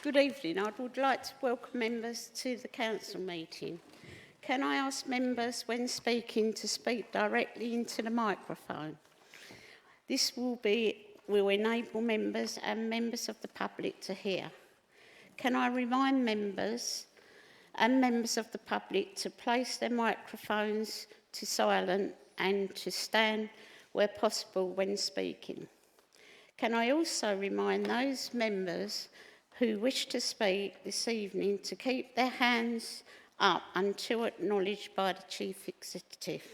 Good evening. I would like to welcome members to the council meeting. Can I ask members when speaking to speak directly into the microphone? This will enable members and members of the public to hear. Can I remind members and members of the public to place their microphones to silent and to stand where possible when speaking? Can I also remind those members who wish to speak this evening to keep their hands up until acknowledged by the Chief Executive?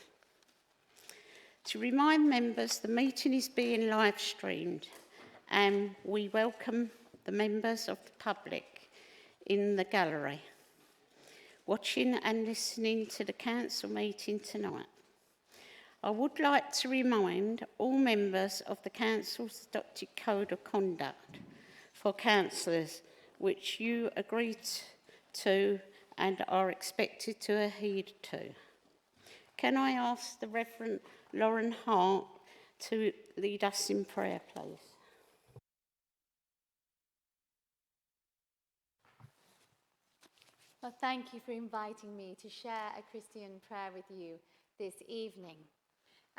To remind members, the meeting is being live streamed and we welcome the members of the public in the gallery watching and listening to the council meeting tonight. I would like to remind all members of the council's adopted code of conduct for councillors, which you agreed to and are expected to adhere to. Can I ask the Reverend Lauren Hart to lead us in prayer, please? Well, thank you for inviting me to share a Christian prayer with you this evening.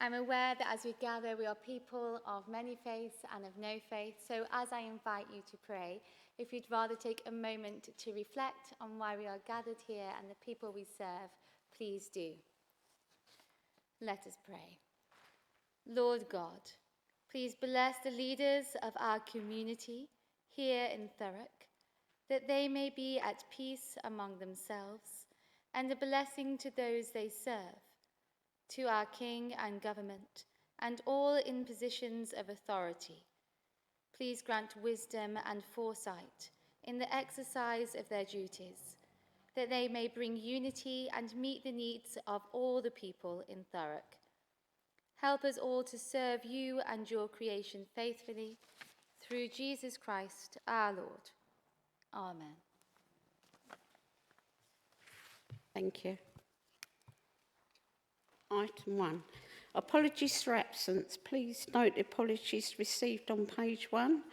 I'm aware that as we gather, we are people of many faiths and of no faith. So as I invite you to pray, if you'd rather take a moment to reflect on why we are gathered here and the people we serve, please do. Let us pray. Lord God, please bless the leaders of our community here in Thurrock, that they may be at peace among themselves and a blessing to those they serve, to our King and government, and all in positions of authority. Please grant wisdom and foresight in the exercise of their duties, that they may bring unity and meet the needs of all the people in Thurrock. Help us all to serve you and your creation faithfully, through Jesus Christ our Lord. Amen. Thank you. Item 1. Apologies for absence. Please note the apologies received on page 1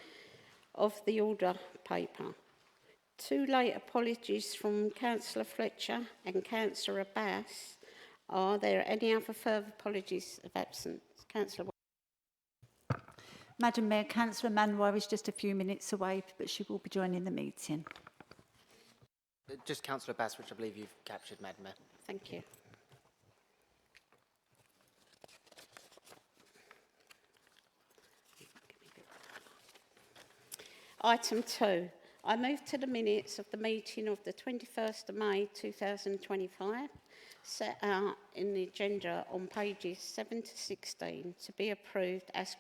of the order paper. 2 late apologies from Councillor Fletcher and Councillor Abbas. Are there any other further apologies of absence? Councillor. Madam Mayor, Councillor Manwar is just a few minutes away, but she will be joining the meeting. Just Councillor Bass, which I believe you've captured, Madam Mayor. Thank you. Item 2. I move to the minutes of the meeting of the 21st of May 2025, set out in the agenda on pages 7 to 16, to be approved as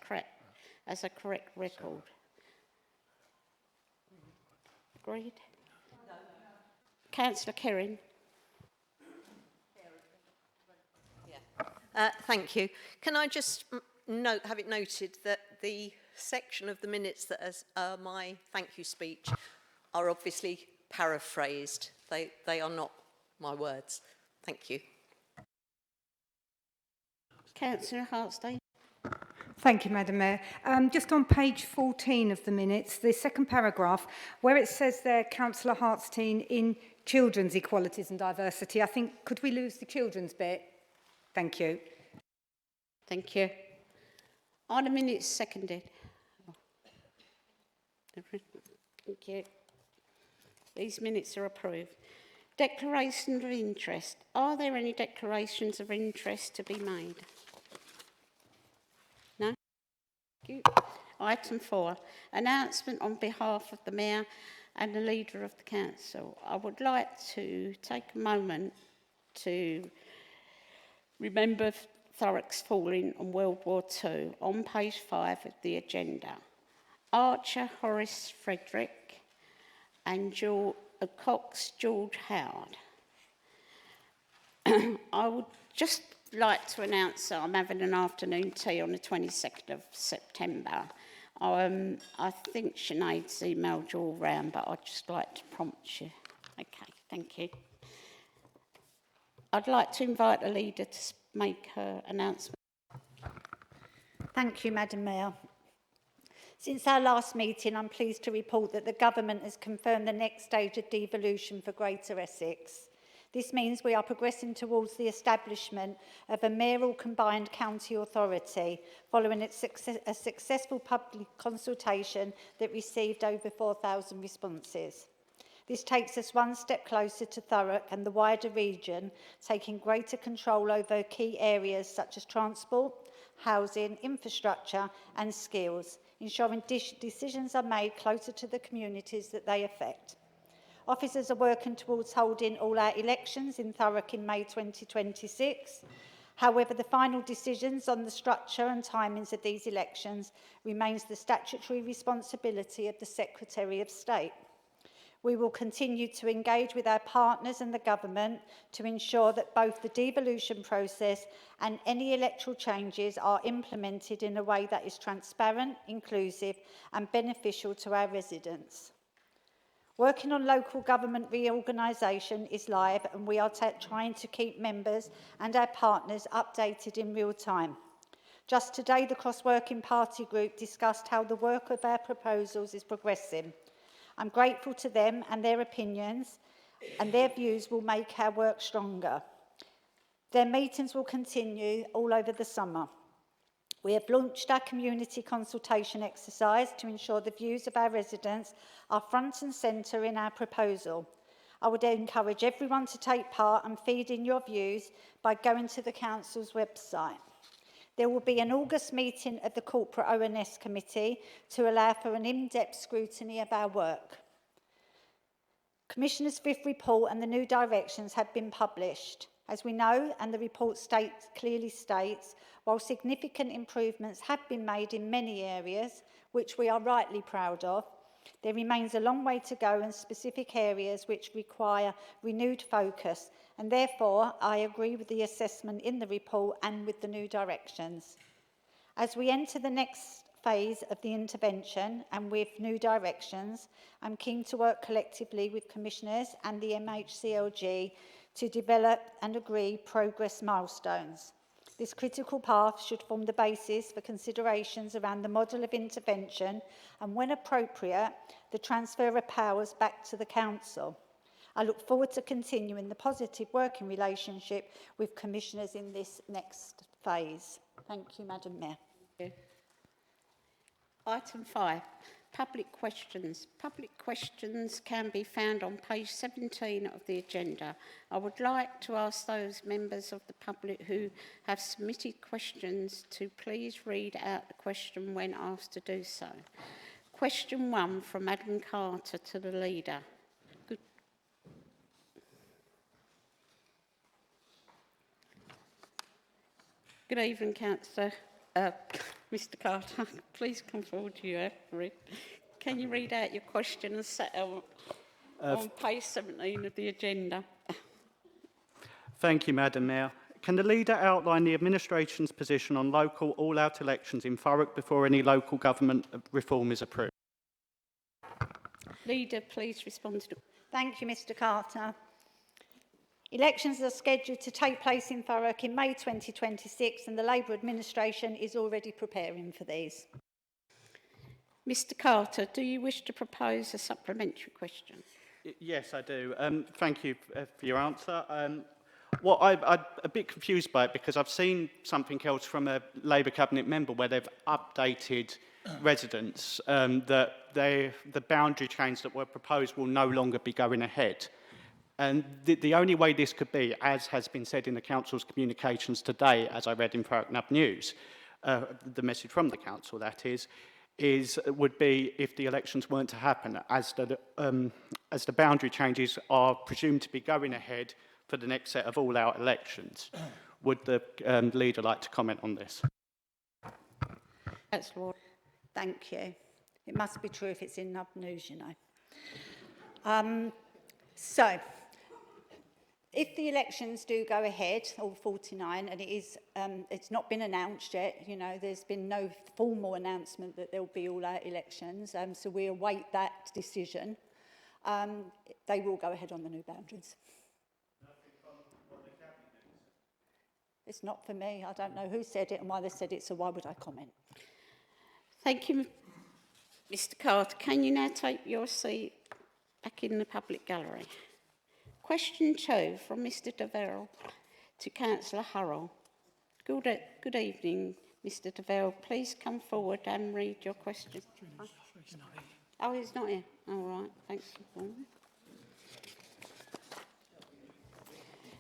a correct record. Agreed? No. Councillor Kerrin. Thank you. Can I just have it noted that the section of the minutes that is my thank you speech are obviously paraphrased. They are not my words. Thank you. Councillor Hartstein. Thank you, Madam Mayor. Just on page 14 of the minutes, the second paragraph, where it says there, Councillor Hartstein, in children's equalities and diversity, I think, could we lose the children's bit? Thank you. Thank you. Are the minutes seconded? Thank you. These minutes are approved. Declarations of interest. Are there any declarations of interest to be made? No? Thank you. Item 4. Announcement on behalf of the Mayor and the Leader of the Council. I would like to take a moment to remember Thurrock's falling on World War II on page 5 of the agenda. Archer Horace Frederick and Cox George Howard. I would just like to announce that I'm having an afternoon tea on the 22nd of September. I think Sinead's emailed you all round, but I'd just like to prompt you. Okay, thank you. I'd like to invite the leader to make her announcement. Thank you, Madam Mayor. Since our last meeting, I'm pleased to report that the government has confirmed the next stage of devolution for Greater Essex. This means we are progressing towards the establishment of a mayoral combined county authority following a successful public consultation that received over 4,000 responses. This takes us one step closer to Thurrock and the wider region, taking greater control over key areas such as transport, housing, infrastructure and skills, ensuring decisions are made closer to the communities that they affect. Officers are working towards holding all-out elections in Thurrock in May 2026. However, the final decisions on the structure and timings of these elections remains the statutory responsibility of the Secretary of State. We will continue to engage with our partners and the government to ensure that both the devolution process and any electoral changes are implemented in a way that is transparent, inclusive and beneficial to our residents. Working on local government reorganisation is live and we are trying to keep members and our partners updated in real time. Just today, the Cross-Working Party Group discussed how the work of our proposals is progressing. I'm grateful to them and their opinions, and their views will make our work stronger. Their meetings will continue all over the summer. We have launched our community consultation exercise to ensure the views of our residents are front and centre in our proposal. I would encourage everyone to take part and feed in your views by going to the Council's website. There will be an August meeting of the Corporate ONS Committee to allow for an in-depth scrutiny of our work. Commissioner's fifth report and the new directions have been published. As we know, and the report clearly states, while significant improvements have been made in many areas, which we are rightly proud of, there remains a long way to go in specific areas which require renewed focus, and therefore I agree with the assessment in the report and with the new directions. As we enter the next phase of the intervention and with new directions, I'm keen to work collectively with Commissioners and the MHCLG to develop and agree progress milestones. This critical path should form the basis for considerations around the model of intervention and, when appropriate, the transfer of powers back to the Council. I look forward to continuing the positive working relationship with Commissioners in this next phase. Thank you, Madam Mayor. Thank you. Item 5, public questions. Public questions can be found on page 17 of the agenda. I would like to ask those members of the public who have submitted questions to please read out the question when asked to do so. Question 1 from Madam Carter to the Leader. Good evening, Councillor. Mr. Carter, please come forward to you. Can you read out your question and set on page 17 of the agenda? Thank you, Madam Mayor. Can the Leader outline the administration's position on local all-out elections in Thurrock before any local government reform is approved? Leader, please respond to the... Thank you, Mr. Carter. Elections are scheduled to take place in Thurrock in May 2026 and the Labour administration is already preparing for these. Mr. Carter, do you wish to propose a supplementary question? Yes, I do. Thank you for your answer. What I'm a bit confused by it because I've seen something else from a Labour Cabinet member where they've updated residents that the boundary change that were proposed will no longer be going ahead. And the only way this could be, as has been said in the Council's communications today, as I read in Thurrock News, the message from the Council, that would be if the elections weren't to happen, as the boundary changes are presumed to be going ahead for the next set of all-out elections. Would the Leader like to comment on this? That's Lord. Thank you. It must be true if it's in News, you know. So, if the elections do go ahead, all 49, and it's not been announced yet, you know, there's been no formal announcement that there will be all-out elections, so we await that decision. They will go ahead on the new boundaries. It's not for me. I don't know who said it and why they said it, so why would I comment? Thank you. Mr Carter, can you now take your seat back in the public gallery? Question 2 from Mr Deverell to Councillor Hurrell. Good evening, Mr Deverell. Please come forward and read your question. Oh, he's not here. All right, thanks.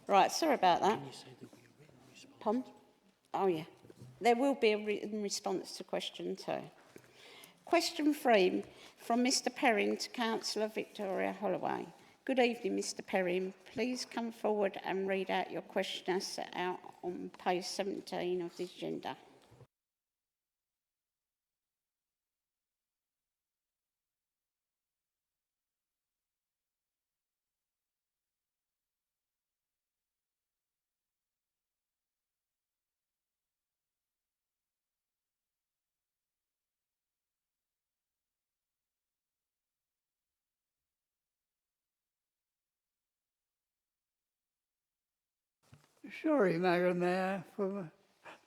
Right, sorry about that. Pom? Oh, yeah. There will be a written response to question 2. Question 3 from Mr Perrin to Councillor Victoria Holloway. Good evening, Mr Perrin. Please come forward and read out your question as set out on page 17 of the agenda. Sorry, Madam Mayor, for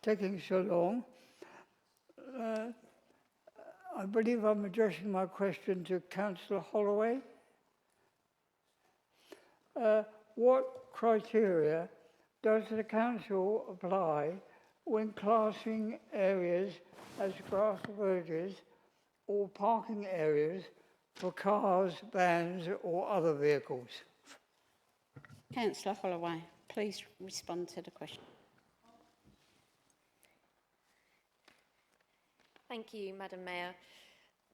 taking so long. I believe I'm addressing my question to Councillor Holloway. What criteria does the Council apply when classing areas as grass verges or parking areas for cars, vans or other vehicles? Councillor Holloway, please respond to the question. Thank you, Madam Mayor.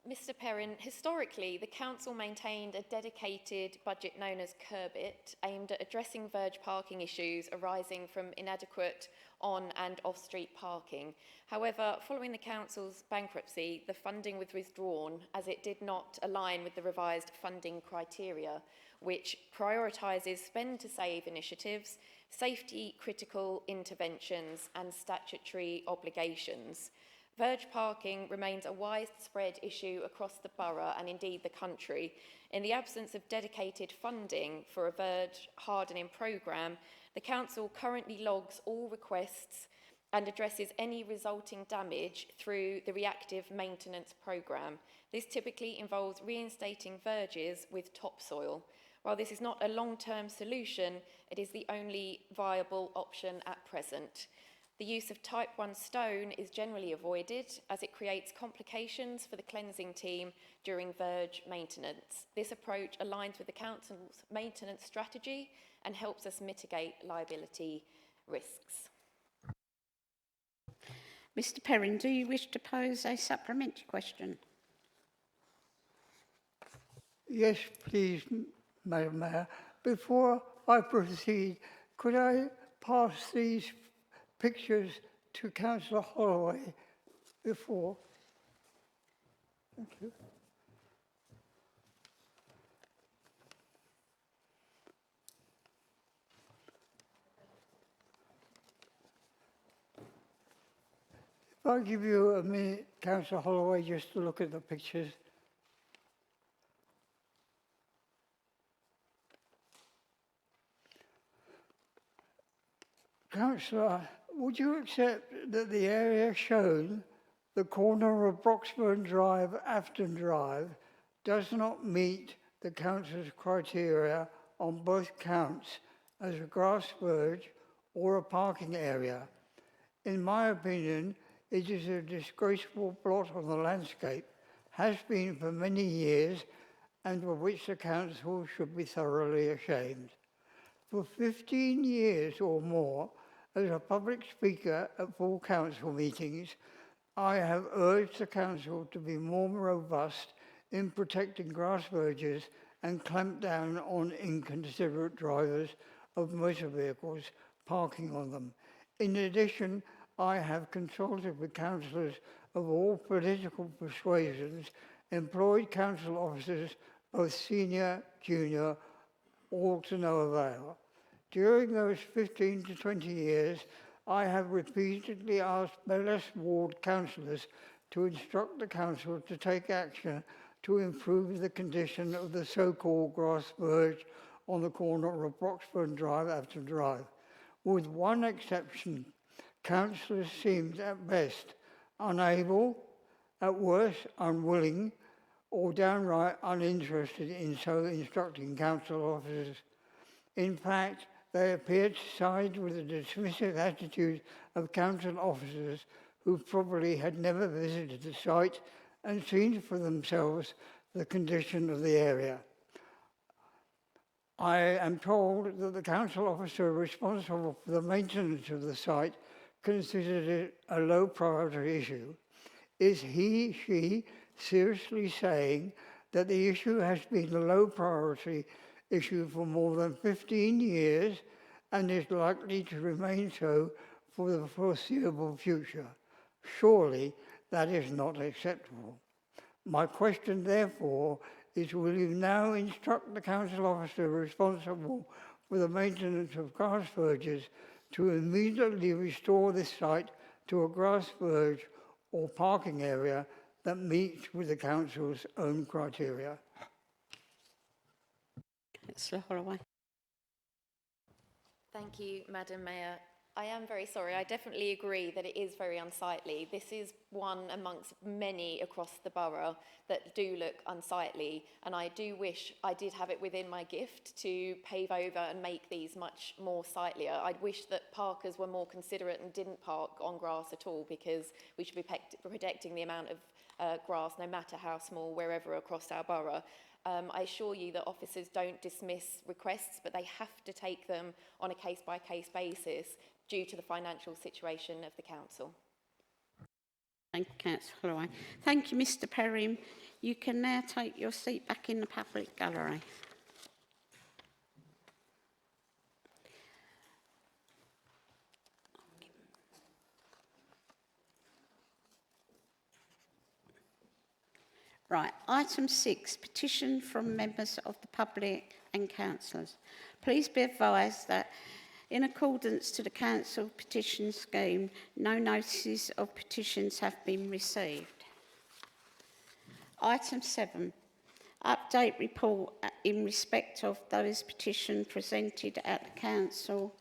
Mr Perrin, historically, the Council maintained a dedicated budget known as Curbit, aimed at addressing verge parking issues arising from inadequate on- and off-street parking. However, following the Council's bankruptcy, the funding was withdrawn as it did not align with the revised funding criteria, which prioritises spend-to-save initiatives, safety-critical interventions and statutory obligations. Verge parking remains a widespread issue across the borough and indeed the country. In the absence of dedicated funding for a verge hardening programme, the Council currently logs all requests and addresses any resulting damage through the reactive maintenance programme. This typically involves reinstating verges with topsoil. While this is not a long-term solution, it is the only viable option at present. The use of type 1 stone is generally avoided as it creates complications for the cleansing team during verge maintenance. This approach aligns with the Council's maintenance strategy and helps us mitigate liability risks. Mr Perrin, do you wish to pose a supplementary question? Yes, please, Madam Mayor. Before I proceed, could I pass these pictures to Councillor Holloway before? Thank you. If I give you a minute, Councillor Holloway, just to look at the pictures. Councillor, would you accept that the area shown, the corner of Broxburn Drive, Afton Drive, does not meet the Council's criteria on both counts as a grass verge or a parking area? In my opinion, it is a disgraceful blot on the landscape, has been for many years, and of which the Council should be thoroughly ashamed. For 15 years or more, as a public speaker at full council meetings, I have urged the council to be more robust in protecting grass verges and clamp down on inconsiderate drivers of motor vehicles parking on them. In addition, I have consulted with councillors of all political persuasions, employed council officers, both senior, junior, all to no avail. During those 15 to 20 years, I have repeatedly asked Bellis Ward councillors to instruct the council to take action to improve the condition of the so-called grass verge on the corner of Broxburn Drive, Afton Drive. With one exception, councillors seemed at best unable, at worst unwilling, or downright uninterested in so instructing council officers. In fact, they appear to side with the dismissive attitude of council officers who probably had never visited the site and seen for themselves the condition of the area. I am told that the council officer responsible for the maintenance of the site considered it a low priority issue. Is she seriously saying that the issue has been a low priority issue for more than 15 years and is likely to remain so for the foreseeable future? Surely that is not acceptable. My question, therefore, is will you now instruct the council officer responsible for the maintenance of grass verges to immediately restore this site to a grass verge or parking area that meets with the council's own criteria? Councillor Holloway. Thank you, Madam Mayor. I am very sorry. I definitely agree that it is very unsightly. This is one amongst many across the borough that do look unsightly, and I do wish I did have it within my gift to pave over and make these much more sightlier. I'd wish that parkers were more considerate and didn't park on grass at all, because we should be protecting the amount of grass, no matter how small, wherever across our borough. I assure you that officers don't dismiss requests, but they have to take them on a case-by-case basis due to the financial situation of the council. Thank you, Councillor Holloway. Thank you, Mr Perrin. You can now take your seat back in the public gallery. Right, item 6, petition from members of the public and councillors. Please be advised that in accordance to the council petition scheme, no notices of petitions have been received. Item 7, update report in respect of those petitions presented at the council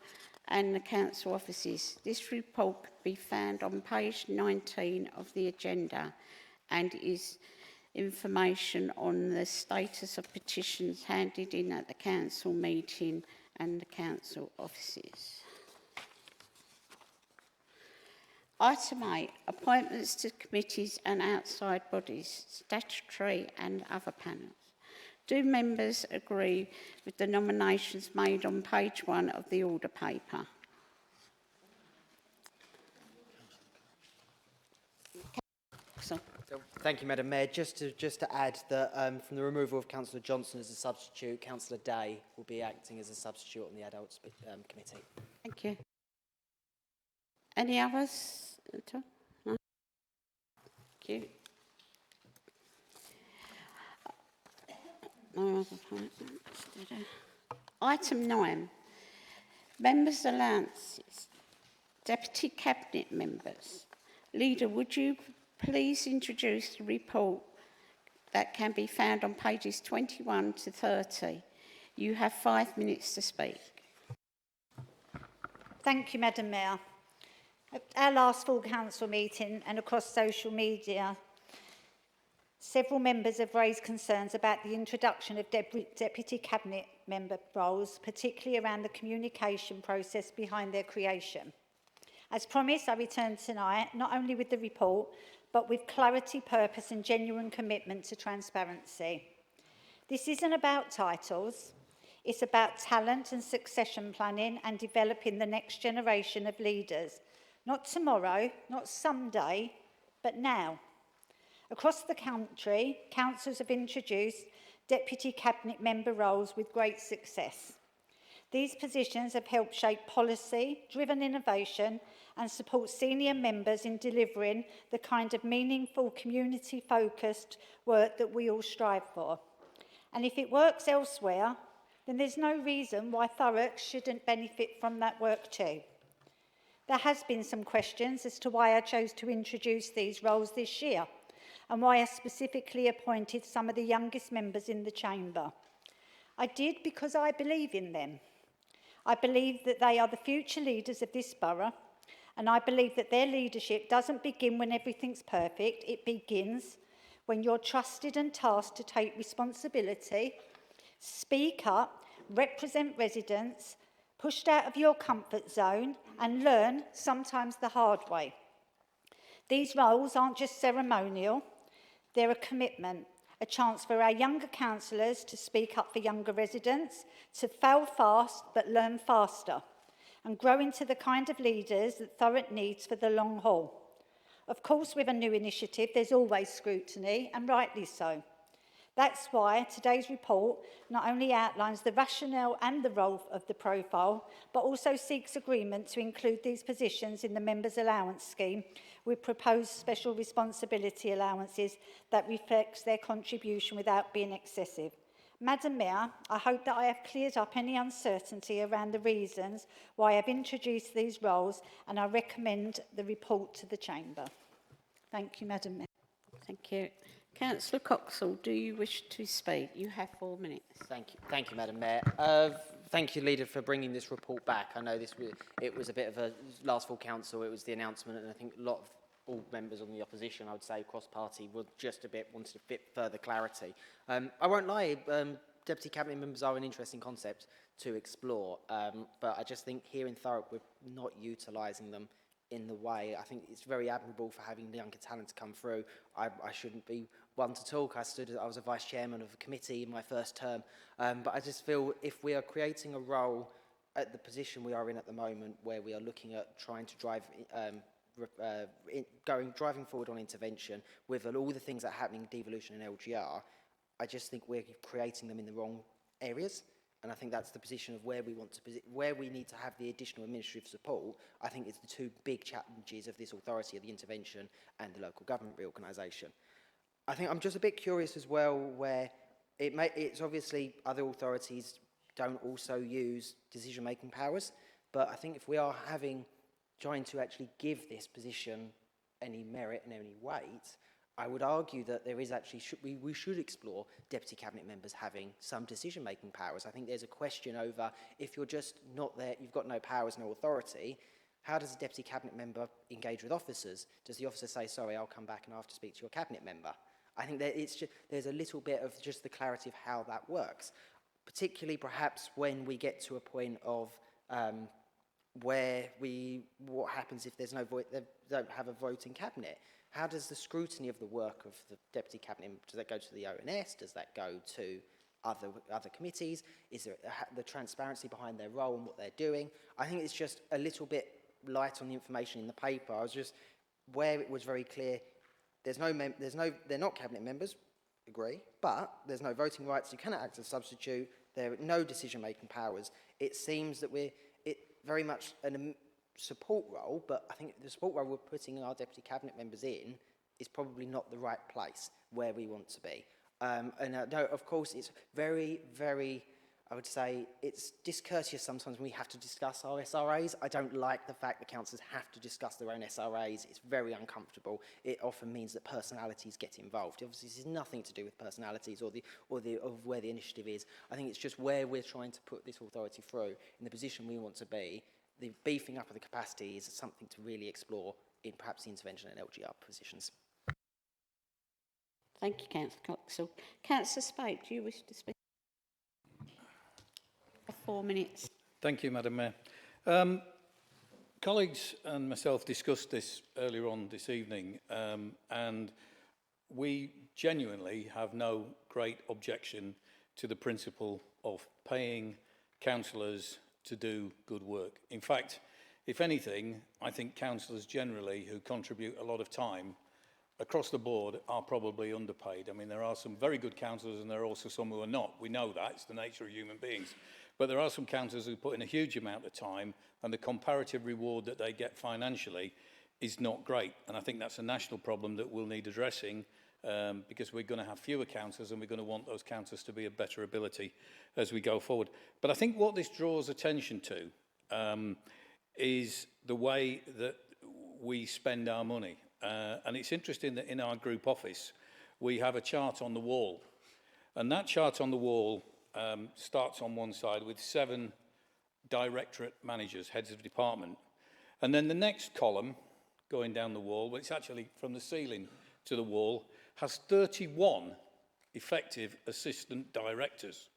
and the council offices. This report can be found on page 19 of the agenda and is information on the status of petitions handed in at the council meeting and the council offices. Item 8, appointments to committees and outside bodies, statutory and other panels. Do members agree with the nominations made on page 1 of the order paper? So, Thank you, Madam Mayor. Just to add that from the removal of Councillor Johnson as a substitute, Councillor Day will be acting as a substitute on the Adults Committee. thank you. Any others? No? Thank you. No other appointments. Item 9, members' allowances. Deputy Cabinet members. Leader, would you please introduce the report that can be found on pages 21 to 30. You have 5 minutes to speak. Thank you, Madam Mayor. At our last full council meeting and across social media, several members have raised concerns about the introduction of deputy cabinet member roles, particularly around the communication process behind their creation. As promised, I return tonight, not only with the report, but with clarity, purpose and genuine commitment to transparency. This isn't about titles, it's about talent and succession planning and developing the next generation of leaders. Not tomorrow, not someday, but now. Across the country, councils have introduced deputy cabinet member roles with great success. These positions have helped shape policy, driven innovation and support senior members in delivering the kind of meaningful, community-focused work that we all strive for. And if it works elsewhere, then there's no reason why Thurrock shouldn't benefit from that work too. There has been some questions as to why I chose to introduce these roles this year and why I specifically appointed some of the youngest members in the chamber. I did because I believe in them. I believe that they are the future leaders of this borough, and I believe that their leadership doesn't begin when everything's perfect. It begins when you're trusted and tasked to take responsibility, speak up, represent residents, pushed out of your comfort zone and learn, sometimes the hard way. These roles aren't just ceremonial, they're a commitment, a chance for our younger councillors to speak up for younger residents, to fail fast but learn faster, and grow into the kind of leaders that Thurrock needs for the long haul. Of course, with a new initiative, there's always scrutiny, and rightly so. That's why today's report not only outlines the rationale and the role of the profile, but also seeks agreement to include these positions in the members' allowance scheme with proposed special responsibility allowances that reflects their contribution without being excessive. Madam Mayor, I hope that I have cleared up any uncertainty around the reasons why I have introduced these roles, and I recommend the report to the Chamber. Thank you, Madam Mayor. Thank you. Councillor Coxall, do you wish to speak? You have 4 minutes. Thank you, Madam Mayor. Thank you, Leader, for bringing this report back. I know it was a bit of a last full council. It was the announcement, and I think a lot of all members on the opposition, I would say, cross-party, were just a bit wanted a bit further clarity. I won't lie, deputy cabinet members are an interesting concept to explore, but I just think here in Thurrock we're not utilising them in the way. I think it's very admirable for having the younger talent to come through. I shouldn't be one to talk. I was a vice chairman of a committee in my first term, but I just feel if we are creating a role at the position we are in at the moment, where we are looking at trying to drive driving forward on intervention with all the things that are happening in devolution and LGR, I just think we're creating them in the wrong areas. And I think that's the position of where we want to where we need to have the additional administrative support. I think it's the two big challenges of this authority, of the intervention and the local government reorganisation. I think I'm just a bit curious as well, where it's obviously other authorities don't also use decision-making powers, but I think if we are trying to actually give this position any merit and any weight, I would argue that there is actually, we should explore deputy cabinet members having some decision-making powers. I think there's a question over, if you're just not there, you've got no powers, no authority, how does a deputy cabinet member engage with officers? Does the officer say, sorry, I'll come back and I have to speak to your cabinet member? I think that there's a little bit of just the clarity of how that works, particularly perhaps when we get to a point of what happens if there's no vote, they don't have a voting cabinet. How does the scrutiny of the work of the deputy cabinet, does that go to the ONS? Does that go to other committees? Is there the transparency behind their role and what they're doing? I think it's just a little bit light on the information in the paper. I was just, where it was very clear, they're not cabinet members, agree, but there's no voting rights, you cannot act as a substitute, there are no decision-making powers. It seems that we're very much a support role, but I think the support role we're putting our deputy cabinet members in is probably not the right place where we want to be. No, of course, it's very, very, I would say, it's discourteous sometimes when we have to discuss our SRAs. I don't like the fact that councillors have to discuss their own SRAs. It's very uncomfortable. It often means that personalities get involved. Obviously, this is nothing to do with personalities or of where the initiative is. I think it's just where we're trying to put this authority through in the position we want to be. The beefing up of the capacity is something to really explore in perhaps the intervention and LGR positions. Thank you, Councillor Coxall. Councillor Spake, do you wish to speak? 4 minutes. Thank you, Madam Mayor. Colleagues and myself discussed this earlier on this evening, and we genuinely have no great objection to the principle of paying councillors to do good work. In fact, if anything, I think councillors generally who contribute a lot of time across the board are probably underpaid. I mean, there are some very good councillors and there are also some who are not. We know that, it's the nature of human beings. But there are some councillors who put in a huge amount of time and the comparative reward that they get financially is not great. And I think that's a national problem that will need addressing because we're going to have fewer councillors and we're going to want those councillors to be of better ability as we go forward. But I think what this draws attention to is the way that we spend our money. And it's interesting that in our group office, we have a chart on the wall. And that chart on the wall starts on one side with 7 directorate managers, heads of department. And then the next column, going down the wall, well, it's actually from the ceiling to the wall, has 31 effective assistant directors.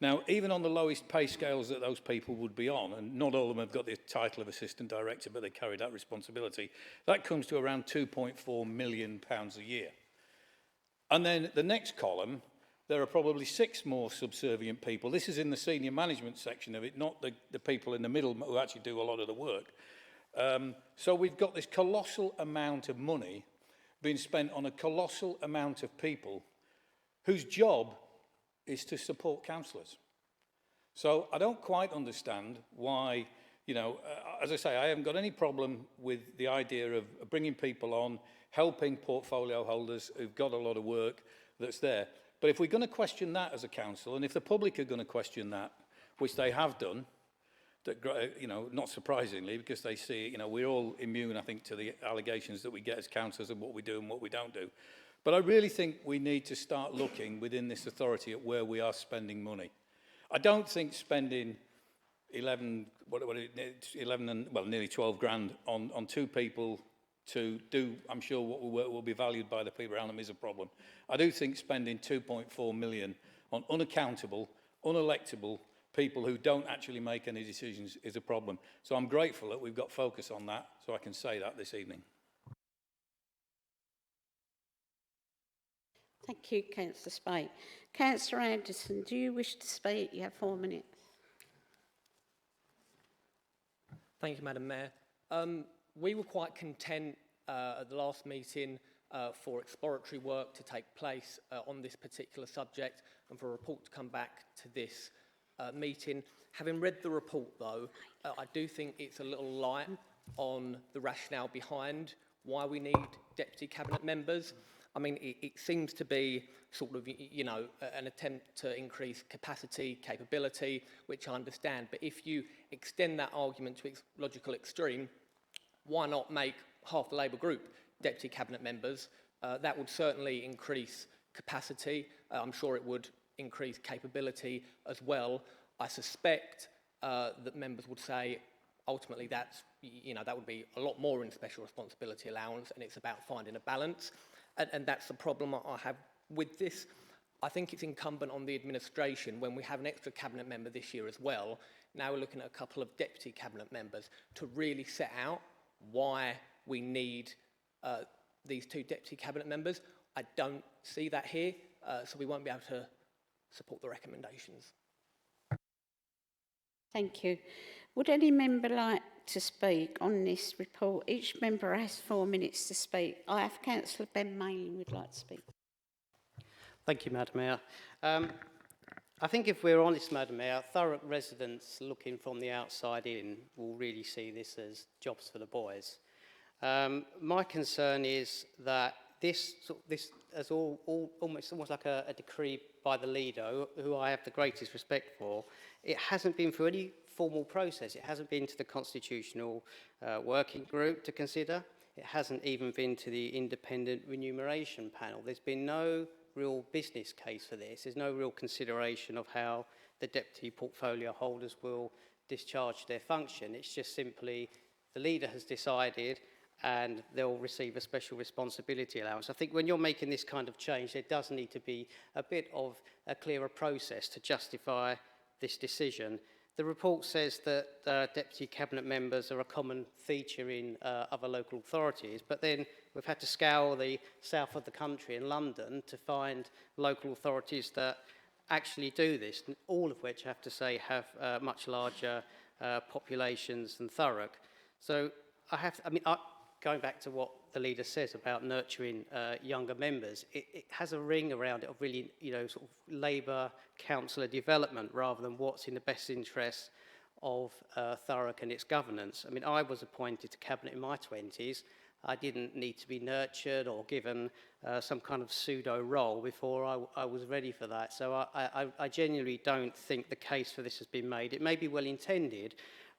Now, even on the lowest pay scales that those people would be on, and not all of them have got the title of assistant director, but they carry that responsibility, that comes to around £2.4 million a year. And then the next column, there are probably 6 more subservient people. This is in the senior management section of it, not the people in the middle who actually do a lot of the work. So we've got this colossal amount of money being spent on a colossal amount of people whose job is to support councillors. So I don't quite understand why, as I say, I haven't got any problem with the idea of bringing people on, helping portfolio holders who've got a lot of work that's there. But if we're going to question that as a council, and if the public are going to question that, which they have done, that, not surprisingly, because they see, we're all immune, I think, to the allegations that we get as councillors and what we do and what we don't do. But I really think we need to start looking within this authority at where we are spending money. I don't think spending 11 and, well, nearly 12 grand on 2 people to do, I'm sure, what will be valued by the people around them is a problem. I do think spending 2.4 million on unaccountable, unelectable people who don't actually make any decisions is a problem. So I'm grateful that we've got focus on that, so I can say that this evening. Thank you, Councillor Spate. Councillor Anderson, do you wish to speak? You have 4 minutes. Thank you, Madam Mayor. We were quite content at the last meeting for exploratory work to take place on this particular subject and for a report to come back to this meeting. Having read the report, though, I do think it's a little light on the rationale behind why we need deputy cabinet members. I mean, it seems to be sort of, an attempt to increase capacity, capability, which I understand. But if you extend that argument to its logical extreme, why not make half the Labour group deputy cabinet members? That would certainly increase capacity. I'm sure it would increase capability as well. I suspect that members would say, ultimately, that would be a lot more in special responsibility allowance, and it's about finding a balance. And that's the problem I have with this. I think it's incumbent on the administration, when we have an extra cabinet member this year as well, now we're looking at a couple of deputy cabinet members, to really set out why we need these 2 deputy cabinet members. I don't see that here, so we won't be able to support the recommendations. Thank you. Would any member like to speak on this report? Each member has 4 minutes to speak. I have Councillor Ben Mayling who would like to speak. Thank you, Madam Mayor. I think if we're honest, Madam Mayor, Thurrock residents looking from the outside in will really see this as jobs for the boys. My concern is that this is almost like a decree by the leader, who I have the greatest respect for. It hasn't been through any formal process. It hasn't been to the constitutional working group to consider. It hasn't even been to the independent remuneration panel. There's been no real business case for this. There's no real consideration of how the deputy portfolio holders will discharge their function. It's just simply the leader has decided and they'll receive a special responsibility allowance. I think when you're making this kind of change, there does need to be a bit of a clearer process to justify this decision. The report says that deputy cabinet members are a common feature in other local authorities, but then we've had to scour the south of the country in London to find local authorities that actually do this, all of which I have to say have much larger populations than Thurrock. So going back to what the leader says about nurturing younger members, it has a ring around it of really, sort of Labour councillor development rather than what's in the best interest of Thurrock and its governance. I mean, I was appointed to cabinet in my 20s. I didn't need to be nurtured or given some kind of pseudo role before I was ready for that. So I genuinely don't think the case for this has been made. It may be well intended,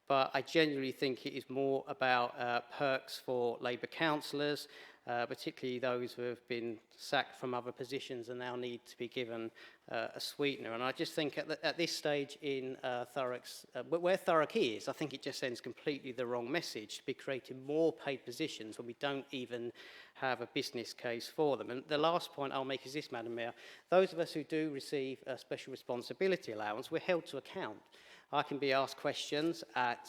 but I genuinely think it is more about perks for Labour councillors, particularly those who have been sacked from other positions and now need to be given a sweetener. And I just think at this stage in Thurrock's, where Thurrock is, I think it just sends completely the wrong message to be creating more paid positions when we don't even have a business case for them. And the last point I'll make is this, Madam Mayor. Those of us who do receive a special responsibility allowance, we're held to account. I can be asked questions at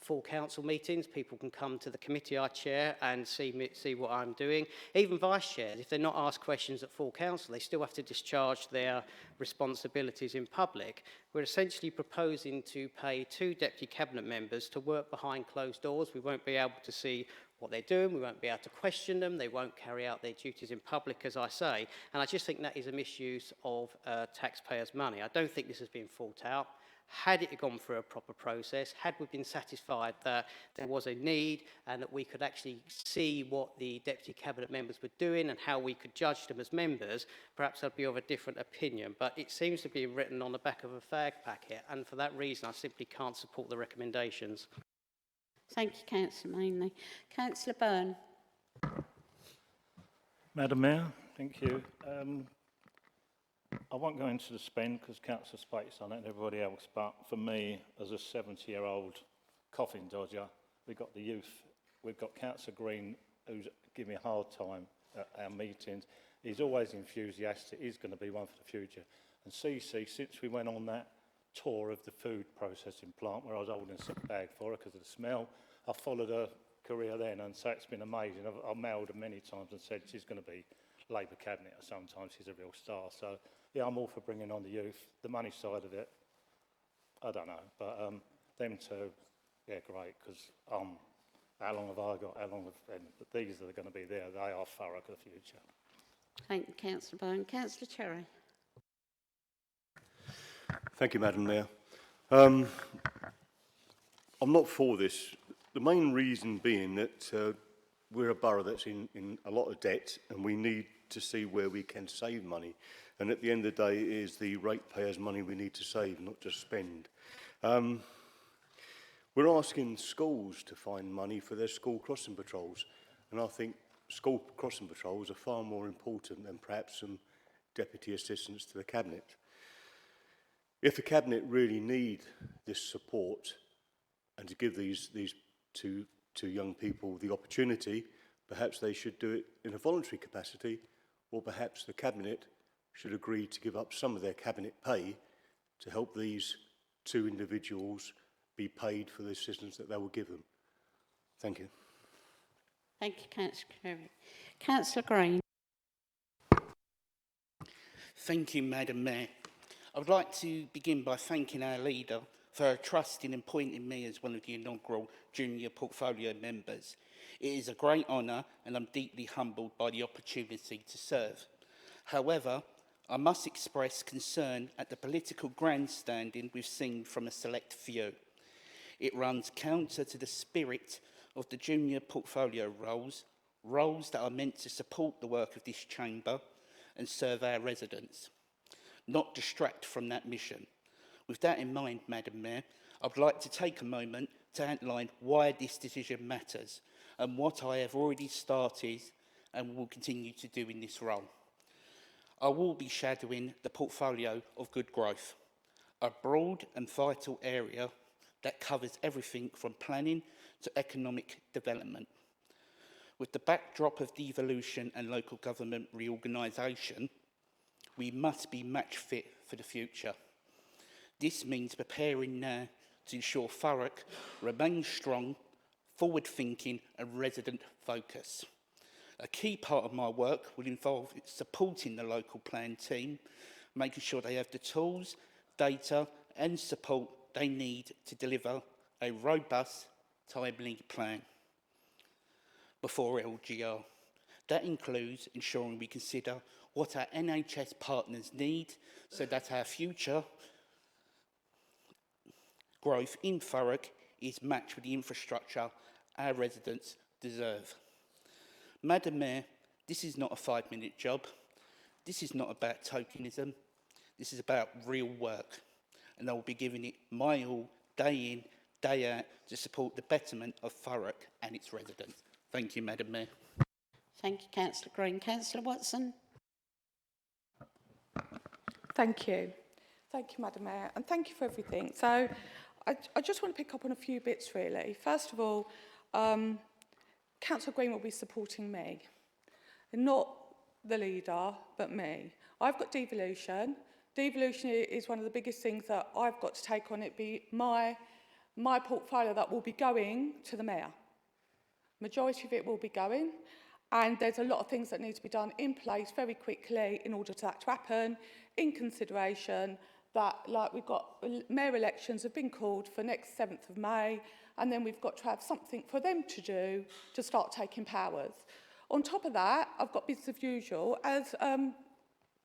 full council meetings. People can come to the committee I chair and see what I'm doing. Even vice chairs, if they're not asked questions at full council, they still have to discharge their responsibilities in public. We're essentially proposing to pay 2 deputy cabinet members to work behind closed doors. We won't be able to see what they're doing. We won't be able to question them. They won't carry out their duties in public, as I say. And I just think that is a misuse of taxpayers' money. I don't think this has been thought out. Had it gone through a proper process, had we been satisfied that there was a need and that we could actually see what the deputy cabinet members were doing and how we could judge them as members, perhaps I'd be of a different opinion. But it seems to be written on the back of a fag packet, and for that reason I simply can't support the recommendations. Thank you, Councillor Mainley. Councillor Byrne. Madam Mayor, thank you. I won't go into the spend because Councillor Spate's on it and everybody else, but for me, as a 70-year-old coffin dodger, we've got the youth. We've got Councillor Green, who's giving me a hard time at our meetings. He's always enthusiastic. He's going to be one for the future. And CC, since we went on that tour of the food processing plant where I was holding a bag for her because of the smell, I followed her career then, and so it's been amazing. I've mailed her many times and said she's going to be Labour cabinet, or sometimes she's a real star. So yeah, I'm all for bringing on the youth. The money side of it, I don't know, but them two, yeah, great, because how long have I got? How long have, and these that are going to be there, they are Thurrock of the future. Thank you, Councillor Byrne. Councillor Cherry. Thank you, Madam Mayor. I'm not for this. The main reason being that we're a borough that's in a lot of debt, and we need to see where we can save money. And at the end of the day, it is the ratepayers' money we need to save, not just spend. We're asking schools to find money for their school crossing patrols, and I think school crossing patrols are far more important than perhaps some deputy assistants to the Cabinet. If the Cabinet really need this support and to give these two young people the opportunity, perhaps they should do it in a voluntary capacity, or perhaps the Cabinet should agree to give up some of their Cabinet pay to help these 2 individuals be paid for the assistance that they will give them. Thank you. Thank you, Councillor Cherry. Councillor Green. Thank you, Madam Mayor. I would like to begin by thanking our leader for her trust in appointing me as one of the inaugural junior portfolio members. It is a great honour and I'm deeply humbled by the opportunity to serve. However, I must express concern at the political grandstanding we've seen from a select few. It runs counter to the spirit of the junior portfolio roles that are meant to support the work of this chamber and serve our residents, not distract from that mission. With that in mind, Madam Mayor, I would like to take a moment to outline why this decision matters and what I have already started and will continue to do in this role. I will be shadowing the portfolio of good growth, a broad and vital area that covers everything from planning to economic development. With the backdrop of devolution and local government reorganisation, we must be match fit for the future. This means preparing now to ensure Thurrock remains strong, forward-thinking and resident-focused. A key part of my work will involve supporting the local plan team, making sure they have the tools, data and support they need to deliver a robust, timely plan before LGR. That includes ensuring we consider what our NHS partners need so that our future growth in Thurrock is matched with the infrastructure our residents deserve. Madam Mayor, this is not a 5-minute job. This is not about tokenism. This is about real work. And I will be giving it my all, day in, day out to support the betterment of Thurrock and its residents. Thank you, Madam Mayor. Thank you, Councillor Green. Councillor Watson. Thank you. Thank you, Madam Mayor, and thank you for everything. So I just want to pick up on a few bits, really. First of all, Councillor Green will be supporting me, not the leader, but me. I've got devolution. Devolution is one of the biggest things that I've got to take on. It be my portfolio that will be going to the mayor. Majority of it will be going, and there's a lot of things that need to be done in place very quickly in order for that to happen, in consideration that, like, we've got mayor elections have been called for next 7th of May, and then we've got to have something for them to do to start taking powers. On top of that, I've got business as usual, as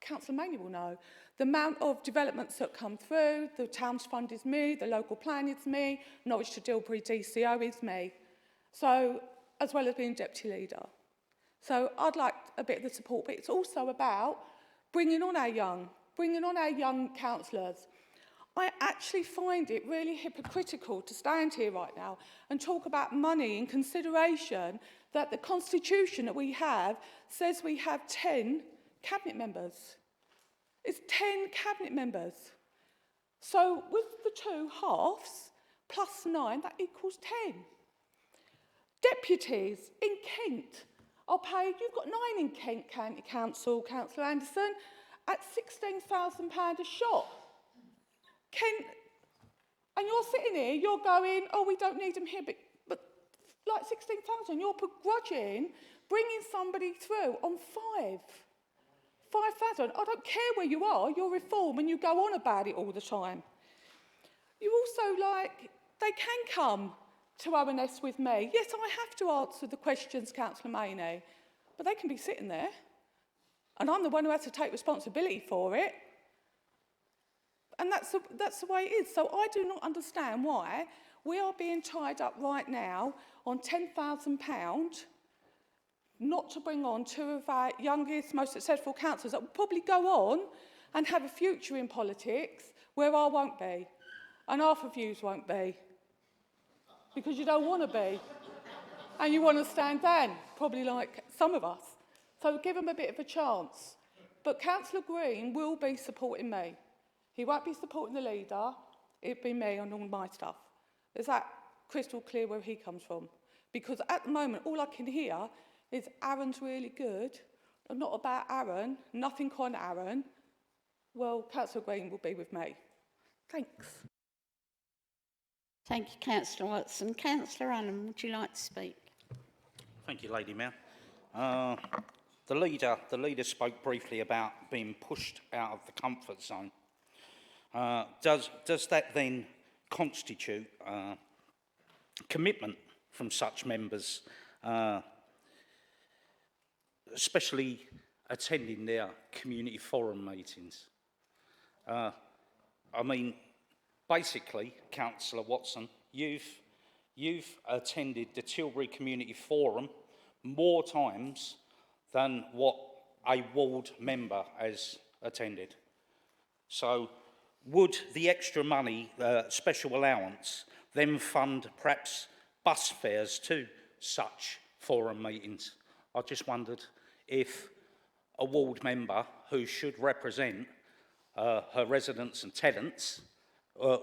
Councillor Maney will know. The amount of developments that come through, the Towns Fund is me, the local plan is me, Norwich to Dilbury DCO is me. So, as well as being deputy leader. So I'd like a bit of the support, but it's also about bringing on our young councillors. I actually find it really hypocritical to stand here right now and talk about money in consideration that the constitution that we have says we have 10 cabinet members. It's 10 cabinet members. So with the 2 halves plus 9, that equals 10. Deputies in Kent are paid, you've got 9 in Kent County Council, Councillor Anderson, at £16,000 a shot. Kent, and you're sitting here, you're going, oh, we don't need them here, but like 16,000, you're begrudging bringing somebody through on 5,000. I don't care where you are, you're reform and you go on about it all the time. You also, like, they can come to ONS with me. Yes, I have to answer the questions, Councillor Maney, but they can be sitting there. And I'm the one who has to take responsibility for it. And that's the way it is. So I do not understand why we are being tied up right now on £10,000 not to bring on 2 of our youngest, most successful councillors that will probably go on and have a future in politics where I won't be. And half of yous won't be. Because you don't want to be. And you want to stand down, probably like some of us. So give them a bit of a chance. But Councillor Green will be supporting me. He won't be supporting the leader. It'll be me on all my stuff. Is that crystal clear where he comes from? Because at the moment, all I can hear is Aaron's really good. I'm not about Aaron, nothing on Aaron. Well, Councillor Green will be with me. Thanks. Thank you, Councillor Watson. Councillor Allen, would you like to speak? Thank you, Lady Mayor. The leader spoke briefly about being pushed out of the comfort zone. Does that then constitute commitment from such members, especially attending their community forum meetings? I mean, basically, Councillor Watson, you've attended the Tilbury Community Forum more times than what a ward member has attended. So would the extra money, special allowance, then fund perhaps bus fares to such forum meetings? I just wondered if a ward member who should represent her residents and tenants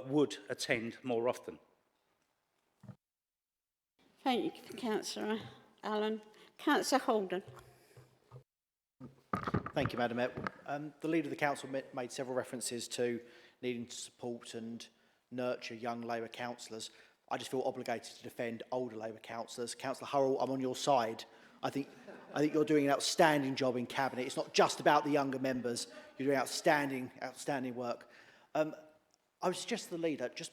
would attend more often. Thank you, Councillor Allen. Councillor Holden. Thank you, Madam Mayor. The Leader of the Council made several references to needing to support and nurture young Labour councillors. I just feel obligated to defend older Labour councillors. Councillor Hurrell, I'm on your side. I think you're doing an outstanding job in Cabinet. It's not just about the younger members. You're doing outstanding work. I would suggest to the Leader, just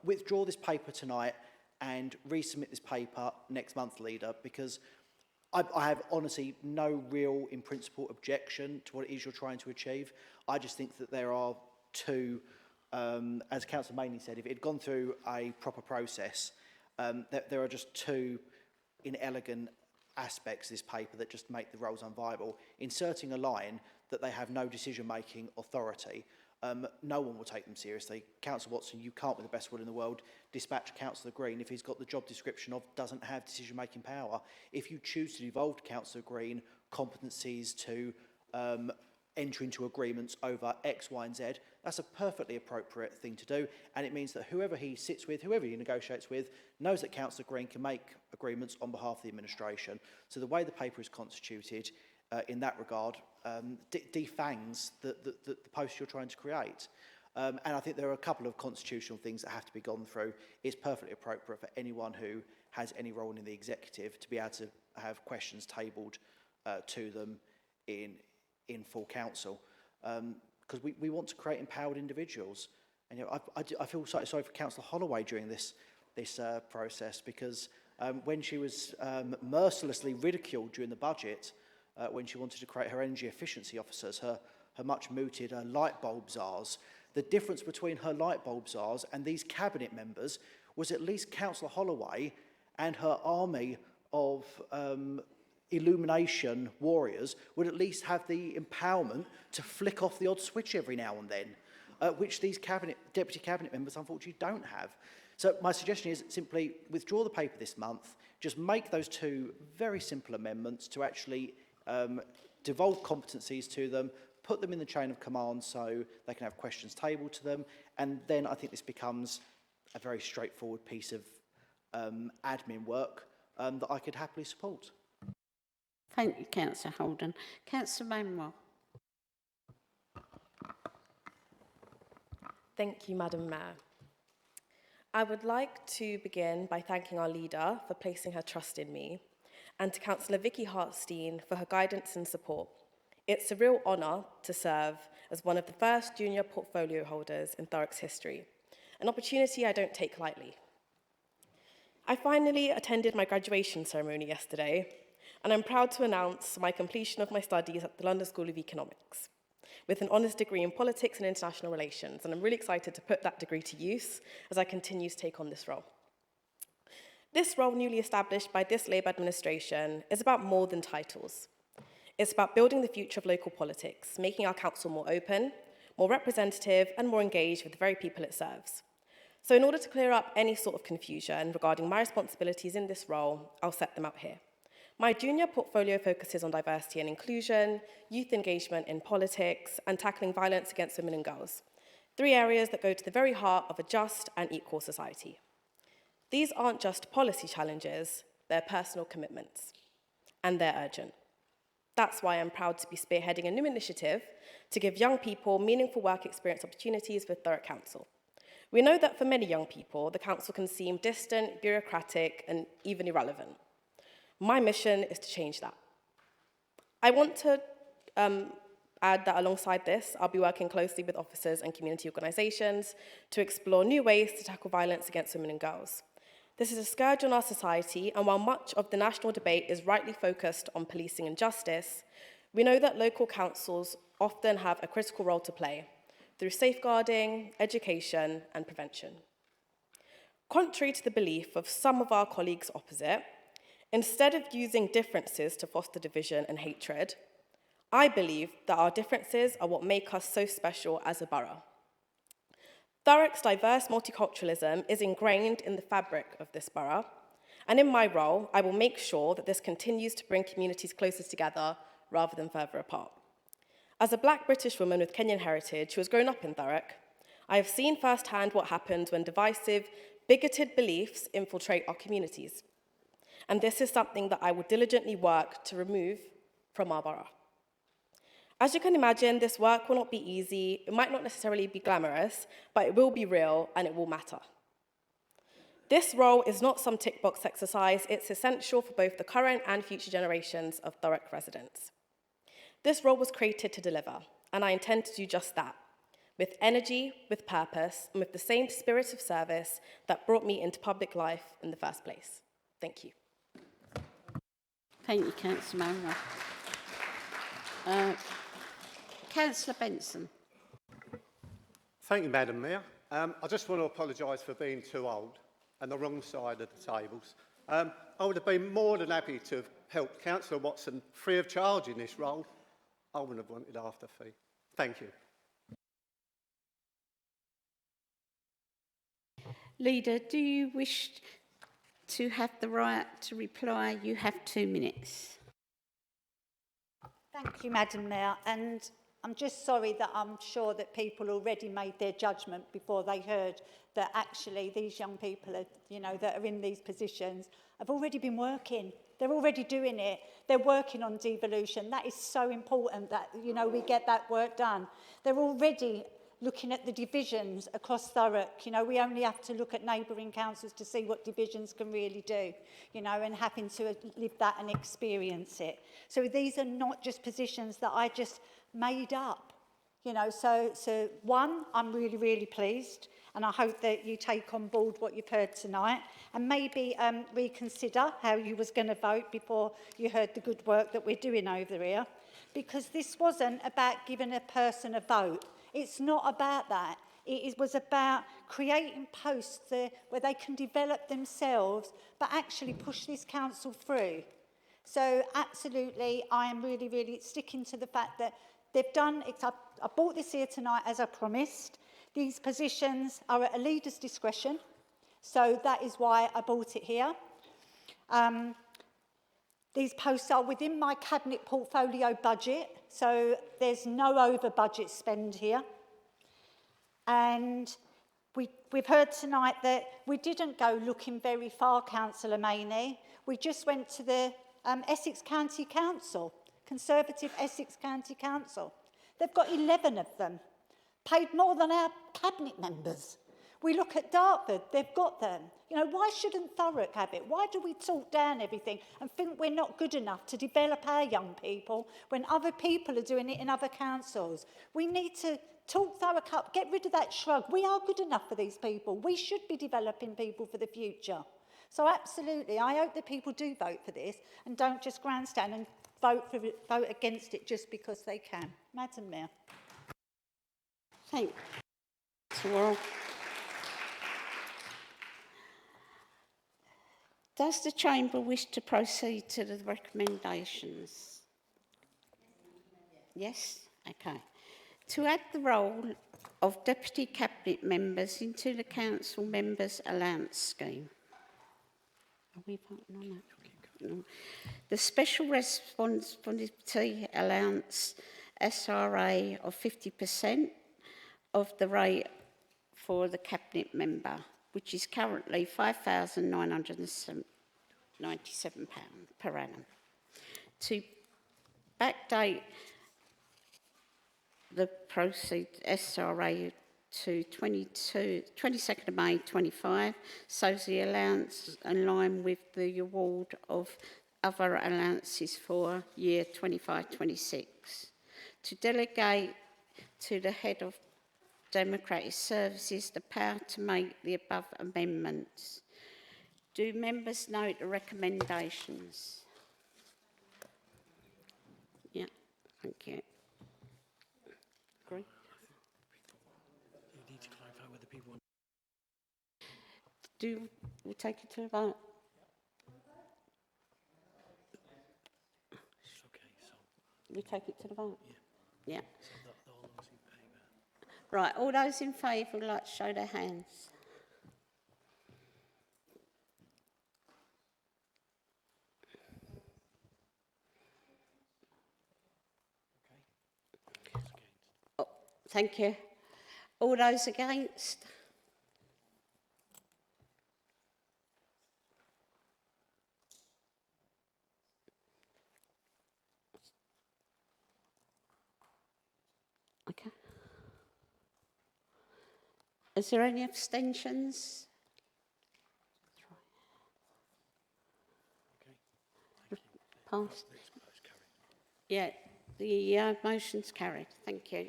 withdraw this paper tonight and resubmit this paper next month, Leader, because I have honestly no real, in principle, objection to what it is you're trying to achieve. I just think that there are two, as Councillor Maney said, if it had gone through a proper process, there are just two inelegant aspects of this paper that just make the roles unviable. Inserting a line that they have no decision-making authority, no one will take them seriously. Councillor Watson, you can't, with the best will in the world, dispatch Councillor Green if he's got the job description of doesn't have decision-making power. If you choose to devolve to Councillor Green competencies to enter into agreements over X, Y and Z, that's a perfectly appropriate thing to do, and it means that whoever he sits with, whoever he negotiates with, knows that Councillor Green can make agreements on behalf of the administration. So the way the paper is constituted in that regard defangs the post you're trying to create. And I think there are a couple of constitutional things that have to be gone through. It's perfectly appropriate for anyone who has any role in the executive to be able to have questions tabled to them in full council, because we want to create empowered individuals. And you know, I feel sorry for Councillor Holloway during this process, because when she was mercilessly ridiculed during the budget, when she wanted to create her energy efficiency officers, her much mooted light bulb czars, the difference between her light bulb czars and these cabinet members was at least Councillor Holloway and her army of illumination warriors would at least have the empowerment to flick off the odd switch every now and then, which these deputy cabinet members unfortunately don't have. So my suggestion is simply withdraw the paper this month, just make those two very simple amendments to actually devolve competencies to them, put them in the chain of command so they can have questions tabled to them, and then I think this becomes a very straightforward piece of admin work that I could happily support. Thank you, Councillor Holden. Councillor Manuel. Thank you, Madam Mayor. I would like to begin by thanking our leader for placing her trust in me, and to Councillor Vicky Hartstein for her guidance and support. It's a real honour to serve as one of the first junior portfolio holders in Thurrock's history, an opportunity I don't take lightly. I finally attended my graduation ceremony yesterday, and I'm proud to announce my completion of my studies at the London School of Economics, with an honours degree in politics and international relations, and I'm really excited to put that degree to use as I continue to take on this role. This role, newly established by this Labour administration, is about more than titles. It's about building the future of local politics, making our council more open, more representative, and more engaged with the very people it serves. So in order to clear up any sort of confusion regarding my responsibilities in this role, I'll set them out here. My junior portfolio focuses on diversity and inclusion, youth engagement in politics, and tackling violence against women and girls. 3 areas that go to the very heart of a just and equal society. These aren't just policy challenges, they're personal commitments, and they're urgent. That's why I'm proud to be spearheading a new initiative to give young people meaningful work experience opportunities with Thurrock Council. We know that for many young people, the council can seem distant, bureaucratic, and even irrelevant. My mission is to change that. I want to add that alongside this, I'll be working closely with officers and community organisations to explore new ways to tackle violence against women and girls. This is a scourge on our society, and while much of the national debate is rightly focused on policing and justice, we know that local councils often have a critical role to play through safeguarding, education, and prevention. Contrary to the belief of some of our colleagues opposite, instead of using differences to foster division and hatred, I believe that our differences are what make us so special as a borough. Thurrock's diverse multiculturalism is ingrained in the fabric of this borough, and in my role, I will make sure that this continues to bring communities closer together rather than further apart. As a Black British woman with Kenyan heritage who has grown up in Thurrock, I have seen firsthand what happens when divisive, bigoted beliefs infiltrate our communities. And this is something that I will diligently work to remove from our borough. As you can imagine, this work will not be easy, it might not necessarily be glamorous, but it will be real and it will matter. This role is not some tick box exercise, it's essential for both the current and future generations of Thurrock residents. This role was created to deliver, and I intend to do just that, with energy, with purpose, and with the same spirit of service that brought me into public life in the first place. Thank you. Thank you, Councillor Manuel. Councillor Benson. Thank you, Madam Mayor. I just want to apologise for being too old and the wrong side of the tables. I would have been more than happy to have helped Councillor Watson free of charge in this role. I wouldn't have wanted after fee. Thank you. Leader, do you wish to have the right to reply? You have 2 minutes. Thank you, Madam Mayor. And I'm just sorry that I'm sure that people already made their judgment before they heard that actually these young people, are, you know, that are in these positions have already been working. They're already doing it. They're working on devolution. That is so important that, you know, we get that work done. They're already looking at the divisions across Thurrock. You know, we only have to look at neighbouring councils to see what divisions can really do, you know, and having to live that and experience it. So these are not just positions that I just made up, you know. So one, I'm really, really pleased, and I hope that you take on board what you've heard tonight and maybe reconsider how you was going to vote before you heard the good work that we're doing over here, because this wasn't about giving a person a vote. It's not about that. It was about creating posts where they can develop themselves, but actually push this council through. So absolutely, I am really, really sticking to the fact that they've done it. I brought this here tonight as I promised. These positions are at a leader's discretion, so that is why I brought it here. These posts are within my cabinet portfolio budget, so there's no over budget spend here. And we've heard tonight that we didn't go looking very far, Councillor Maney. We just went to the Essex County Council, Conservative Essex County Council. They've got 11 of them, paid more than our cabinet members. We look at Dartford, they've got them. You know, why shouldn't Thurrock have it? Why do we talk down everything and think we're not good enough to develop our young people when other people are doing it in other councils? We need to talk Thurrock up, get rid of that shrug. We are good enough for these people. We should be developing people for the future. So absolutely, I hope that people do vote for this and don't just grandstand and vote against it just because they can. Madam Mayor. Thank you. Well, does the Chamber wish to proceed to the recommendations? Yes? Okay. To add the role of Deputy Cabinet Members into the Council Members' Allowance Scheme. Are we voting on that? No. The Special Responsibility Allowance SRA of 50% of the rate for the Cabinet Member, which is currently £5,997 per annum. To backdate the proceed SRA to 22nd of May 25, so the allowance in line with the award of other allowances for year 25-26. To delegate to the head of Democratic Services the power to make the above amendments. Do members note the recommendations? Yeah, thank you. Agree? You need to clarify whether people... Do we take it to a vote? It's okay, so... We take it to the vote? Yeah. So all those in favour? Right, all those in favour would like to show their hands. Oh, thank you. All those against? Okay. Is there any abstentions? Passed. Yeah, the motion's carried. Thank you.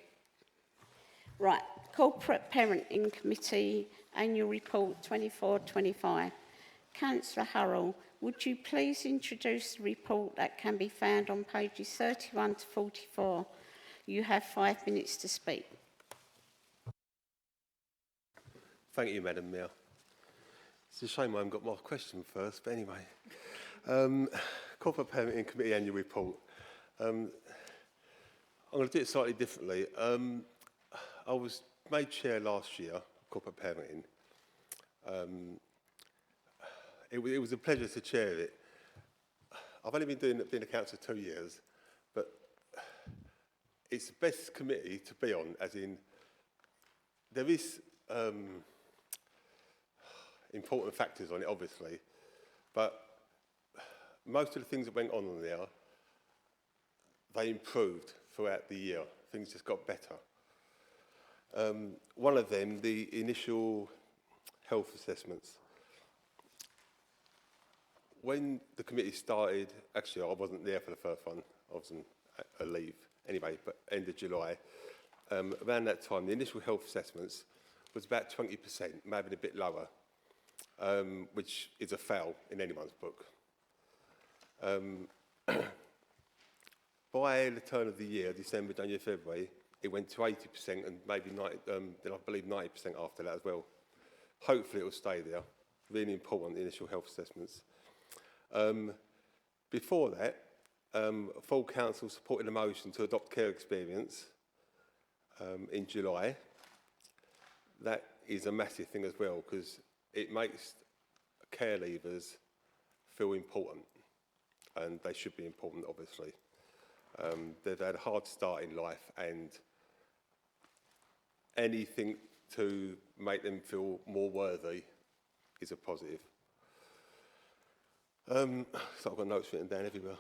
Right, Corporate Parenting Committee Annual Report 24-25. Councillor Hurrell, would you please introduce the report that can be found on pages 31 to 44? You have 5 minutes to speak. Thank you, Madam Mayor. It's a shame I haven't got my question first, but anyway. Corporate Parenting Committee Annual Report. I'm going to do it slightly differently. I was made chair last year, Corporate Parenting, It was a pleasure to chair it. I've only been being a councillor 2 years, but it's the best committee to be on, as in there is important factors on it, obviously, but most of the things that went on there, they improved throughout the year. Things just got better. One of them, the initial health assessments. When the committee started, actually I wasn't there for the first one, I was on a leave anyway, but end of July. Around that time, the initial health assessments was about 20%, maybe a bit lower, which is a foul in anyone's book. By the turn of the year, December, January, February, it went to 80% and maybe 90, then I believe 90% after that as well. Hopefully it will stay there. Really important, the initial health assessments. Before that, full council supported a motion to adopt care experience in July. That is a massive thing as well, because it makes care leavers feel important, and they should be important, obviously. They've had a hard start in life, and anything to make them feel more worthy is a positive. So I've got notes written down everywhere.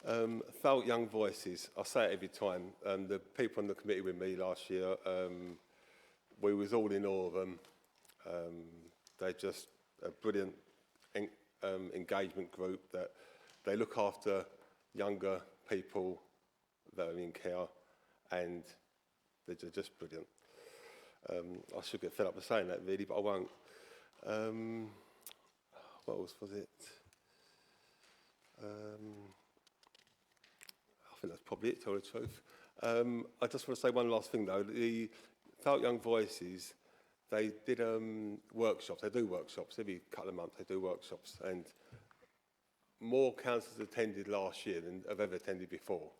Thurrock Young Voices, I say it every time. The people on the committee with me last year, we was all in awe of them. They're just a brilliant engagement group that they look after younger people that are in care, and they're just brilliant. I should get fed up with saying that really, but I won't. What else was it? I think that's probably it, to tell the truth. I just want to say one last thing though. The Thurrock Young Voices, they did workshops. They do workshops every couple of months. They do workshops, and more councillors attended last year than have ever attended before.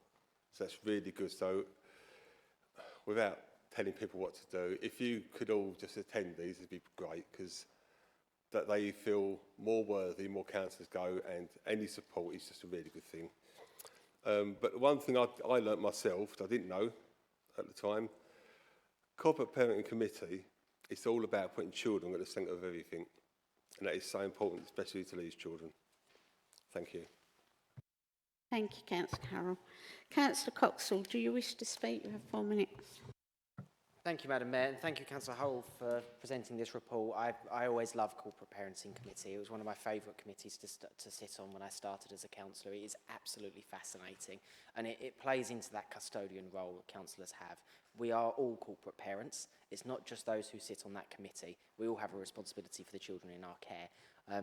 So that's really good. So without telling people what to do, if you could all just attend these, it'd be great, because that they feel more worthy, more councillors go, and any support is just a really good thing. But one thing I learnt myself, that I didn't know at the time, corporate parenting committee, it's all about putting children at the centre of everything. And that is so important, especially to these children. Thank you. Thank you, Councillor Carroll. Councillor Coxall, do you wish to speak? You have 4 minutes. Thank you, Madam Mayor, and thank you, Councillor Howell, for presenting this report. I always love Corporate Parenting Committee. It was one of my favourite committees to sit on when I started as a councillor. It is absolutely fascinating, and it plays into that custodian role that councillors have. We are all corporate parents. It's not just those who sit on that committee. We all have a responsibility for the children in our care.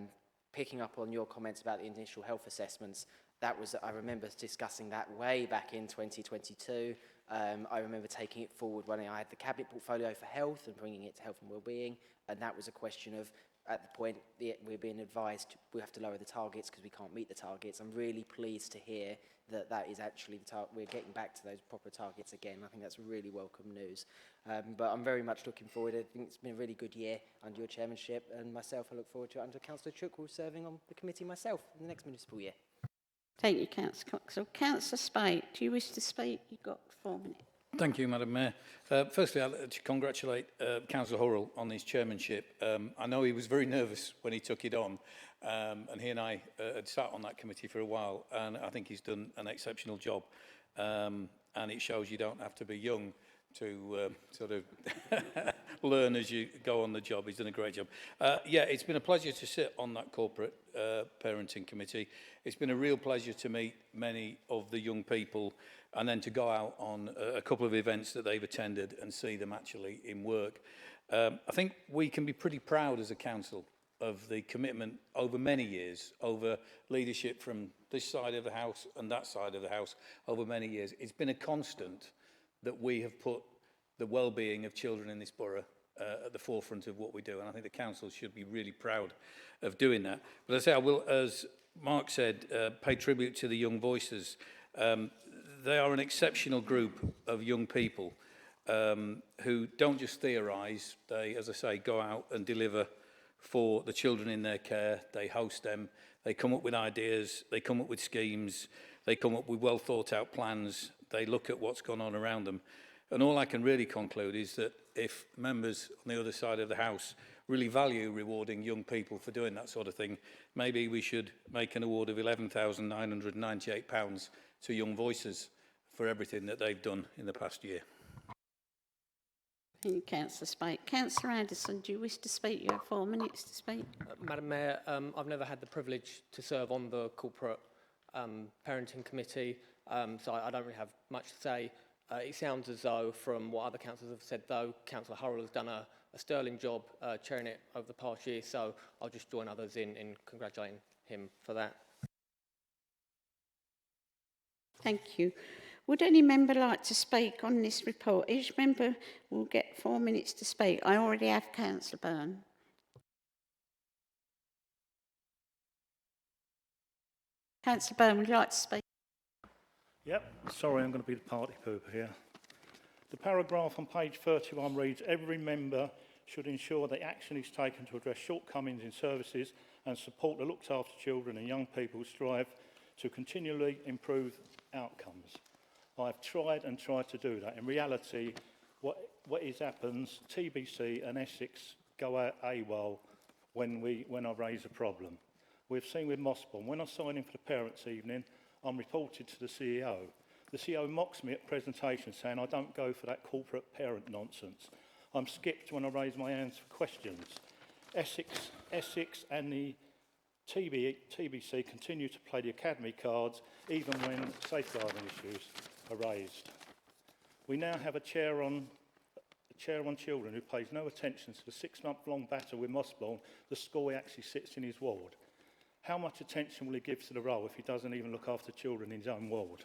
Picking up on your comments about the initial health assessments, I remember discussing that way back in 2022. I remember taking it forward when I had the cabinet portfolio for health and bringing it to health and wellbeing, and that was a question of, at the point we're being advised we have to lower the targets because we can't meet the targets. I'm really pleased to hear that is actually we're getting back to those proper targets again. I think that's really welcome news. But I'm very much looking forward. I think it's been a really good year under your chairmanship, and myself, I look forward to it under Councillor Chook, who's serving on the committee myself in the next municipal year. Thank you, Councillor Coxall. Councillor Spate, do you wish to speak? You've got 4 minutes. Thank you, Madam Mayor. Firstly, I'd like to congratulate Councillor Hurrell on his chairmanship. I know he was very nervous when he took it on, and he and I had sat on that committee for a while, and I think he's done an exceptional job. And it shows you don't have to be young to sort of learn as you go on the job. He's done a great job. Yeah, it's been a pleasure to sit on that corporate parenting committee. It's been a real pleasure to meet many of the young people, and then to go out on a couple of events that they've attended and see them actually in work. I think we can be pretty proud as a council of the commitment over many years, over leadership from this side of the house and that side of the house over many years. It's been a constant that we have put the well-being of children in this borough at the forefront of what we do, and I think the council should be really proud of doing that. But as I say, I will, as Mark said, pay tribute to the Young Voices. They are an exceptional group of young people who don't just theorise, they, as I say, go out and deliver for the children in their care. They host them, they come up with ideas, they come up with schemes, they come up with well thought out plans, they look at what's gone on around them. And all I can really conclude is that if members on the other side of the House really value rewarding young people for doing that sort of thing, maybe we should make an award of £11,998 to Young Voices for everything that they've done in the past year. Thank you, Councillor Spate. Councillor Anderson, do you wish to speak? You have 4 minutes to speak. Madam Mayor, I've never had the privilege to serve on the corporate parenting committee, so I don't really have much to say. It sounds as though, from what other councillors have said, though, Councillor Hurrell has done a sterling job chairing it over the past year, so I'll just join others in congratulating him for that. Thank you. Would any member like to speak on this report? Each member will get 4 minutes to speak. I already have Councillor Byrne. Councillor Byrne, would you like to speak? Yep, sorry, I'm going to be the party pooper here. The paragraph on page 31 reads, every member should ensure that action is taken to address shortcomings in services and support the looked after children and young people who strive to continually improve outcomes. I've tried to do that. In reality, what happens, TBC and Essex go out AWOL when I raise a problem. We've seen with Mossbourne, when I sign in for the parents' evening, I'm reported to the CEO. The CEO mocks me at presentation saying I don't go for that corporate parent nonsense. I'm skipped when I raise my hands for questions. Essex and the TBC continue to play the academy cards even when safeguarding issues are raised. We now have a chair on children who pays no attention to the 6-month-long battle with Mossbourne, the school he actually sits in his ward. How much attention will he give to the role if he doesn't even look after children in his own ward?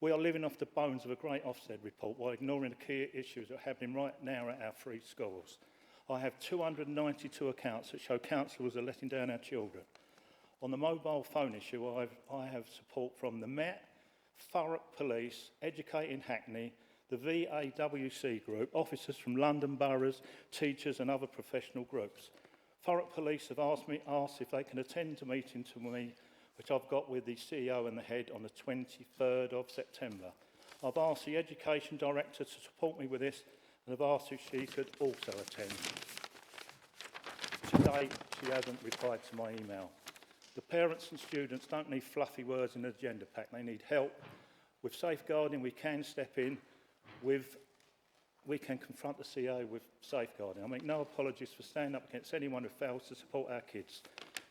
We are living off the bones of a great Ofsted report while ignoring the key issues that are happening right now at our 3 schools. I have 292 accounts that show councillors are letting down our children. On the mobile phone issue, I have support from the Met, Thurrock Police, Educating Hackney, the VAWC group, officers from London boroughs, teachers and other professional groups. Thurrock Police have asked if they can attend a meeting to me, which I've got with the CEO and the head on the 23rd of September. I've asked the Education Director to support me with this and have asked if she could also attend. To date, she hasn't replied to my email. The parents and students don't need fluffy words in the agenda pack. They need help. With safeguarding, we can step in. We can confront the CEO with safeguarding. I make no apologies for standing up against anyone who fails to support our kids.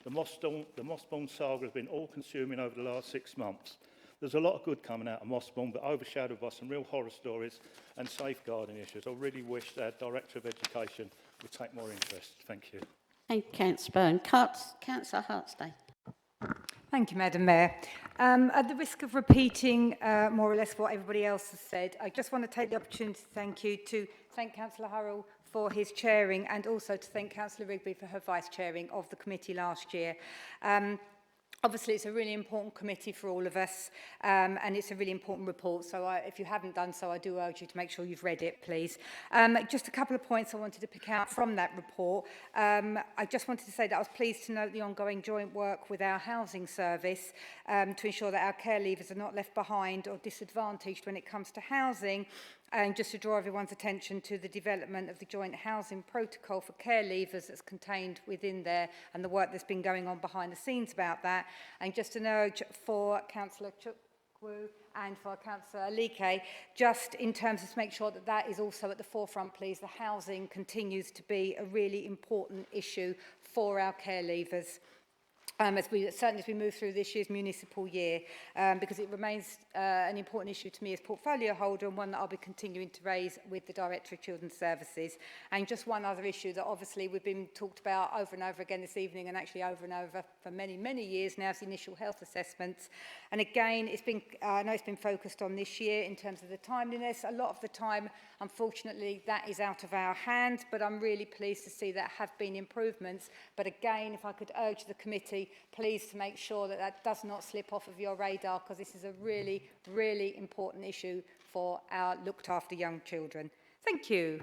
The Mossbourne saga has been all-consuming over the last 6 months. There's a lot of good coming out of Mossbourne, but overshadowed by some real horror stories and safeguarding issues. I really wish our Director of Education would take more interest. Thank you. Thank you, Councillor Byrne. Councillor Hartstein. Thank you, Madam Mayor. At the risk of repeating more or less what everybody else has said, I just want to take the opportunity to thank Councillor Hurrell for his chairing and also to thank Councillor Rigby for her vice chairing of the committee last year. Obviously, it's a really important committee for all of us, and it's a really important report. So if you haven't done so, I do urge you to make sure you've read it, please. Just a couple of points I wanted to pick out from that report. I just wanted to say that I was pleased to note the ongoing joint work with our housing service to ensure that our care leavers are not left behind or disadvantaged when it comes to housing. And just to draw everyone's attention to the development of the joint housing protocol for care leavers that's contained within there and the work that's been going on behind the scenes about that. And just an urge for Councillor Chukwu and for Councillor Alike, just in terms of to make sure that that is also at the forefront, please. The housing continues to be a really important issue for our care leavers. Certainly as we move through this year's municipal year, because it remains an important issue to me as portfolio holder and one that I'll be continuing to raise with the Director of Children's Services. And just one other issue that obviously we've been talked about over and over again this evening and actually over and over for many, many years now is the initial health assessments. And again, I know it's been focused on this year in terms of the timeliness. A lot of the time, unfortunately, that is out of our hands, but I'm really pleased to see that have been improvements. But again, if I could urge the committee, please to make sure that that does not slip off of your radar, because this is a really, really important issue for our looked after young children. Thank you.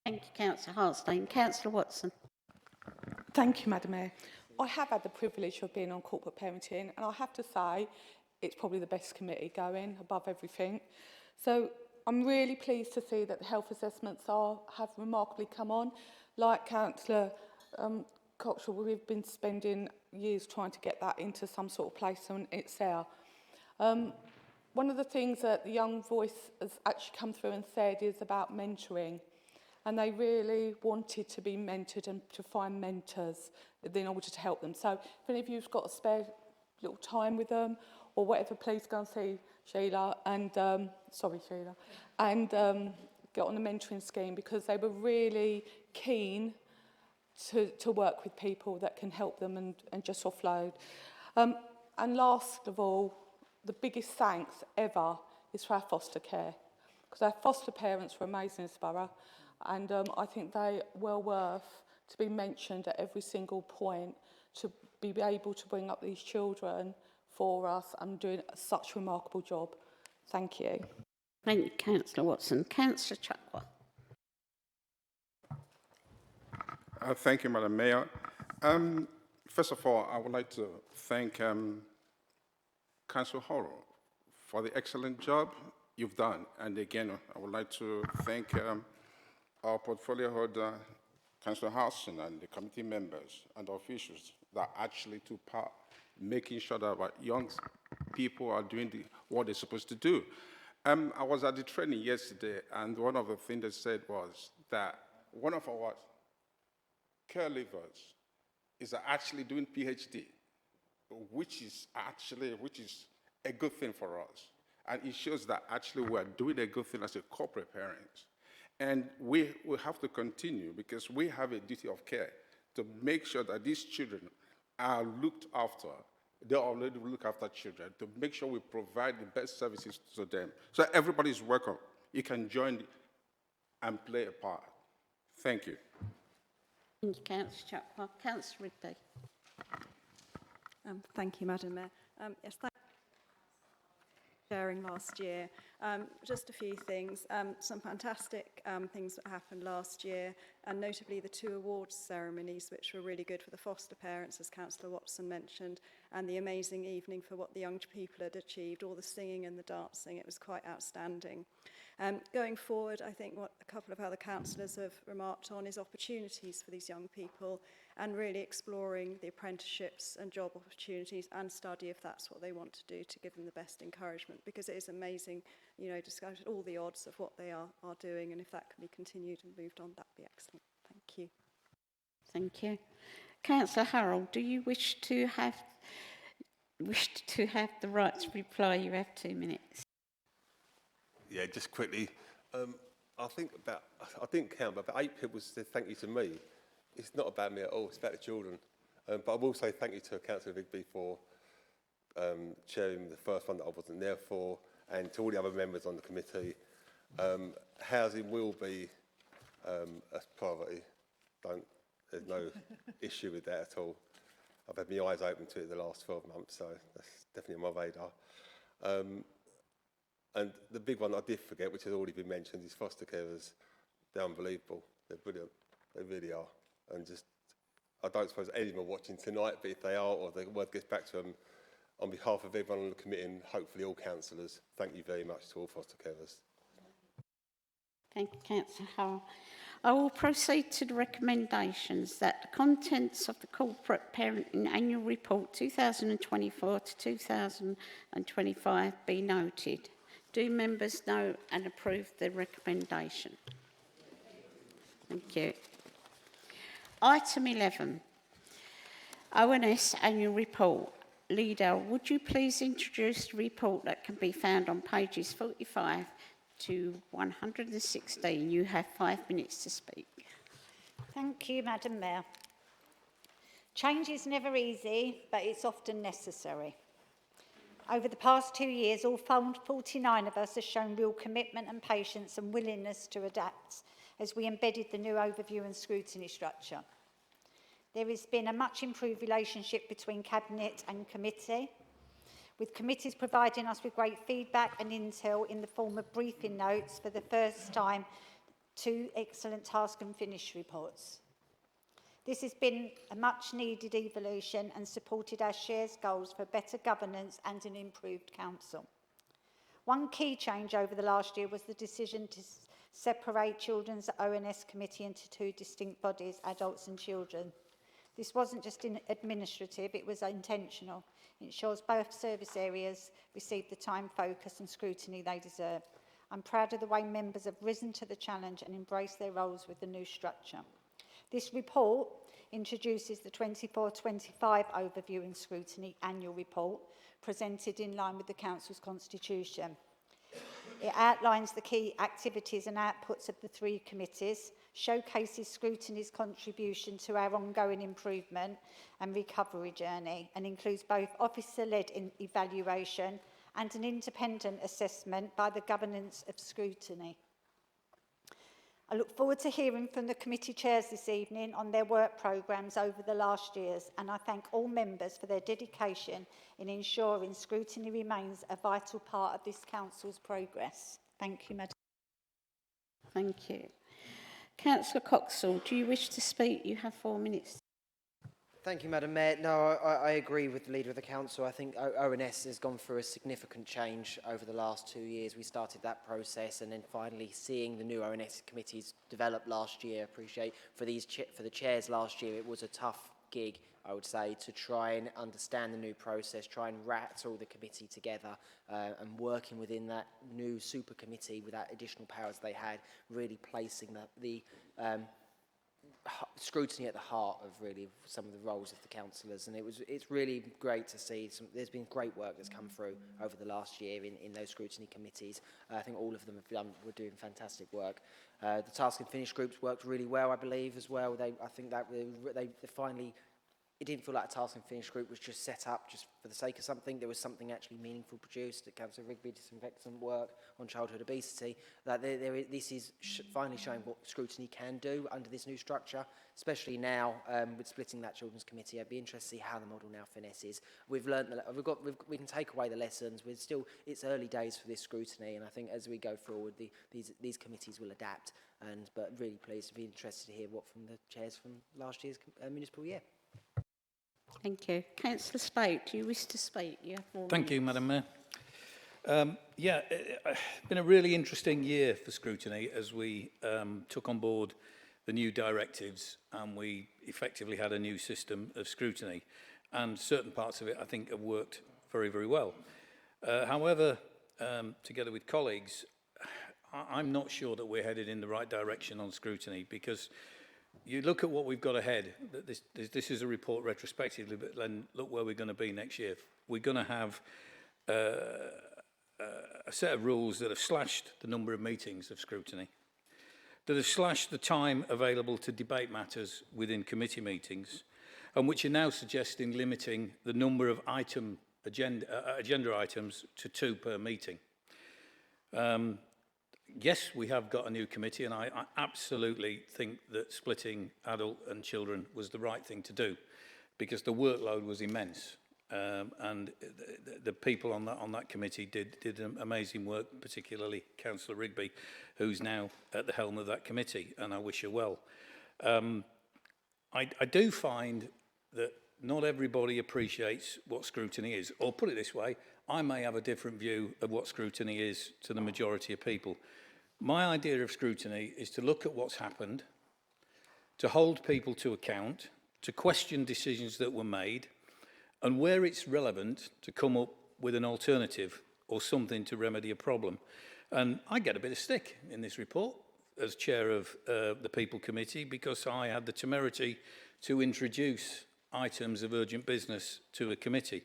Thank you, Councillor Hartstein. Councillor Watson. Thank you, Madam Mayor. I have had the privilege of being on corporate parenting, and I have to say it's probably the best committee going above everything. So I'm really pleased to see that the health assessments have remarkably come on. Like Councillor Coxwell, we've been spending years trying to get that into some sort of place, and it's there. One of the things that the Young Voice has actually come through and said is about mentoring. And they really wanted to be mentored and to find mentors in order to help them. So if any of you've got a spare little time with them or whatever, please go and see Sheila and, and get on a mentoring scheme, because they were really keen to work with people that can help them and just offload. And last of all, the biggest thanks ever is for our foster care, because our foster parents were amazing in this borough. And I think they well worth to be mentioned at every single point, to be able to bring up these children for us and doing such a remarkable job. Thank you. Thank you, Councillor Watson. Councillor Chakwa. Thank you, Madam Mayor. First of all, I would like to thank Councillor Horrell for the excellent job you've done. And again, I would like to thank our portfolio holder, Councillor Hudson, and the committee members and officials that actually took part, making sure that our young people are doing what they're supposed to do. I was at the training yesterday, and one of the things they said was that one of our care leavers is actually doing PhD, which is a good thing for us. And it shows that actually we're doing a good thing as a corporate parent. And we have to continue, because we have a duty of care to make sure that these children are looked after. They already look after children, to make sure we provide the best services to them. So everybody's welcome. You can join and play a part. Thank you. Thank you, Councillor Chakwa. Councillor Rigby. Thank you, Madam Mayor. Yes, thank you for sharing last year. Just a few things. Some fantastic things that happened last year, and notably the 2 awards ceremonies, which were really good for the foster parents, as Councillor Watson mentioned, and the amazing evening for what the young people had achieved, all the singing and the dancing. It was quite outstanding. Going forward, I think what a couple of other councillors have remarked on is opportunities for these young people, and really exploring the apprenticeships and job opportunities and study if that's what they want to do, to give them the best encouragement, because it is amazing, you know, discuss all the odds of what they are doing, and if that can be continued and moved on, that'd be excellent. Thank you. Thank you. Councillor Harold, do you wish to have the right to reply? You have 2 minutes. Yeah, just quickly. I didn't count, but about 8 people said thank you to me. It's not about me at all, it's about the children. But I will say thank you to Councillor Rigby for chairing the first one that I wasn't there for, and to all the other members on the committee. Housing will be a priority. There's no issue with that at all. I've had my eyes open to it the last 12 months, so that's definitely on my radar. And the big one I did forget, which has already been mentioned, is foster carers. They're unbelievable. They're brilliant. They really are. And just, I don't suppose any of them are watching tonight, but if they are, or the word gets back to them, on behalf of everyone on the committee and hopefully all councillors, thank you very much to all foster carers. Thank you, Councillor Howell. I will proceed to the recommendations that the contents of the Corporate Parenting Annual Report 2024 to 2025 be noted. Do members know and approve the recommendation? Thank you. Item 11, ONS Annual Report. Leader, would you please introduce the report that can be found on pages 45 to 116? You have 5 minutes to speak. Thank you, Madam Mayor. Change is never easy, but it's often necessary. Over the past 2 years, all 49 of us have shown real commitment and patience and willingness to adapt as we embedded the new overview and scrutiny structure. There has been a much improved relationship between Cabinet and Committee, with committees providing us with great feedback and intel in the form of briefing notes for the first time, 2 excellent task and finish reports. This has been a much needed evolution and supported our shared goals for better governance and an improved council. One key change over the last year was the decision to separate Children's ONS Committee into two distinct bodies, adults and children. This wasn't just administrative, it was intentional. It ensures both service areas receive the time, focus and scrutiny they deserve. I'm proud of the way members have risen to the challenge and embraced their roles with the new structure. This report introduces the 24-25 Overview and Scrutiny Annual Report, presented in line with the Council's constitution. It outlines the key activities and outputs of the three committees, showcases scrutiny's contribution to our ongoing improvement and recovery journey, and includes both officer-led evaluation and an independent assessment by the governance of scrutiny. I look forward to hearing from the committee chairs this evening on their work programmes over the last years, and I thank all members for their dedication in ensuring scrutiny remains a vital part of this council's progress. Thank you, Madam. Thank you. Councillor Coxall, do you wish to speak? You have 4 minutes. Thank you, Madam Mayor. No, I agree with the Leader of the Council. I think ONS has gone through a significant change over the last 2 years. We started that process, and then finally seeing the new ONS committees develop last year. I appreciate for the chairs last year, it was a tough gig, I would say, to try and understand the new process, try and rattle the committee together, and working within that new super committee with that additional powers they had, really placing the scrutiny at the heart of really some of the roles of the councillors. And it's really great to see there's been great work that's come through over the last year in those scrutiny committees. I think all of them were doing fantastic work. The task and finish groups worked really well, I believe, as well. I think that they finally, it didn't feel like a task and finish group was just set up just for the sake of something. There was something actually meaningful produced. That Councillor Rigby did some excellent work on childhood obesity. That this is finally showing what scrutiny can do under this new structure, especially now with splitting that children's committee. I'd be interested to see how the model now finesses. We've learned that we can take away the lessons. It's early days for this scrutiny, and I think as we go forward, these committees will adapt. But really pleased to be interested to hear what from the chairs from last year's municipal year. Thank you. Councillor Spate, do you wish to speak? You have 4 minutes. Thank you, Madam Mayor. It's been a really interesting year for scrutiny as we took on board the new directives and we effectively had a new system of scrutiny. And certain parts of it, I think, have worked very, very well. However, together with colleagues, I'm not sure that we're headed in the right direction on scrutiny, because you look at what we've got ahead. This is a report retrospectively, but then look where we're going to be next year. We're going to have a set of rules that have slashed the number of meetings of scrutiny, that have slashed the time available to debate matters within committee meetings, and which are now suggesting limiting the number of agenda items to 2 per meeting. Yes, we have got a new committee, and I absolutely think that splitting adult and children was the right thing to do, because the workload was immense. And the people on that committee did amazing work, particularly Councillor Rigby, who's now at the helm of that committee, and I wish her well. I do find that not everybody appreciates what scrutiny is. Or put it this way, I may have a different view of what scrutiny is to the majority of people. My idea of scrutiny is to look at what's happened, to hold people to account, to question decisions that were made, and where it's relevant, to come up with an alternative or something to remedy a problem. And I get a bit of stick in this report as chair of the People Committee, because I had the temerity to introduce items of urgent business to a committee.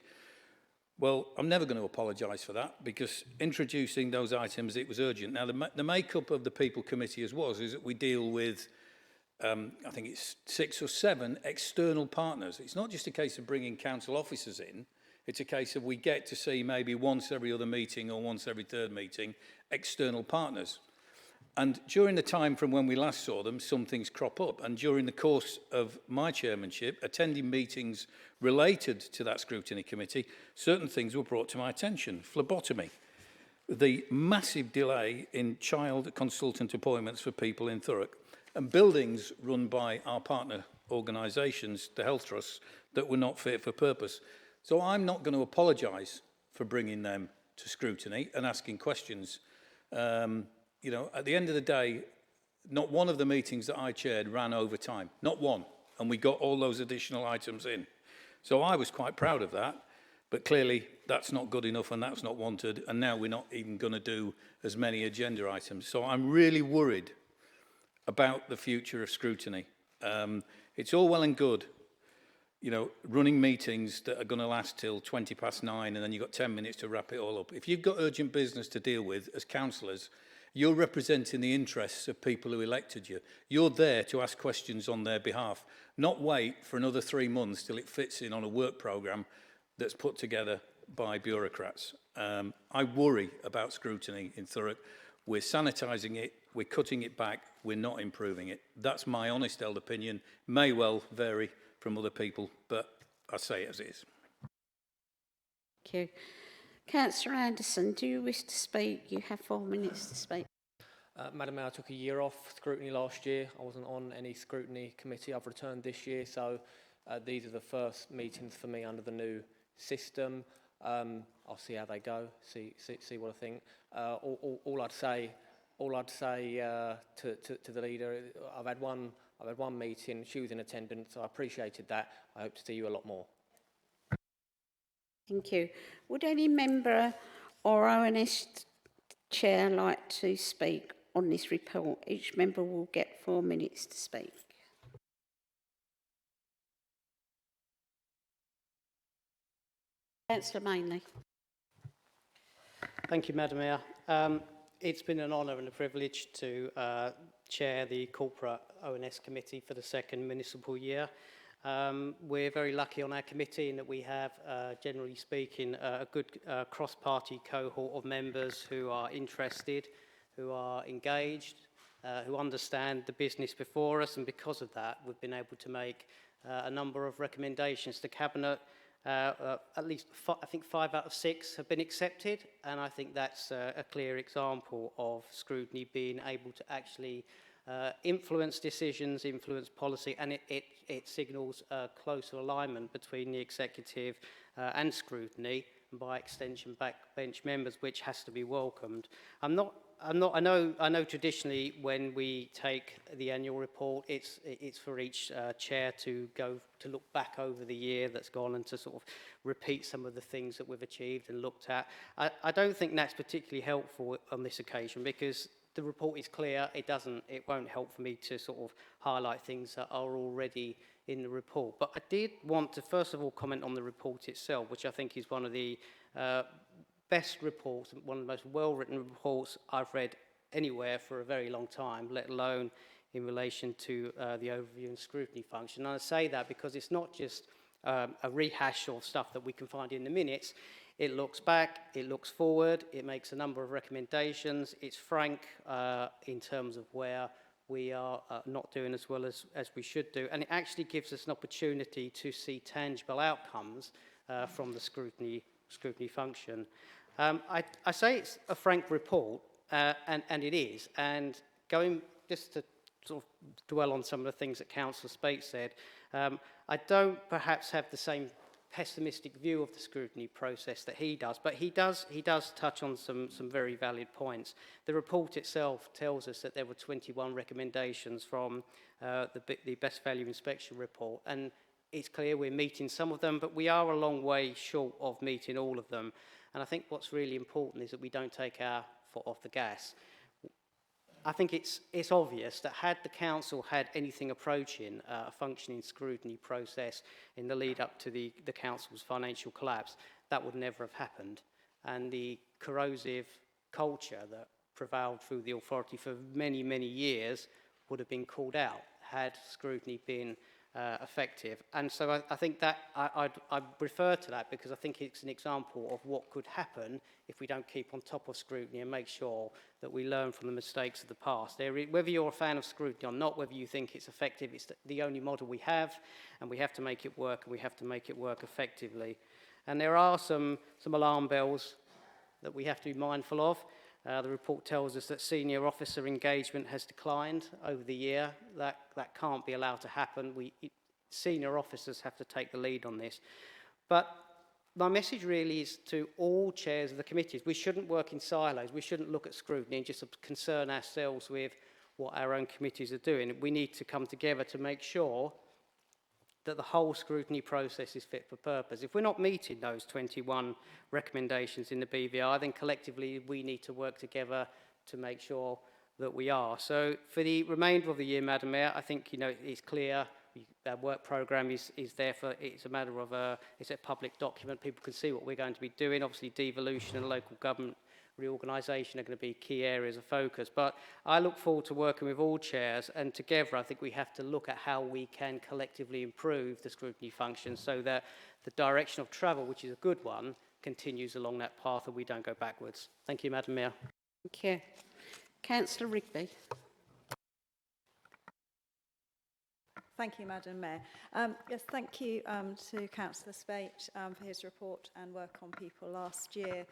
Well, I'm never going to apologise for that, because introducing those items, it was urgent. Now, the makeup of the People Committee is that we deal with, I think it's 6 or 7 external partners. It's not just a case of bringing council officers in. It's a case of we get to see maybe once every other meeting or once every 3rd meeting external partners. And during the time from when we last saw them, some things crop up. And during the course of my chairmanship, attending meetings related to that scrutiny committee, certain things were brought to my attention. Phlebotomy, the massive delay in child consultant appointments for people in Thurrock, and buildings run by our partner organisations, the health trusts, that were not fit for purpose. So I'm not going to apologise for bringing them to scrutiny and asking questions. You know, at the end of the day, not one of the meetings that I chaired ran over time, not one, and we got all those additional items in. So I was quite proud of that, but clearly that's not good enough and that's not wanted, and now we're not even going to do as many agenda items. So I'm really worried about the future of scrutiny. It's all well and good, you know, running meetings that are going to last till 9:20 and then you've got 10 minutes to wrap it all up. If you've got urgent business to deal with as councillors, you're representing the interests of people who elected you. You're there to ask questions on their behalf, not wait for another 3 months till it fits in on a work programme that's put together by bureaucrats. I worry about scrutiny in Thurrock. We're sanitising it, we're cutting it back, we're not improving it. That's my honest held opinion. May well vary from other people, but I say it as it is. Thank you. Councillor Anderson, do you wish to speak? You have 4 minutes to speak. Madam Mayor, I took a year off scrutiny last year. I wasn't on any scrutiny committee. I've returned this year, so these are the first meetings for me under the new system. I'll see how they go, see what I think. All I'd say to the leader, I've had one meeting. She was in attendance. I appreciated that. I hope to see you a lot more. Thank you. Would any member or ONS chair like to speak on this report? Each member will get 4 minutes to speak. Councillor Mainley. Thank you, Madam Mayor. It's been an honour and a privilege to chair the Corporate ONS Committee for the second municipal year. We're very lucky on our committee in that we have, generally speaking, a good cross-party cohort of members who are interested, who are engaged, who understand the business before us, and because of that, we've been able to make a number of recommendations to Cabinet. At least, I think 5 out of 6 have been accepted, and I think that's a clear example of scrutiny being able to actually influence decisions, influence policy, and it signals a closer alignment between the executive and scrutiny, and by extension backbench members, which has to be welcomed. I know traditionally when we take the annual report, it's for each chair to go to look back over the year that's gone and to sort of repeat some of the things that we've achieved and looked at. I don't think that's particularly helpful on this occasion because the report is clear. It won't help for me to sort of highlight things that are already in the report. But I did want to first of all comment on the report itself, which I think is one of the best reports, one of the most well-written reports I've read anywhere for a very long time, let alone in relation to the overview and scrutiny function. And I say that because it's not just a rehash of stuff that we can find in the minutes. It looks back, it looks forward, it makes a number of recommendations, it's frank in terms of where we are not doing as well as we should do, and it actually gives us an opportunity to see tangible outcomes from the scrutiny function. I say it's a frank report, and it is, and going just to sort of dwell on some of the things that Councillor Spates said, I don't perhaps have the same pessimistic view of the scrutiny process that he does, but he does touch on some very valid points. The report itself tells us that there were 21 recommendations from the best value inspection report, and it's clear we're meeting some of them, but we are a long way short of meeting all of them. And I think what's really important is that we don't take our foot off the gas. I think it's obvious that had the council had anything approaching a functioning scrutiny process in the lead up to the council's financial collapse, that would never have happened. And the corrosive culture that prevailed through the authority for many, many years would have been called out had scrutiny been effective. And so I think that I refer to that because I think it's an example of what could happen if we don't keep on top of scrutiny and make sure that we learn from the mistakes of the past. Whether you're a fan of scrutiny or not, whether you think it's effective, it's the only model we have, and we have to make it work, and we have to make it work effectively. And there are some alarm bells that we have to be mindful of. The report tells us that senior officer engagement has declined over the year. That can't be allowed to happen. Senior officers have to take the lead on this. But my message really is to all chairs of the committees. We shouldn't work in silos. We shouldn't look at scrutiny and just concern ourselves with what our own committees are doing. We need to come together to make sure that the whole scrutiny process is fit for purpose. If we're not meeting those 21 recommendations in the BVI, then collectively we need to work together to make sure that we are. So for the remainder of the year, Madam Mayor, I think it's clear our work programme is there for, it's a matter of, it's a public document, people can see what we're going to be doing. Obviously devolution and local government reorganisation are going to be key areas of focus. But I look forward to working with all chairs, and together I think we have to look at how we can collectively improve the scrutiny function so that the direction of travel, which is a good one, continues along that path and we don't go backwards. Thank you, Madam Mayor. Thank you. Councillor Rigby. Thank you, Madam Mayor. Yes, thank you to Councillor Spate for his report and work on people last year.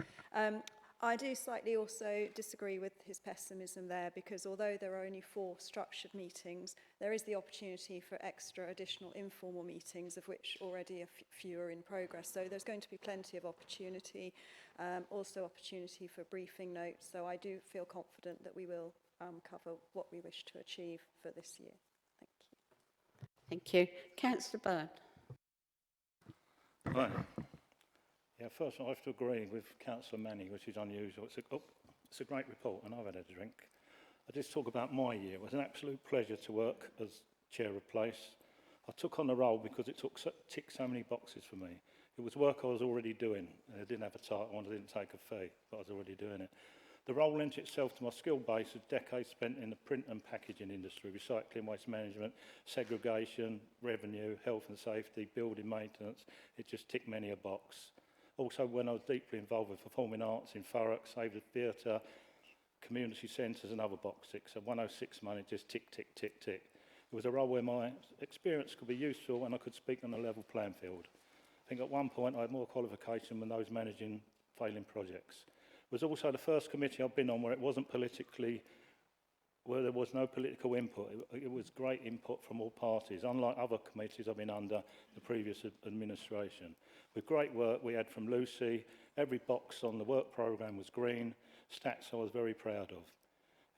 I do slightly also disagree with his pessimism there, because although there are only 4 structured meetings, there is the opportunity for extra additional informal meetings, of which already a few are in progress. So there's going to be plenty of opportunity, also opportunity for briefing notes. So I do feel confident that we will cover what we wish to achieve for this year. Thank you. Councillor Byrne. Right. Yeah, first I have to agree with Councillor Manning, which is unusual. It's a great report, and I've had a drink. I just talk about my year. It was an absolute pleasure to work as chair of place. I took on the role because it ticked so many boxes for me. It was work I was already doing. I didn't have a title and I didn't take a fee, but I was already doing it. The role lent itself to my skill base of decades spent in the print and packaging industry, recycling, waste management, segregation, revenue, health and safety, building maintenance. It just ticked many a box. Also, when I was deeply involved with performing arts in Thurrock, Save the Theatre, community centres and other box ticks. So 106 money just tick, tick, tick, tick. It was a role where my experience could be useful and I could speak on a level playing field. I think at one point I had more qualification than those managing failing projects. It was also the first committee I've been on where where there was no political input. It was great input from all parties, unlike other committees I've been under the previous administration. With great work we had from Lucy, every box on the work programme was green, stats I was very proud of.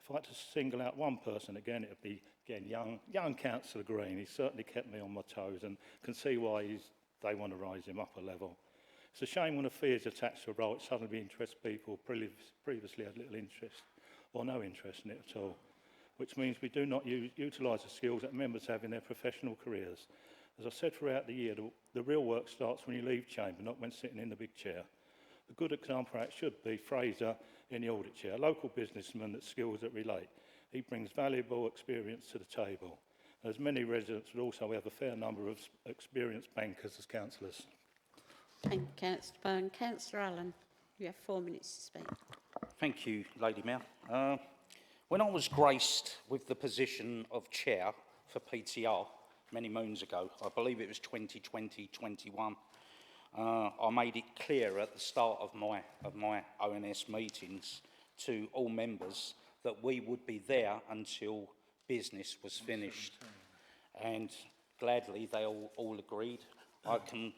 If I had to single out one person, again, it would be, young Councillor Green. He certainly kept me on my toes and can see why they want to raise him up a level. It's a shame when a fee is attached to a role, it suddenly interests people who previously had little interest or no interest in it at all, which means we do not utilise the skills that members have in their professional careers. As I said throughout the year, the real work starts when you leave chamber, not when sitting in the big chair. A good example of that should be Fraser in the audit chair, a local businessman that skills that relate. He brings valuable experience to the table. As many residents would also have a fair number of experienced bankers as councillors. Thank you, Councillor Byrne. Councillor Allen, you have 4 minutes to speak. Thank you, Lady Mayor. When I was graced with the position of chair for PTR many moons ago, I believe it was 2020-21, I made it clear at the start of my ONS meetings to all members that we would be there until business was finished. And gladly they all agreed. I can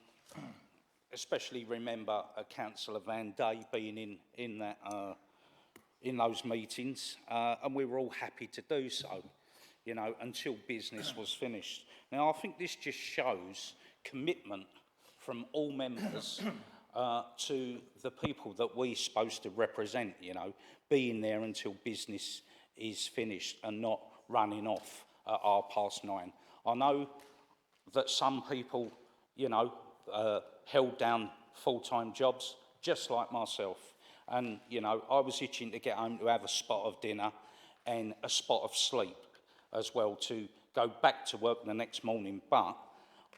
especially remember Councillor Van Day being in those meetings, and we were all happy to do so, until business was finished. Now, I think this just shows commitment from all members to the people that we're supposed to represent, being there until business is finished and not running off at 9:30. I know that some people, held down full-time jobs, just like myself. And, I was itching to get home to have a spot of dinner and a spot of sleep as well to go back to work the next morning. But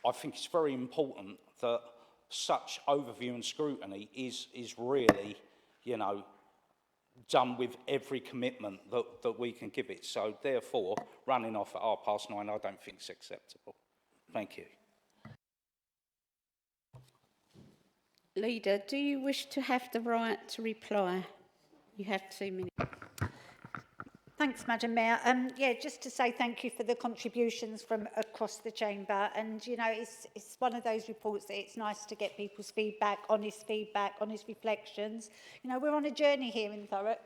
I think it's very important that such overview and scrutiny is really, done with every commitment that we can give it. So therefore, running off at 9:30, I don't think is acceptable. Thank you. Leader, do you wish to have the right to reply? You have 2 minutes. Thanks, Madam Mayor. Yeah, just to say thank you for the contributions from across the chamber. And, you know, it's one of those reports that it's nice to get people's feedback, honest reflections. You know, we're on a journey here in Thurrock.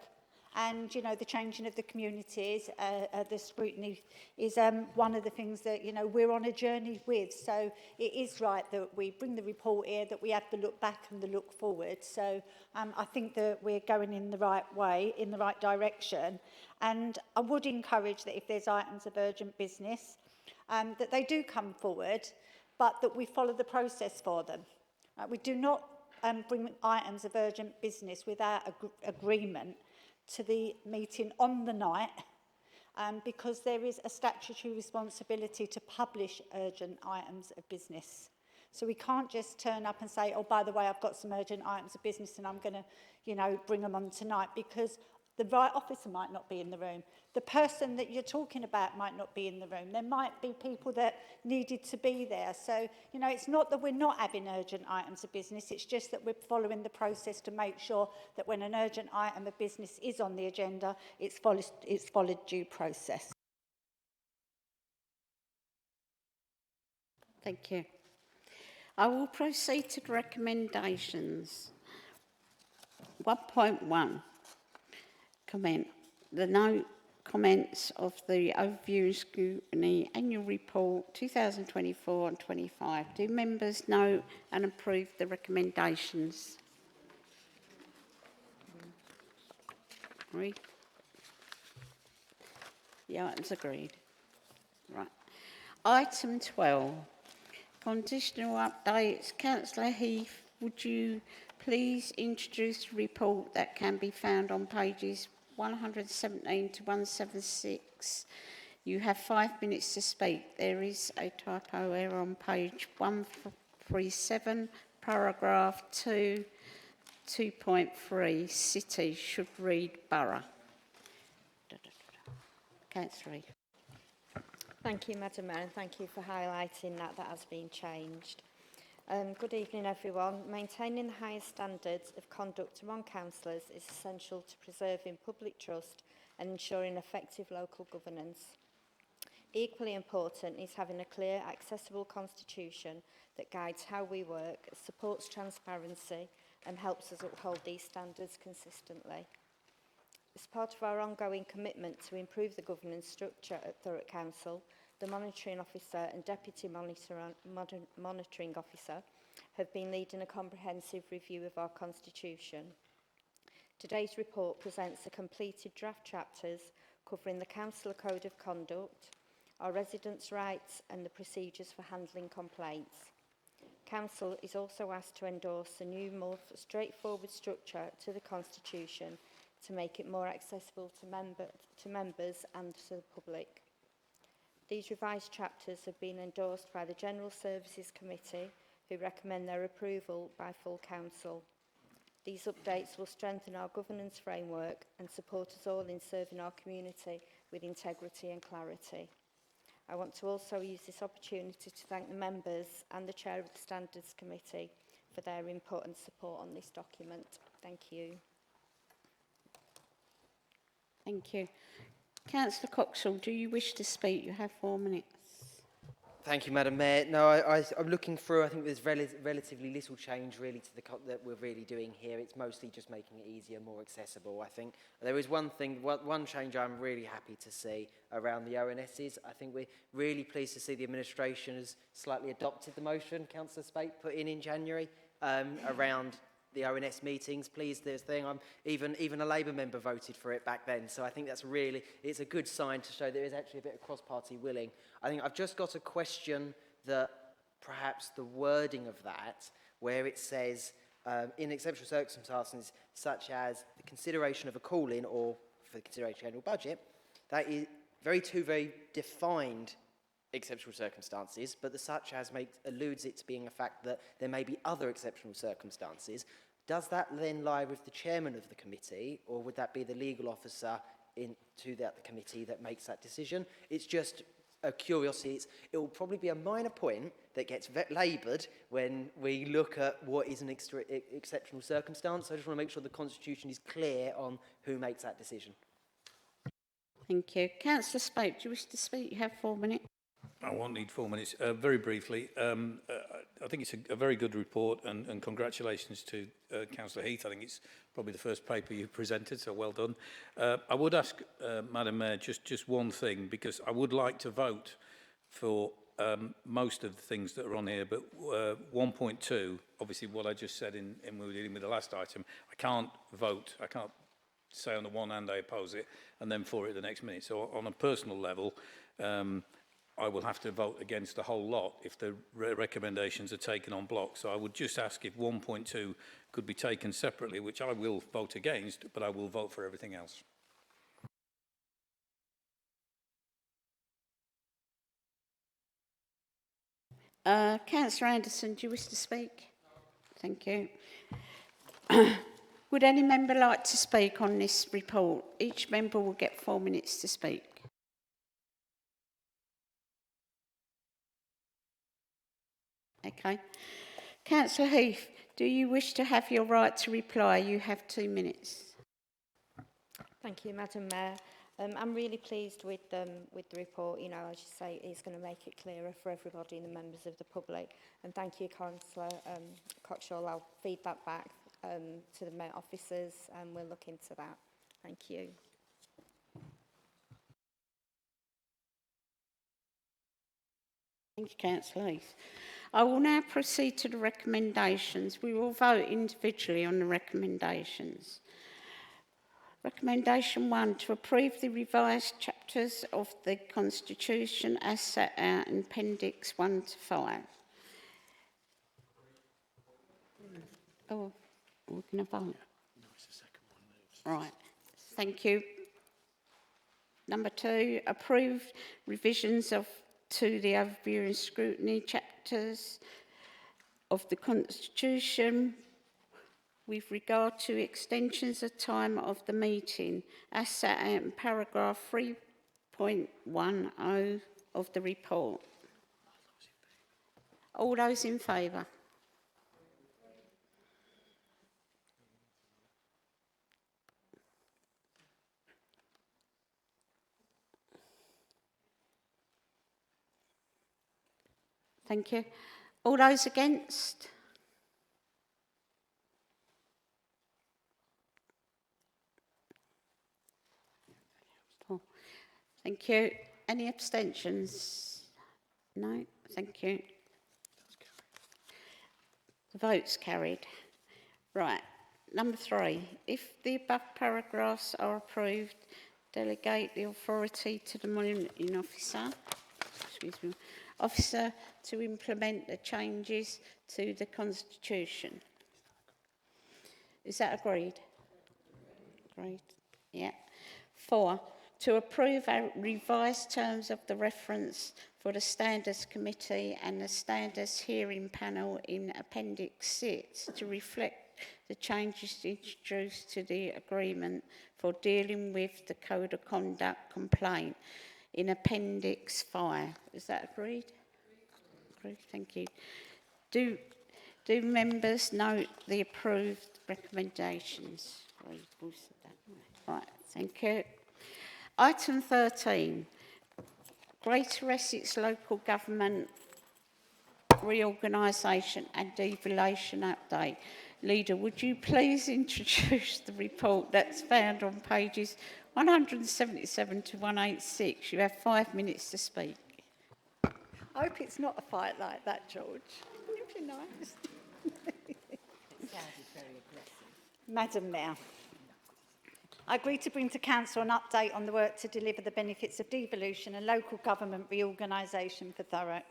And, you know, the changing of the communities, the scrutiny is one of the things that, you know, we're on a journey with. So it is right that we bring the report here, that we have the look back and the look forward. So I think that we're going in the right way, in the right direction. And I would encourage that if there's items of urgent business, that they do come forward, but that we follow the process for them. We do not bring items of urgent business without agreement to the meeting on the night, because there is a statutory responsibility to publish urgent items of business. So we can't just turn up and say, oh, by the way, I've got some urgent items of business and I'm going to, you know, bring them on tonight, because the right officer might not be in the room. The person that you're talking about might not be in the room. There might be people that needed to be there. So, you know, it's not that we're not having urgent items of business. It's just that we're following the process to make sure that when an urgent item of business is on the agenda, it's followed due process. Thank you. I will proceed to the recommendations. 1.1. Comment. The no comments of the Overview and Scrutiny Annual Report 2024 and 25. Do members know and approve the recommendations? Agreed? The items agreed. Right. Item 12. Conditional updates. Councillor Heath, would you please introduce the report that can be found on pages 117 to 176. You have 5 minutes to speak. There is a typo error on page 137, paragraph 2, 2.3. City should read borough. Councillor Reid. Thank you, Madam Mayor, and thank you for highlighting that has been changed. Good evening, everyone. Maintaining the highest standards of conduct among councillors is essential to preserving public trust and ensuring effective local governance. Equally important is having a clear, accessible constitution that guides how we work, supports transparency and helps us uphold these standards consistently. As part of our ongoing commitment to improve the governance structure at Thurrock Council, the Monitoring Officer and Deputy Monitoring Officer have been leading a comprehensive review of our constitution. Today's report presents the completed draft chapters covering the Council Code of Conduct, our residents' rights and the procedures for handling complaints. Council is also asked to endorse a new, more straightforward structure to the constitution to make it more accessible to members and to the public. These revised chapters have been endorsed by the General Services Committee, who recommend their approval by full council. These updates will strengthen our governance framework and support us all in serving our community with integrity and clarity. I want to also use this opportunity to thank the members and the Chair of the Standards Committee for their input and support on this document. Thank you. Thank you. Councillor Coxall, do you wish to speak? You have 4 minutes. Thank you, Madam Mayor. No, I'm looking through. I think there's relatively little change really to that we're really doing here. It's mostly just making it easier, more accessible. I think there is one change I'm really happy to see around the ONSs. I think we're really pleased to see the administration has slightly adopted the motion Councillor Spate put in January around the ONS meetings. Pleased this thing. Even a Labour member voted for it back then. So I think it's a good sign to show there is actually a bit of cross-party willing. I think I've just got a question that perhaps the wording of that, where it says in exceptional circumstances such as the consideration of a call-in or for the consideration of the annual budget, that is two very defined exceptional circumstances, but the such as alludes it to being a fact that there may be other exceptional circumstances. Does that then lie with the chairman of the committee, or would that be the legal officer to the committee that makes that decision? It's just a curiosity. It will probably be a minor point that gets laboured when we look at what is an exceptional circumstance. So I just want to make sure the Constitution is clear on who makes that decision. Thank you. Councillor Spoke, do you wish to speak? You have 4 minutes. I won't need 4 minutes. Very briefly, I think it's a very good report, and congratulations to Councillor Heath. I think it's probably the first paper you've presented, so well done. I would ask, Madam Mayor, just one thing, because I would like to vote for most of the things that are on here, but 1.2, obviously what I just said in we were dealing with the last item, I can't vote. I can't say on the one hand I oppose it and then for it the next minute. So on a personal level, I will have to vote against the whole lot if the recommendations are taken on block. So I would just ask if 1.2 could be taken separately, which I will vote against, but I will vote for everything else. Councillor Anderson, do you wish to speak? Thank you. Would any member like to speak on this report? Each member will get 4 minutes to speak. Okay. Councillor Heath, do you wish to have your right to reply? You have 2 minutes. Thank you, Madam Mayor. I'm really pleased with the report. You know, as you say, it's going to make it clearer for everybody and the members of the public. And thank you, Councillor Cockshaw. I'll feed that back to the Met officers, and we'll look into that. Thank you. Thank you, Councillor Heath. I will now proceed to the recommendations. We will vote individually on the recommendations. Recommendation 1, to approve the revised chapters of the Constitution as set out in Appendix 1 to 5. Oh, we're going to vote. No, it's the second one. Right, thank you. Number 2, approve revisions to the overview and scrutiny chapters of the Constitution with regard to extensions of time of the meeting as set out in paragraph 3.10 of the report. All those in favour? Thank you. All those against? Thank you. Any abstentions? No? Thank you. The vote's carried. Right. Number 3. If the above paragraphs are approved, delegate the authority to the monitoring officer to implement the changes to the Constitution. Is that agreed? Agreed. Yeah. 4. To approve our revised terms of the reference for the Standards Committee and the Standards Hearing Panel in Appendix 6 to reflect the changes introduced to the agreement for dealing with the Code of Conduct complaint in Appendix 5. Is that agreed? Agreed. Thank you. Do members note the approved recommendations? Right, thank you. Item 13, Greater Essex Local Government Reorganisation and Devolution Update. Leader, would you please introduce the report that's found on pages 177 to 186? You have 5 minutes to speak. I hope it's not a fight like that, George. If you're nice. Sounded very aggressive. Madam Mayor, I agree to bring to Council an update on the work to deliver the benefits of devolution and local government reorganisation for Thurrock.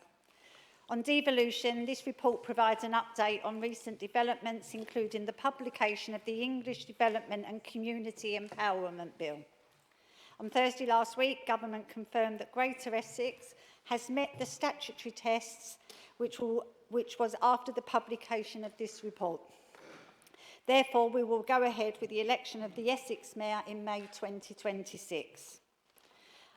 On devolution, this report provides an update on recent developments, including the publication of the English Development and Community Empowerment Bill. On Thursday last week, Government confirmed that Greater Essex has met the statutory tests, which was after the publication of this report. Therefore, we will go ahead with the election of the Essex Mayor in May 2026.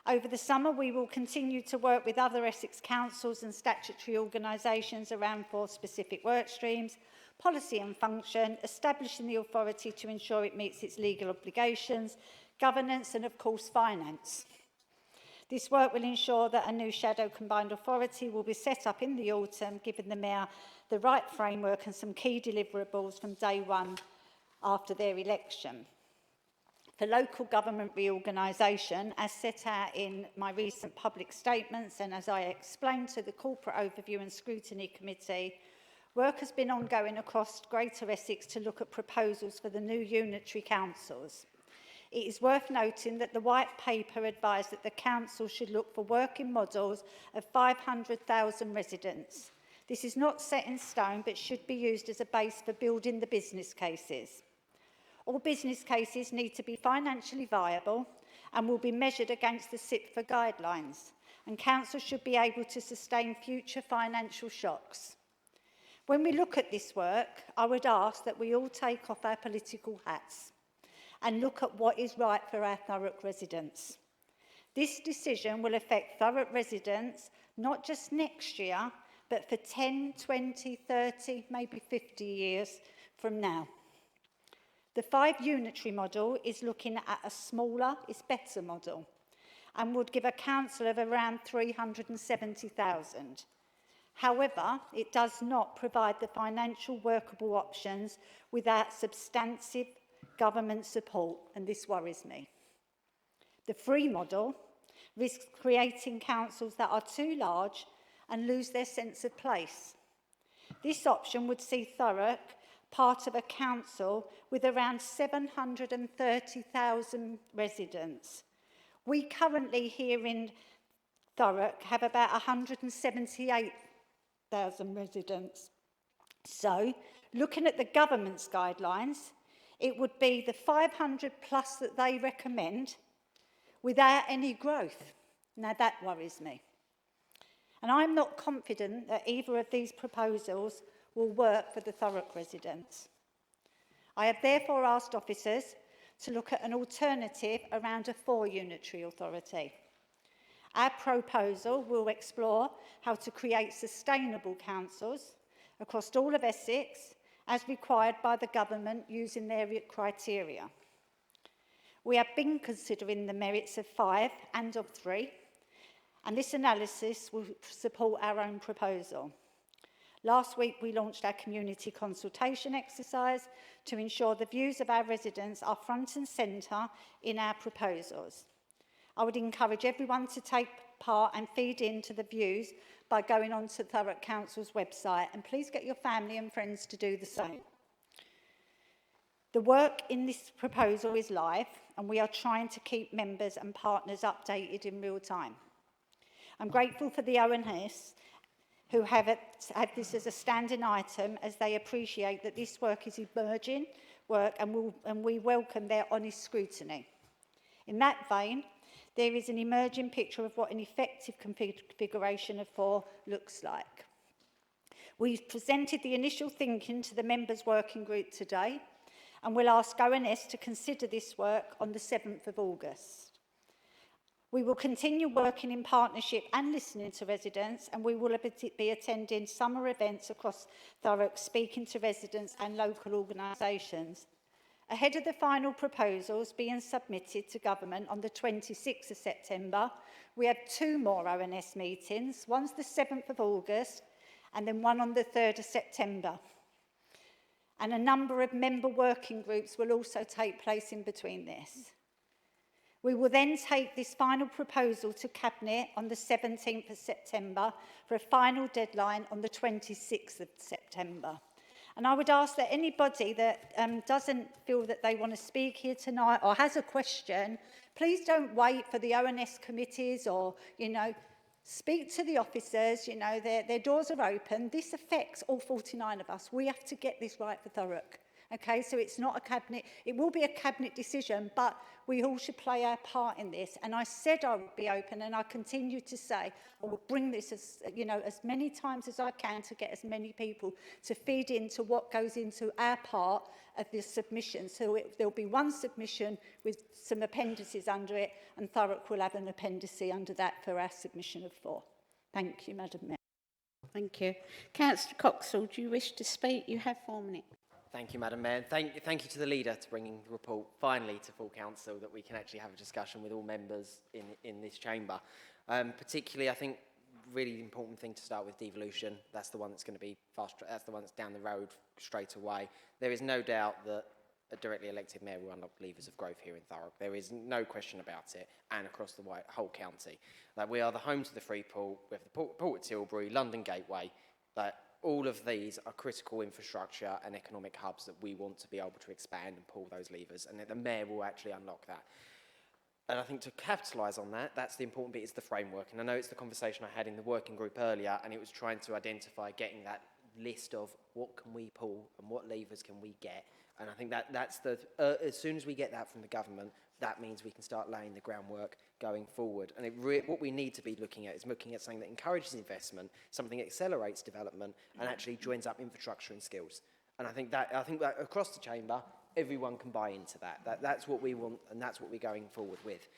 Over the summer, we will continue to work with other Essex councils and statutory organisations around 4 specific work streams: policy and function, establishing the authority to ensure it meets its legal obligations, governance and, of course, finance. This work will ensure that a new shadow combined authority will be set up in the autumn, giving the Mayor the right framework and some key deliverables from day one after their election. For local government reorganisation, as set out in my recent public statements and as I explained to the Corporate Overview and Scrutiny Committee, work has been ongoing across Greater Essex to look at proposals for the new unitary councils. It is worth noting that the White Paper advised that the council should look for working models of 500,000 residents. This is not set in stone, but should be used as a base for building the business cases. All business cases need to be financially viable and will be measured against the SIPFA guidelines, and council should be able to sustain future financial shocks. When we look at this work, I would ask that we all take off our political hats and look at what is right for our Thurrock residents. This decision will affect Thurrock residents not just next year, but for 10, 20, 30, maybe 50 years from now. The 5 unitary model is looking at a smaller is better model and would give a council of around 370,000. However, it does not provide the financial workable options without substantive government support, and this worries me. The free model risks creating councils that are too large and lose their sense of place. This option would see Thurrock part of a council with around 730,000 residents. We currently here in Thurrock have about 178,000 residents. So, looking at the government's guidelines, it would be the 500 plus that they recommend without any growth. Now that worries me. And I'm not confident that either of these proposals will work for the Thurrock residents. I have therefore asked officers to look at an alternative around a 4 unitary authority. Our proposal will explore how to create sustainable councils across all of Essex as required by the government using their criteria. We have been considering the merits of 5 and of 3, and this analysis will support our own proposal. Last week, we launched our community consultation exercise to ensure the views of our residents are front and centre in our proposals. I would encourage everyone to take part and feed into the views by going on to Thurrock Council's website, and please get your family and friends to do the same. The work in this proposal is live, and we are trying to keep members and partners updated in real time. I'm grateful for the ONS who have had this as a standing item, as they appreciate that this work is emerging work and we welcome their honest scrutiny. In that vein, there is an emerging picture of what an effective configuration of 4 looks like. We've presented the initial thinking to the members' working group today, and we'll ask ONS to consider this work on the 7th of August. We will continue working in partnership and listening to residents, and we will be attending summer events across Thurrock, speaking to residents and local organisations. Ahead of the final proposals being submitted to government on the 26th of September, we have 2 more ONS meetings. One's the 7th of August, and then one on the 3rd of September. And a number of member working groups will also take place in between this. We will then take this final proposal to Cabinet on the 17th of September for a final deadline on the 26th of September. And I would ask that anybody that doesn't feel that they want to speak here tonight or has a question, please don't wait for the ONS committees or, speak to the officers. Their doors are open. This affects all 49 of us. We have to get this right for Thurrock. Okay, so it's not a cabinet, it will be a cabinet decision, but we all should play our part in this. And I said I would be open, and I continue to say I will bring this as, you know, as many times as I can to get as many people to feed into what goes into our part of this submission. So there'll be one submission with some appendices under it, and Thurrock will have an appendix under that for our submission of 4. Thank you, Madam Mayor. Thank you. Councillor Coxall, do you wish to speak? You have 4 minutes. Thank you, Madam Mayor. Thank you to the leader to bringing the report finally to full council, that we can actually have a discussion with all members in this chamber. Particularly, I think, really important thing to start with devolution. That's the one that's going to be fast. That's the one that's down the road straight away. There is no doubt that a directly elected mayor will unlock levers of growth here in Thurrock. There is no question about it, and across the whole county. Like, we are the home to the Freeport, we have the Port at Tilbury, London Gateway. Like, all of these are critical infrastructure and economic hubs that we want to be able to expand and pull those levers, and the mayor will actually unlock that. And I think to capitalise on that, that's the important bit, is the framework. And I know it's the conversation I had in the working group earlier, and it was trying to identify getting that list of what can we pull and what levers can we get. And I think that's the, as soon as we get that from the government, that means we can start laying the groundwork going forward. And what we need to be looking at is looking at something that encourages investment, something that accelerates development, and actually joins up infrastructure and skills. And I think that across the chamber, everyone can buy into that. That's what we want, and that's what we're going forward with.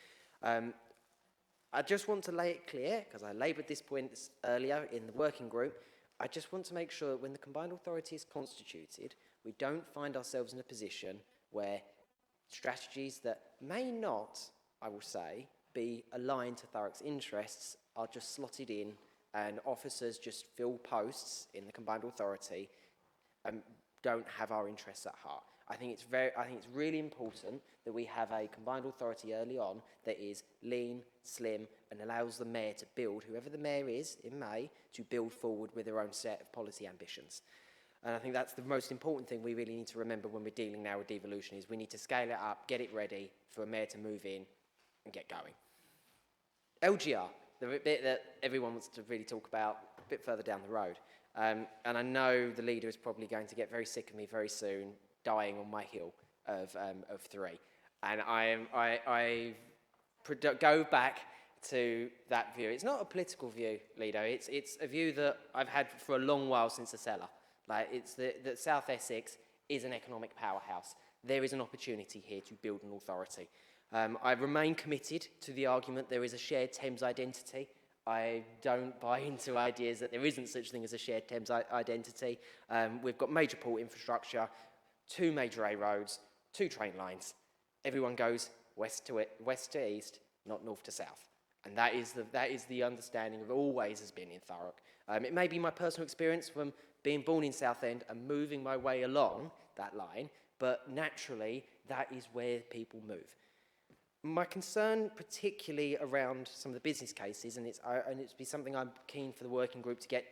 I just want to lay it clear, because I laboured this point earlier in the working group, I just want to make sure that when the combined authority is constituted, we don't find ourselves in a position where strategies that may not, I will say, be aligned to Thurrock's interests are just slotted in, and officers just fill posts in the combined authority and don't have our interests at heart. I think it's really important that we have a combined authority early on that is lean, slim, and allows the mayor to build, whoever the mayor is in May, to build forward with their own set of policy ambitions. And I think that's the most important thing we really need to remember when we're dealing now with devolution, is we need to scale it up, get it ready for a mayor to move in and get going. LGR, the bit that everyone wants to really talk about a bit further down the road. And I know the leader is probably going to get very sick of me very soon, dying on my hill of 3. And I go back to that view. It's not a political view, leader. It's a view that I've had for a long while since the cellar. Like, it's that South Essex is an economic powerhouse. There is an opportunity here to build an authority. I remain committed to the argument there is a shared Thames identity. I don't buy into ideas that there isn't such thing as a shared Thames identity. We've got major port infrastructure, 2 major A roads, 2 train lines. Everyone goes west to east, not north to south. And that is the understanding of always has been in Thurrock. It may be my personal experience from being born in Southend and moving my way along that line, but naturally that is where people move. My concern, particularly around some of the business cases, and it's be something I'm keen for the working group to get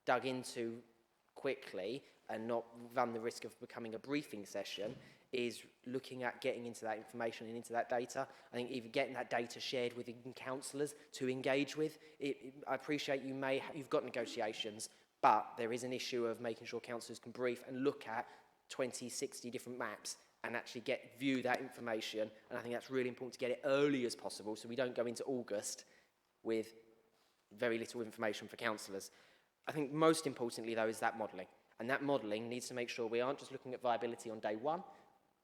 dug into quickly and not run the risk of becoming a briefing session, is looking at getting into that information and into that data. I think even getting that data shared with councillors to engage with. I appreciate you've got negotiations, but there is an issue of making sure councillors can brief and look at 20, 60 different maps and actually view that information. And I think that's really important to get it early as possible, so we don't go into August with very little information for councillors. I think most importantly, though, is that modelling. And that modelling needs to make sure we aren't just looking at viability on day one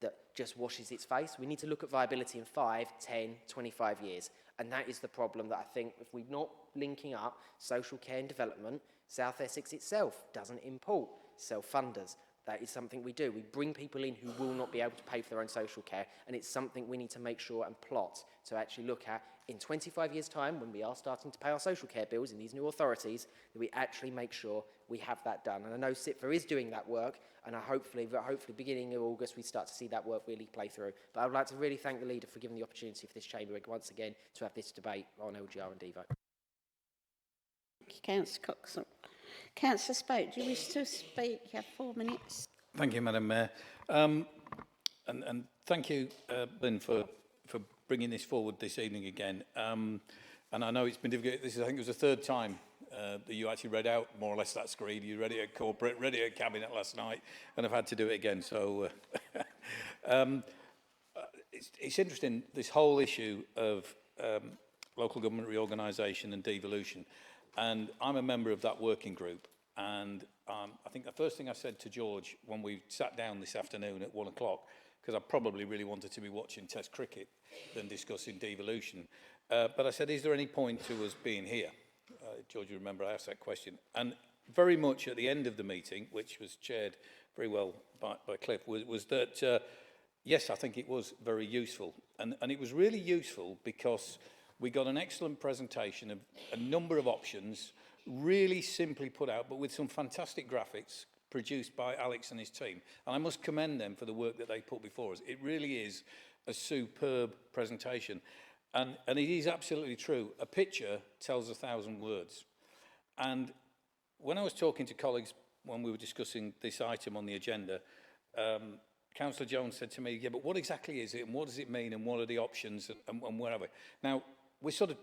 that just washes its face. We need to look at viability in 5, 10, 25 years. And that is the problem that I think if we're not linking up social care and development, South Essex itself doesn't import self-funders. That is something we do. We bring people in who will not be able to pay for their own social care, and it's something we need to make sure and plot to actually look at in 25 years' time, when we are starting to pay our social care bills in these new authorities, that we actually make sure we have that done. And I know SITFA is doing that work, and hopefully beginning of August we start to see that work really play through. But I would like to really thank the leader for giving the opportunity for this chamber once again to have this debate on LGR and Devo. Thank you, Councillor Coxall. Councillor Spoke, do you wish to speak? You have 4 minutes. Thank you, Madam Mayor. And thank you, Lynn, for bringing this forward this evening again. And I know it's been difficult. This is, I think it was the third time that you actually read out more or less that screen. You read it at corporate, read it at cabinet last night, and I've had to do it again. So it's interesting, this whole issue of local government reorganisation and devolution. And I'm a member of that working group. And I think the first thing I said to George when we sat down this afternoon at 1 o'clock, because I probably really wanted to be watching Test cricket than discussing devolution. But I said, is there any point to us being here? George, you remember I asked that question. And very much at the end of the meeting, which was chaired very well by Cliff, was that, yes, I think it was very useful. And it was really useful because we got an excellent presentation of a number of options, really simply put out, but with some fantastic graphics produced by Alex and his team. And I must commend them for the work that they put before us. It really is a superb presentation. And it is absolutely true. A picture tells 1,000 words. And when I was talking to colleagues when we were discussing this item on the agenda, Councillor Jones said to me, yeah, but what exactly is it and what does it mean and what are the options and wherever? Now, we're sort of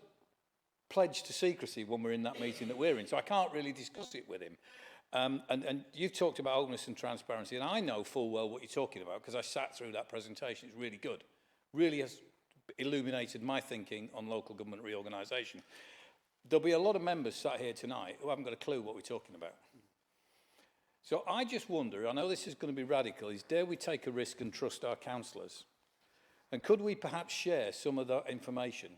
pledged to secrecy when we're in that meeting that we're in, so I can't really discuss it with him. And you've talked about openness and transparency, and I know full well what you're talking about because I sat through that presentation. It's really good. Really has illuminated my thinking on local government reorganisation. There'll be a lot of members sat here tonight who haven't got a clue what we're talking about. So I just wonder, I know this is going to be radical, is dare we take a risk and trust our councillors? And could we perhaps share some of that information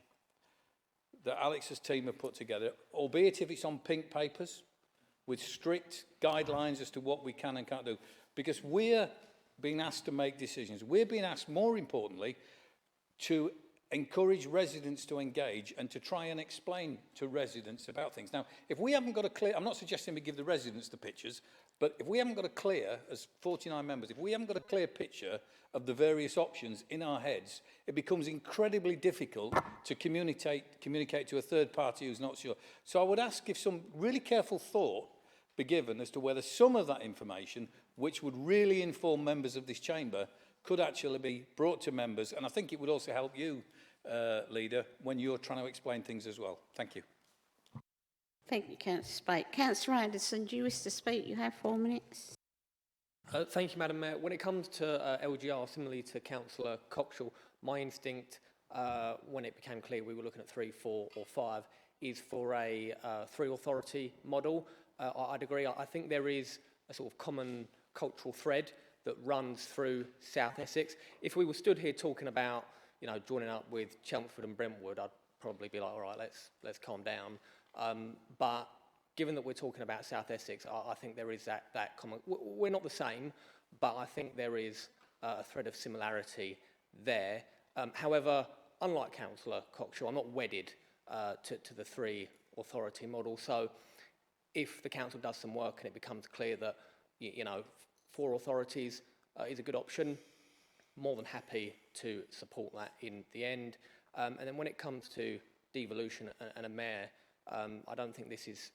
that Alex's team have put together, albeit if it's on pink papers, with strict guidelines as to what we can and can't do? Because we're being asked to make decisions. We're being asked, more importantly, to encourage residents to engage and to try and explain to residents about things. Now, if we haven't got a clear, I'm not suggesting we give the residents the pictures, but if we haven't got a clear, as 49 members, if we haven't got a clear picture of the various options in our heads, it becomes incredibly difficult to communicate to a third party who's not sure. So I would ask if some really careful thought be given as to whether some of that information, which would really inform members of this chamber, could actually be brought to members. And I think it would also help you, Leader, when you're trying to explain things as well. Thank you. Thank you, Councillor Spate. Councillor Anderson, do you wish to speak? You have 4 minutes. Thank you, Madam Mayor. When it comes to LGR, similarly to Councillor Coxall, my instinct, when it became clear we were looking at 3, 4 or 5, is for a 3 authority model. I'd agree. I think there is a sort of common cultural thread that runs through South Essex. If we were stood here talking about, you know, joining up with Chelmsford and Brentwood, I'd probably be like, all right, let's calm down. But given that we're talking about South Essex, I think there is that common. We're not the same, but I think there is a thread of similarity there. However, unlike Councillor Coxall, I'm not wedded to the 3 authority model. So if the council does some work and it becomes clear that, you know, 4 authorities is a good option, more than happy to support that in the end. And then when it comes to devolution and a mayor, I don't think this is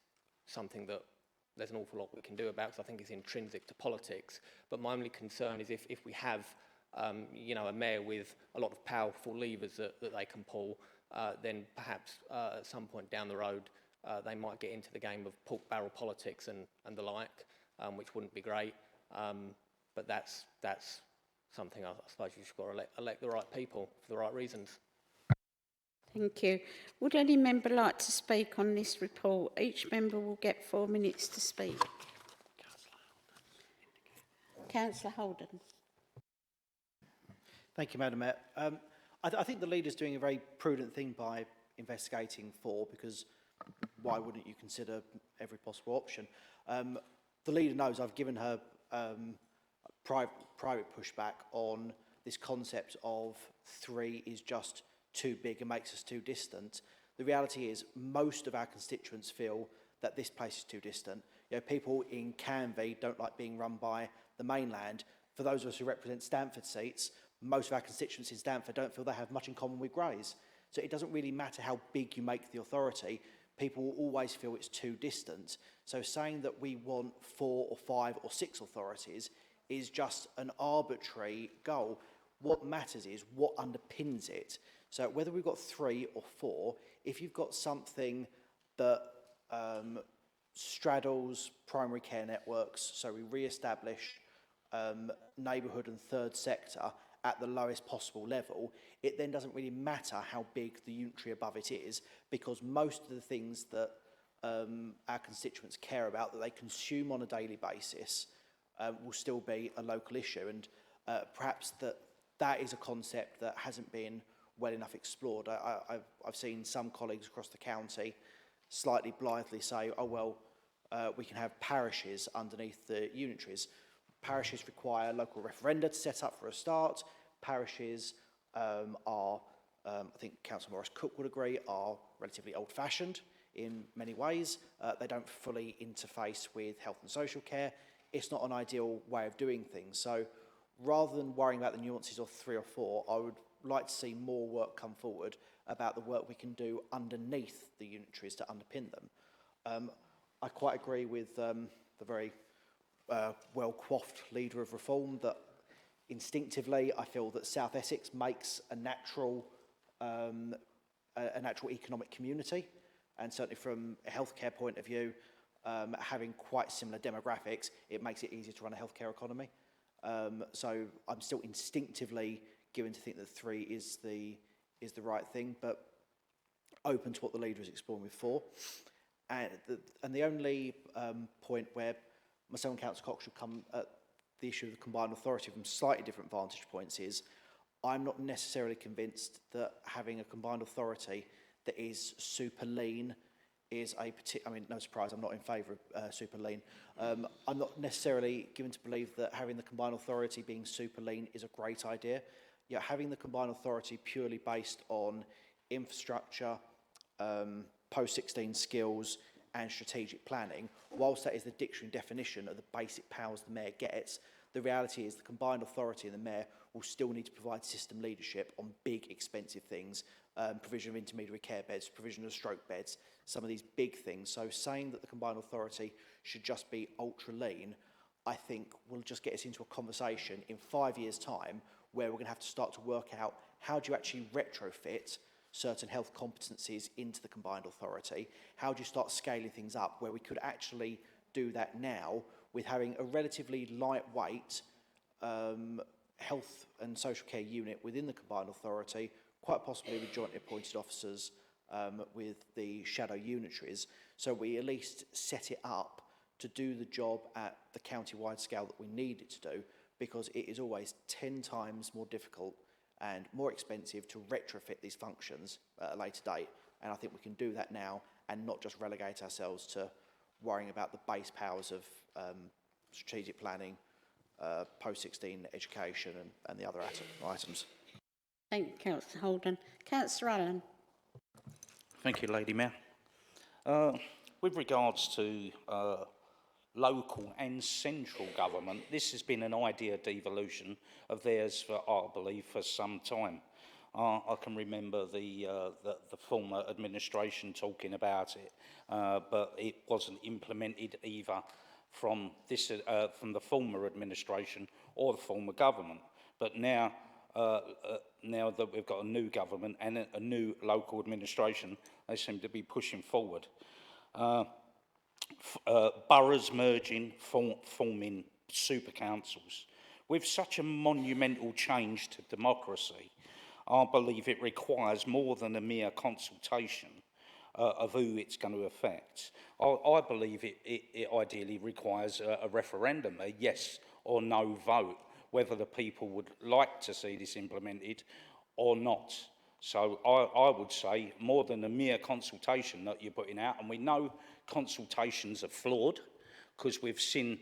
something that there's an awful lot we can do about, because I think it's intrinsic to politics. But my only concern is if we have, you know, a mayor with a lot of powerful levers that they can pull, then perhaps at some point down the road, they might get into the game of pork barrel politics and the like, which wouldn't be great. But that's something I suppose you've got to elect the right people for the right reasons. Thank you. Would any member like to speak on this report? Each member will get 4 minutes to speak. Councillor Holden. Thank you, Madam Mayor. I think the leader's doing a very prudent thing by investigating 4, because why wouldn't you consider every possible option? The leader knows I've given her private pushback on this concept of 3 is just too big and makes us too distant. The reality is most of our constituents feel that this place is too distant. You know, people in Canvey don't like being run by the mainland. For those of us who represent Stamford seats, most of our constituents in Stamford don't feel they have much in common with Grays. So it doesn't really matter how big you make the authority, people will always feel it's too distant. So saying that we want 4 or 5 or 6 authorities is just an arbitrary goal. What matters is what underpins it. So whether we've got 3 or 4, if you've got something that straddles primary care networks, so we re-establish neighbourhood and third sector at the lowest possible level, it then doesn't really matter how big the unitary above it is, because most of the things that our constituents care about, that they consume on a daily basis, will still be a local issue. And perhaps that is a concept that hasn't been well enough explored. I've seen some colleagues across the county slightly blithely say, oh, well, we can have parishes underneath the unitaries. Parishes require local referenda to set up for a start. Parishes are, I think Councillor Morris Cook would agree, are relatively old-fashioned in many ways. They don't fully interface with health and social care. It's not an ideal way of doing things. So rather than worrying about the nuances of 3 or 4, I would like to see more work come forward about the work we can do underneath the unitaries to underpin them. I quite agree with the very well-coiffed leader of reform that instinctively I feel that South Essex makes a natural economic community, and certainly from a healthcare point of view, having quite similar demographics, it makes it easier to run a healthcare economy. So I'm still instinctively given to think that 3 is the right thing, but open to what the leader is exploring with 4. And the only point where myself and Councillor Cox should come at the issue of the combined authority from slightly different vantage points is I'm not necessarily convinced that having a combined authority that is super lean is a particular, I mean, no surprise, I'm not in favour of super lean. I'm not necessarily given to believe that having the combined authority being super lean is a great idea. Yet having the combined authority purely based on infrastructure, post-16 skills and strategic planning, whilst that is the dictionary definition of the basic powers the mayor gets, the reality is the combined authority and the mayor will still need to provide system leadership on big expensive things, provision of intermediary care beds, provision of stroke beds, some of these big things. So saying that the combined authority should just be ultra lean, I think will just get us into a conversation in 5 years' time where we're going to have to start to work out how do you actually retrofit certain health competencies into the combined authority? How do you start scaling things up where we could actually do that now with having a relatively lightweight health and social care unit within the combined authority, quite possibly with jointly appointed officers with the shadow unitaries, so we at least set it up to do the job at the county-wide scale that we need it to do, because it is always 10 times more difficult and more expensive to retrofit these functions at a later date. And I think we can do that now and not just relegate ourselves to worrying about the base powers of strategic planning, post-16 education and the other items. Thank you, Councillor Holden. Councillor Allen. Thank you, Lady Mayor. With regards to local and central government, this has been an idea devolution of theirs for, I believe, for some time. I can remember the former administration talking about it, but it wasn't implemented either from the former administration or the former government. But now, now that we've got a new government and a new local administration, they seem to be pushing forward. Boroughs merging, forming super councils. With such a monumental change to democracy, I believe it requires more than a mere consultation of who it's going to affect. I believe it ideally requires a referendum, a yes or no vote, whether the people would like to see this implemented or not. So I would say more than a mere consultation that you're putting out, and we know consultations are flawed because we've seen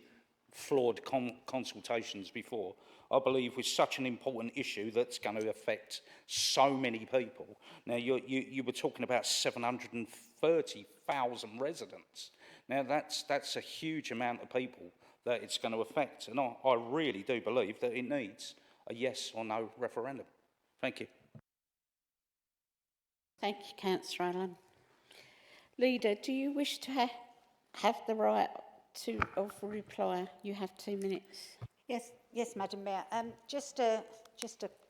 flawed consultations before. I believe with such an important issue that's going to affect so many people. Now, you were talking about 730,000 residents. Now, that's a huge amount of people that it's going to affect, and I really do believe that it needs a yes or no referendum. Thank you. Thank you, Councillor Allen. Leader, do you wish to have the right to reply? You have 2 minutes. Yes, Madam Mayor. Just a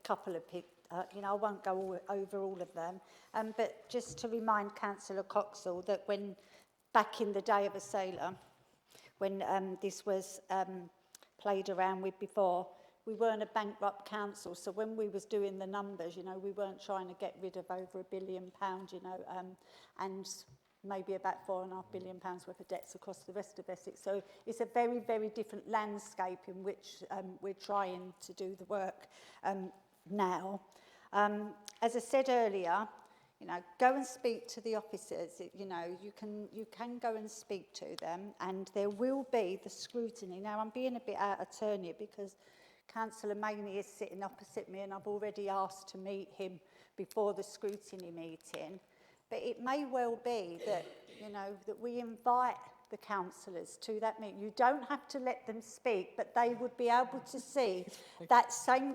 couple of you know, I won't go over all of them, but just to remind Councillor Coxall that when, back in the day of a sailor, when this was played around with before, we weren't a bankrupt council, so when we was doing the numbers, you know, we weren't trying to get rid of over £1 billion, you know, and maybe about £4.5 billion worth of debts across the rest of Essex. So it's a very, very different landscape in which we're trying to do the work now. As I said earlier, you know, go and speak to the officers. You know, you can go and speak to them, and there will be the scrutiny. Now, I'm being a bit out of turn here because Councillor Maney is sitting opposite me, and I've already asked to meet him before the scrutiny meeting. But it may well be that, you know, that we invite the councillors to that meeting. You don't have to let them speak, but they would be able to see that same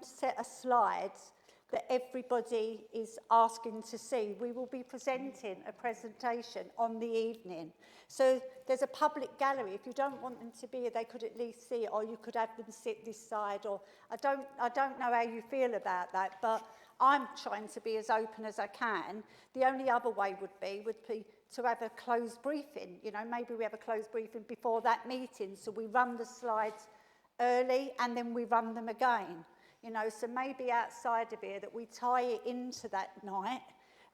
set of slides that everybody is asking to see. We will be presenting a presentation on the evening. So there's a public gallery. If you don't want them to be here, they could at least see it, or you could have them sit this side, or I don't know how you feel about that, but I'm trying to be as open as I can. The only other way would be to have a closed briefing. You know, maybe we have a closed briefing before that meeting, so we run the slides early and then we run them again. You know, so maybe outside of here that we tie it into that night,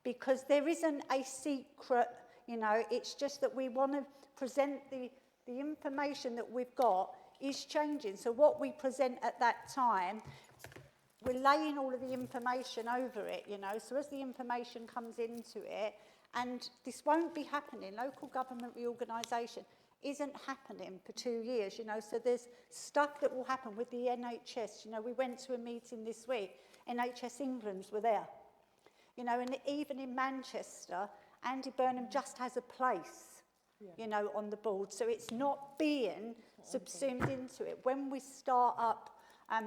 because there isn't a secret, you know, it's just that we want to present the information that we've got is changing. So what we present at that time, we're laying all of the information over it, you know, so as the information comes into it, and this won't be happening, local government reorganisation isn't happening for 2 years, you know, so there's stuff that will happen with the NHS. You know, we went to a meeting this week, NHS England's were there, you know, and even in Manchester, Andy Burnham just has a place, you know, on the board, so it's not being subsumed into it. When we start up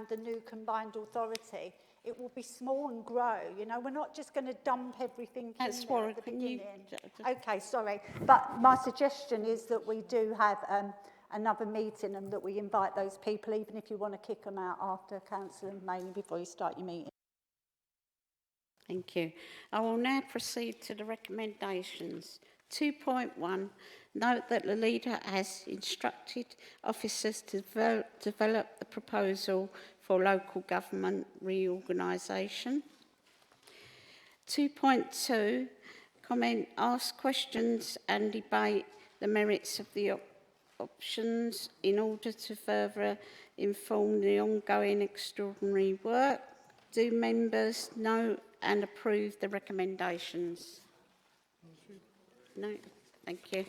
the new combined authority, it will be small and grow, you know, we're not just going to dump everything That's in there Warwick, at the can you... beginning. Okay, sorry, but my suggestion is that we do have another meeting and that we invite those people, even if you want to kick them out after Councillor Maney before you start your meeting. Thank you. I will now proceed to the recommendations. 2.1, note that the leader has instructed officers to develop the proposal for local government reorganisation. 2.2, comment, ask questions and debate the merits of the options in order to further inform the ongoing extraordinary work. Do members know and approve the recommendations? No, thank you.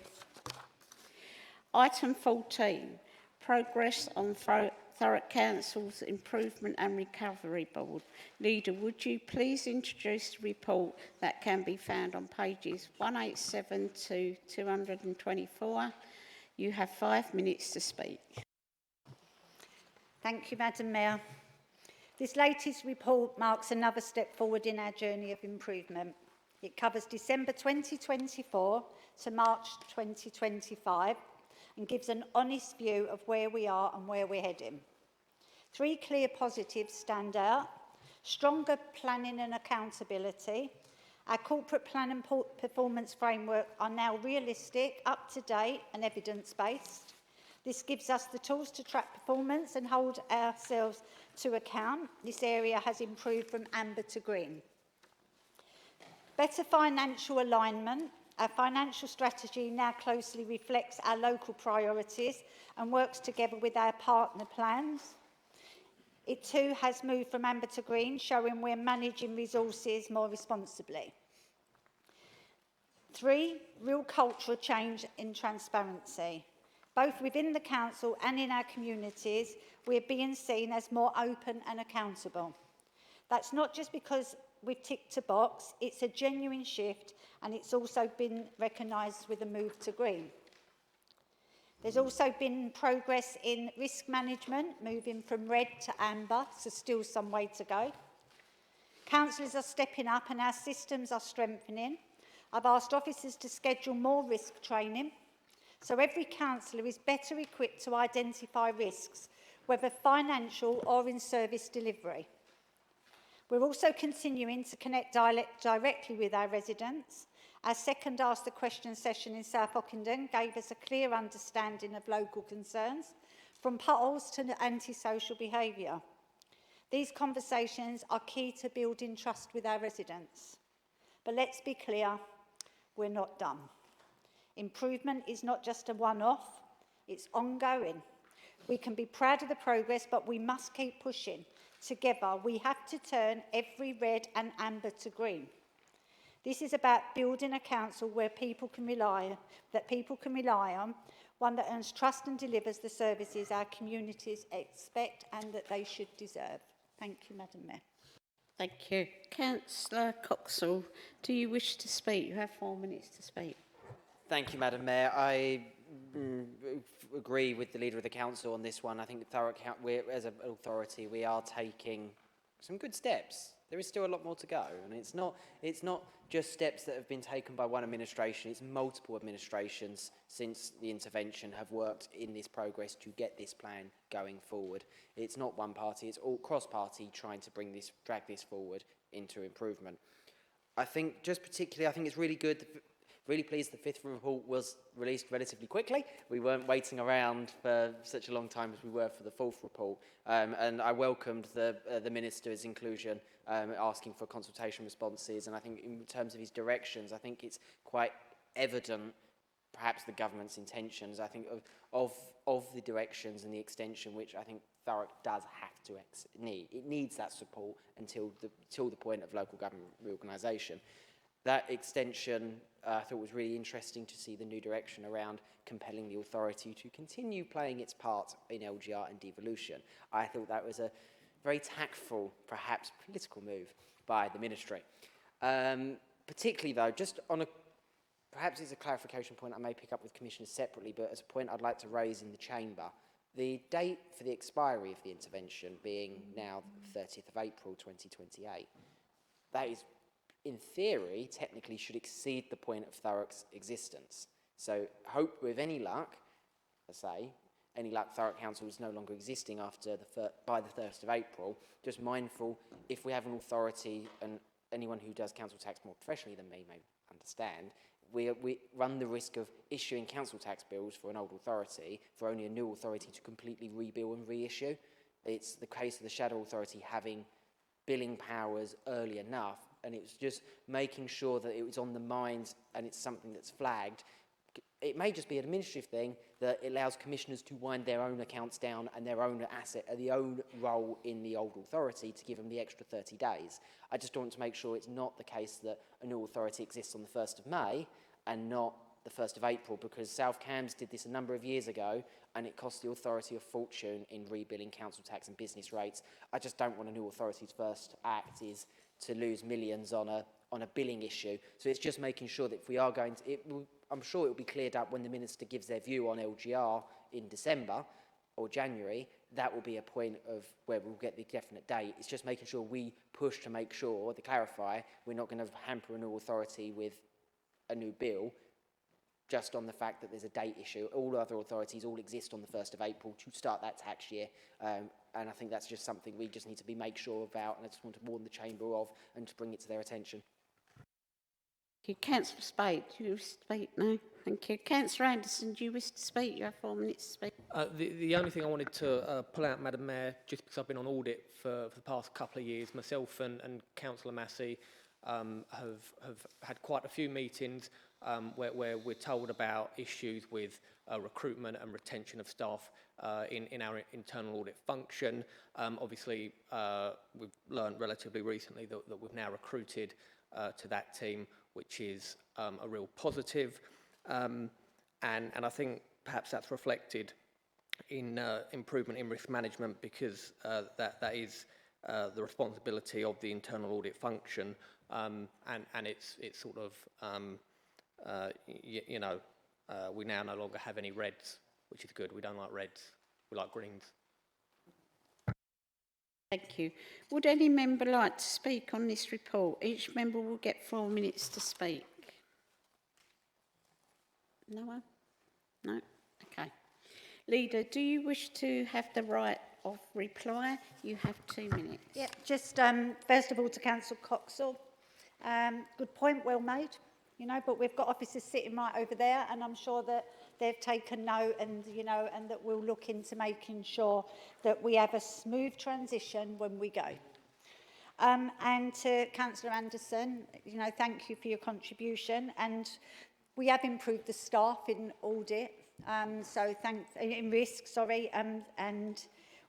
Item 14, progress on Thurrock Council's Improvement and Recovery Board. Leader, would you please introduce the report that can be found on pages 187 to 224? You have 5 minutes to speak. Thank you, Madam Mayor. This latest report marks another step forward in our journey of improvement. It covers December 2024 to March 2025 and gives an honest view of where we are and where we're heading. 3 clear positives stand out: stronger planning and accountability. Our corporate plan and performance framework are now realistic, up-to-date and evidence-based. This gives us the tools to track performance and hold ourselves to account. This area has improved from amber to green. Better financial alignment. Our financial strategy now closely reflects our local priorities and works together with our partner plans. It too has moved from amber to green, showing we're managing resources more responsibly. 3, real cultural change in transparency. Both within the council and in our communities, we're being seen as more open and accountable. That's not just because we've ticked a box, it's a genuine shift, and it's also been recognised with a move to green. There's also been progress in risk management, moving from red to amber, so still some way to go. Councillors are stepping up and our systems are strengthening. I've asked officers to schedule more risk training, so every councillor is better equipped to identify risks, whether financial or in service delivery. We're also continuing to connect directly with our residents. Our second Ask the Question session in South Ockenden gave us a clear understanding of local concerns, from potholes to antisocial behaviour. These conversations are key to building trust with our residents. But let's be clear, we're not done. Improvement is not just a one-off, it's ongoing. We can be proud of the progress, but we must keep pushing. Together, we have to turn every red and amber to green. This is about building a council where people can rely on, one that earns trust and delivers the services our communities expect and that they should deserve. Thank you, Madam Mayor. Thank you. Councillor Coxall, do you wish to speak? You have 4 minutes to speak. Thank you, Madam Mayor. I agree with the Leader of the Council on this one. I think Thurrock, as an authority, we are taking some good steps. There is still a lot more to go, and it's not just steps that have been taken by one administration, it's multiple administrations since the intervention have worked in this progress to get this plan going forward. It's not one party, it's all cross-party trying to drag this forward into improvement. I think it's really good, really pleased the fifth report was released relatively quickly. We weren't waiting around for such a long time as we were for the fourth report. And I welcomed the Minister's inclusion, asking for consultation responses. And I think in terms of his directions, I think it's quite evident, perhaps the government's intentions, I think, of the directions and the extension, which I think Thurrock does have to need. It needs that support until the point of local government reorganisation. That extension, I thought was really interesting to see the new direction around compelling the authority to continue playing its part in LGR and devolution. I thought that was a very tactful, perhaps political move by the ministry. Particularly though, perhaps it's a clarification point I may pick up with commissioners separately, but as a point I'd like to raise in the chamber, the date for the expiry of the intervention being now 30th of April 2028, that is, in theory, technically should exceed the point of Thurrock's existence. So hope with any luck, Thurrock Council is no longer existing by the 1st of April. Just mindful, if we have an authority, and anyone who does council tax more professionally than me may understand, we run the risk of issuing council tax bills for an old authority for only a new authority to completely rebill and reissue. It's the case of the shadow authority having billing powers early enough, and it was just making sure that it was on the minds and it's something that's flagged. It may just be an administrative thing that allows commissioners to wind their own accounts down and their own own role in the old authority to give them the extra 30 days. I just want to make sure it's not the case that a new authority exists on the 1st of May and not the 1st of April, because South Cambs did this a number of years ago and it cost the authority a fortune in rebilling council tax and business rates. I just don't want a new authority's first act is to lose millions on a billing issue. So it's just making sure that if we are going to, I'm sure it will be cleared up when the Minister gives their view on LGR in December or January. That will be a point of where we'll get the definite date. It's just making sure we push to make sure, to clarify, we're not going to hamper a new authority with a new bill just on the fact that there's a date issue. All other authorities all exist on the 1st of April to start that tax year. And I think that's just something we just need to make sure about, and I just want to warn the Chamber of and to bring it to their attention. Thank you. Councillor Spade, do you wish to speak? No? Thank you. Councillor Anderson, do you wish to speak? You have 4 minutes to speak. The only thing I wanted to pull out, Madam Mayor, just because I've been on audit for the past couple of years, myself and Councillor Massey have had quite a few meetings where we're told about issues with recruitment and retention of staff in our internal audit function. Obviously, we've learned relatively recently that we've now recruited to that team, which is a real positive. And I think perhaps that's reflected in improvement in risk management, because that is the responsibility of the internal audit function, and it's sort of we now no longer have any reds, which is good. We don't like reds, we like greens. Thank you. Would any member like to speak on this report? Each member will get 4 minutes to speak. No one? No? Okay. Leader, do you wish to have the right of reply. You have 2 minutes. Yeah, just first of all to Councillor Coxall. Good point, well made. You know, but we've got officers sitting right over there, and I'm sure that they've taken note, and you know, and that we'll look into making sure that we have a smooth transition when we go. And to Councillor Anderson, you know, thank you for your contribution, and we have improved the staff in audit, so thanks in risk, sorry, and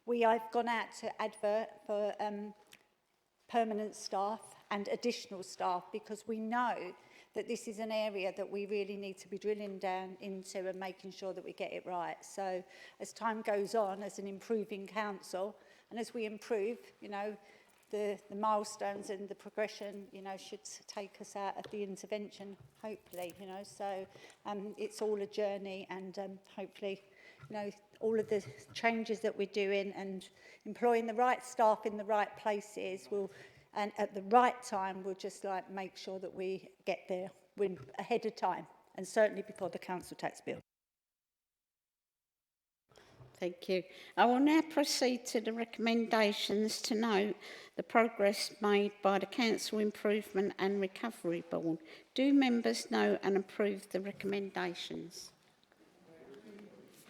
we have gone out to advert for permanent staff and additional staff, because we know that this is an area that we really need to be drilling down into and making sure that we get it right. So as time goes on, as an improving council, and as we improve, you know, the milestones and the progression, you know, should take us out of the intervention, hopefully, you know. So it's all a journey, and hopefully, you know, all of the changes that we're doing and employing the right staff in the right places will, and at the right time, we'll just like make sure that we get there ahead of time, and certainly before the council tax bill. Thank you. I will now proceed to the recommendations to note the progress made by the Council Improvement and Recovery Board. Do members know and approve the recommendations?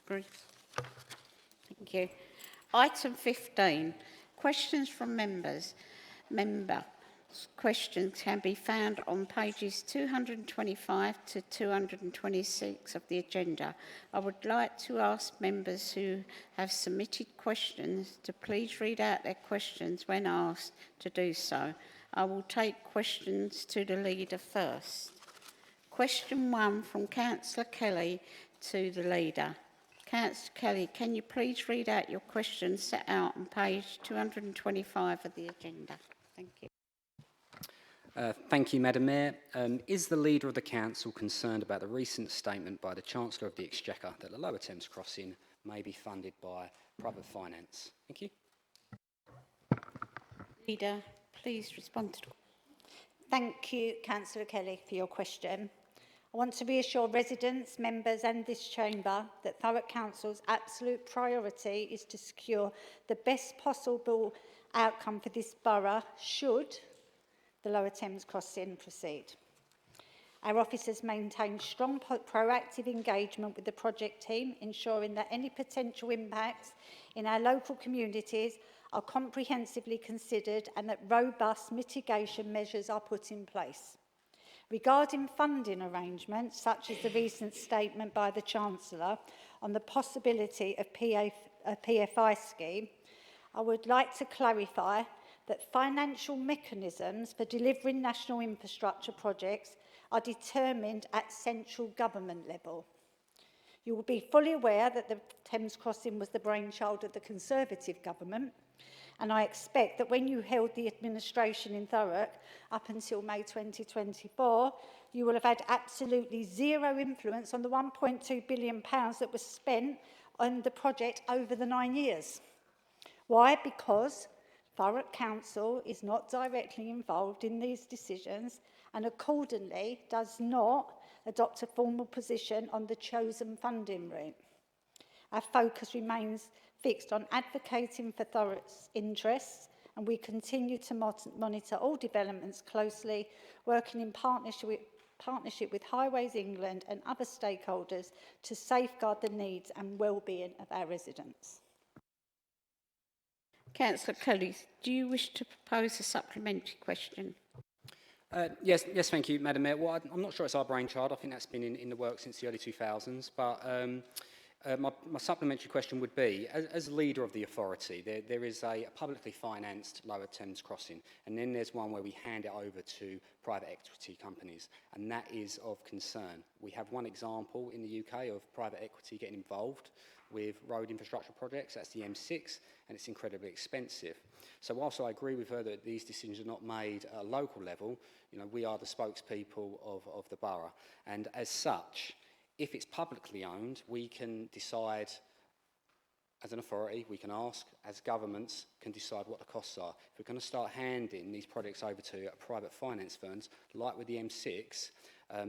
Agreed. Thank you. Item 15. Questions from members. Questions can be found on pages 225 to 226 of the agenda. I would like to ask members who have submitted questions to please read out their questions when asked to do so. I will take questions to the leader first. Question 1 from Councillor Kelly to the leader. Councillor Kelly, can you please read out your question set out on page 225 of the agenda? Thank you. Thank you, Madam Mayor. Is the Leader of the Council concerned about the recent statement by the Chancellor of the Exchequer that the Lower Thames Crossing may be funded by private finance? Thank you. Leader, please respond to. Thank you, Councillor Kelly, for your question. I want to reassure residents, members and this chamber that Thurrock Council's absolute priority is to secure the best possible outcome for this borough should the Lower Thames Crossing proceed. Our officers maintain strong proactive engagement with the project team, ensuring that any potential impacts in our local communities are comprehensively considered and that robust mitigation measures are put in place. Regarding funding arrangements, such as the recent statement by the Chancellor on the possibility of a PFI scheme, I would like to clarify that financial mechanisms for delivering national infrastructure projects are determined at central government level. You will be fully aware that the Thames Crossing was the brainchild of the Conservative government, and I expect that when you held the administration in Thurrock up until May 2024, you will have had absolutely zero influence on the £1.2 billion that was spent on the project over the 9 years. Why? Because Thurrock Council is not directly involved in these decisions and accordingly does not adopt a formal position on the chosen funding route. Our focus remains fixed on advocating for Thurrock's interests, and we continue to monitor all developments closely, working in partnership with Highways England and other stakeholders to safeguard the needs and well-being of our residents. Councillor Kelly, do you wish to propose a supplementary question? Yes, thank you, Madam Mayor. Well, I'm not sure it's our brainchild. I think that's been in the works since the early 2000s. But my supplementary question would be, as leader of the authority, there is a publicly financed Lower Thames Crossing, and then there's one where we hand it over to private equity companies, and that is of concern. We have one example in the UK of private equity getting involved with road infrastructure projects. That's the M6, and it's incredibly expensive. So whilst I agree with her that these decisions are not made at a local level, you know, we are the spokespeople of the borough, and as such, if it's publicly owned, we can decide as an authority, we can ask, as governments can decide what the costs are. If we're going to start handing these projects over to private finance firms, like with the M6,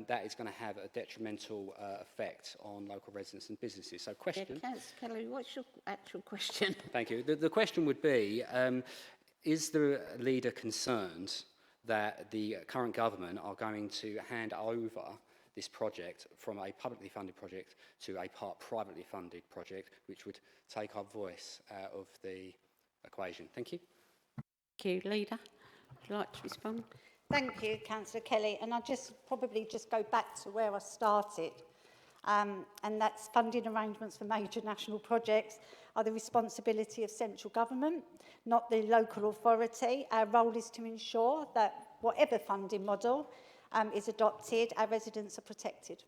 that is going to have a detrimental effect on local residents and businesses. So question... Yeah, Councillor Kelly, what's your actual question? Thank you. The question would be, is the leader concerned that the current government are going to hand over this project from a publicly funded project to a part privately funded project, which would take our voice out of the equation? Thank you. Thank you. Leader, would you like to respond? Thank you, Councillor Kelly. And I'll probably go back to where I started. And that's funding arrangements for major national projects are the responsibility of central government, not the local authority. Our role is to ensure that whatever funding model is adopted, our residents are protected.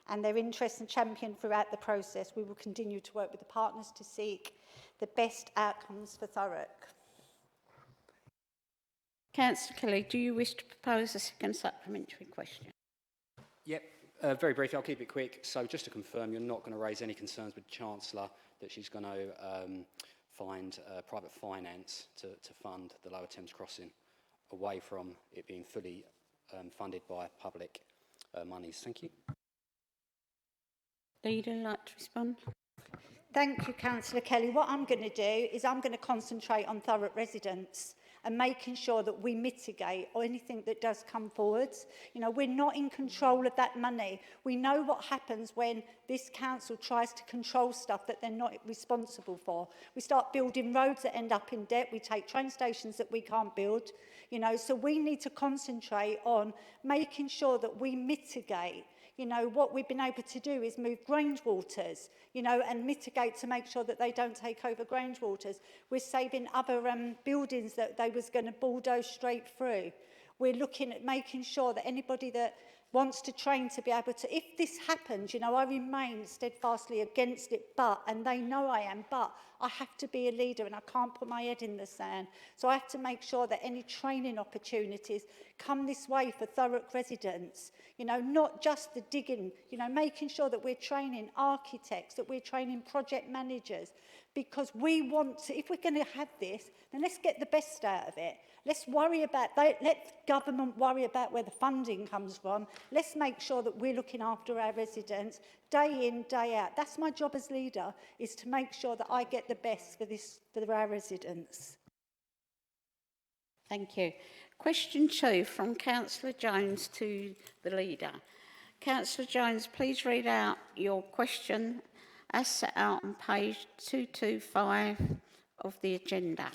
And their interests are championed throughout the process. We will continue to work with the partners to seek the best outcomes for Thurrock. Councillor Kelly, do you wish to propose a second supplementary question? Yep. Very briefly, I'll keep it quick. So just to confirm, you're not going to raise any concerns with the Chancellor that she's going to find private finance to fund the Lower Thames Crossing away from it being fully funded by public monies. Thank you. Leader, like to respond? Thank you, Councillor Kelly. What I'm going to do is I'm going to concentrate on Thurrock residents and making sure that we mitigate anything that does come forwards. You know, we're not in control of that money. We know what happens when this council tries to control stuff that they're not responsible for. We start building roads that end up in debt. We take train stations that we can't build. You know, so we need to concentrate on making sure that we mitigate. You know, what we've been able to do is move Grange waters, you know, and mitigate to make sure that they don't take over Grange waters. We're saving other buildings that they was going to bulldoze straight through. We're looking at making sure that anybody that wants to train to be able to, if this happens, you know, I remain steadfastly against it, and they know I am, but I have to be a leader and I can't put my head in the sand. So I have to make sure that any training opportunities come this way for Thurrock residents, you know, not just the digging, you know, making sure that we're training architects, that we're training project managers, because we want to, if we're going to have this, then let's get the best out of it. Let's worry about, let government worry about where the funding comes from. Let's make sure that we're looking after our residents day in, day out. That's my job as leader, is to make sure that I get the best for our residents. Thank you. Question 2 from Councillor Jones to the leader. Councillor Jones, please read out your question as set out on page 225 of the agenda.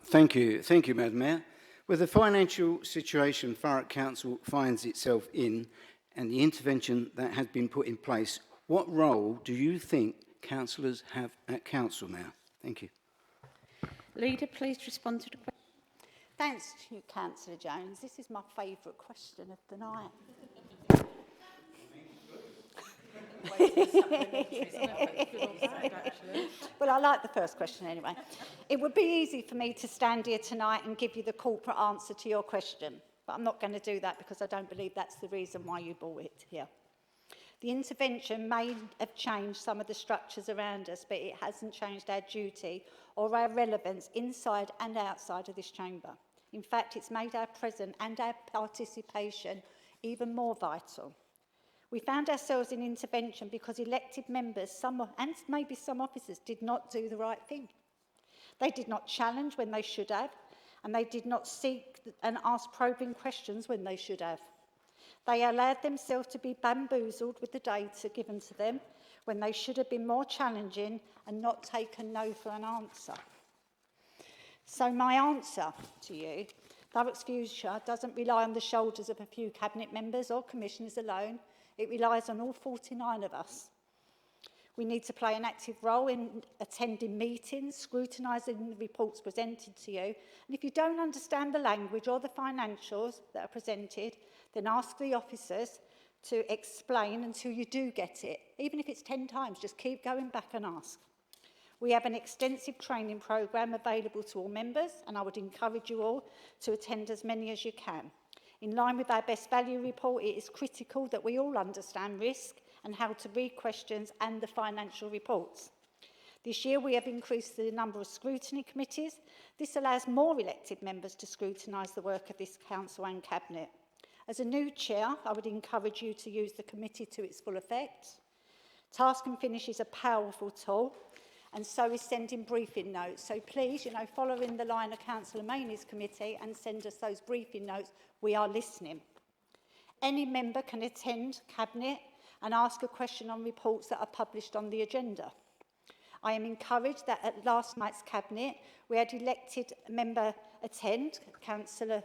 Thank you, Madam Mayor. With the financial situation Thurrock Council finds itself in and the intervention that has been put in place, what role do you think councillors have at council now? Thank you. Leader, please respond to the question. Thanks to you, Councillor Jones. This is my favourite question of the night. Well, I like the first question anyway. It would be easy for me to stand here tonight and give you the corporate answer to your question, but I'm not going to do that because I don't believe that's the reason why you brought it here. The intervention may have changed some of the structures around us, but it hasn't changed our duty or our relevance inside and outside of this chamber. In fact, it's made our presence and our participation even more vital. We found ourselves in intervention because elected members, and maybe some officers, did not do the right thing. They did not challenge when they should have, and they did not seek and ask probing questions when they should have. They allowed themselves to be bamboozled with the data given to them when they should have been more challenging and not taken no for an answer. So my answer to you, Thurrock's future doesn't rely on the shoulders of a few cabinet members or commissioners alone. It relies on all 49 of us. We need to play an active role in attending meetings, scrutinising the reports presented to you. And if you don't understand the language or the financials that are presented, then ask the officers to explain until you do get it. Even if it's 10 times, just keep going back and ask. We have an extensive training programme available to all members, and I would encourage you all to attend as many as you can. In line with our best value report, it is critical that we all understand risk and how to read questions and the financial reports. This year we have increased the number of scrutiny committees. This allows more elected members to scrutinise the work of this council and cabinet. As a new chair, I would encourage you to use the committee to its full effect. Task and finish is a powerful tool, and so is sending briefing notes. So please, follow in the line of Councillor Maney's committee and send us those briefing notes. We are listening. Any member can attend Cabinet and ask a question on reports that are published on the agenda. I am encouraged that at last night's Cabinet, we had elected member attend, Councillor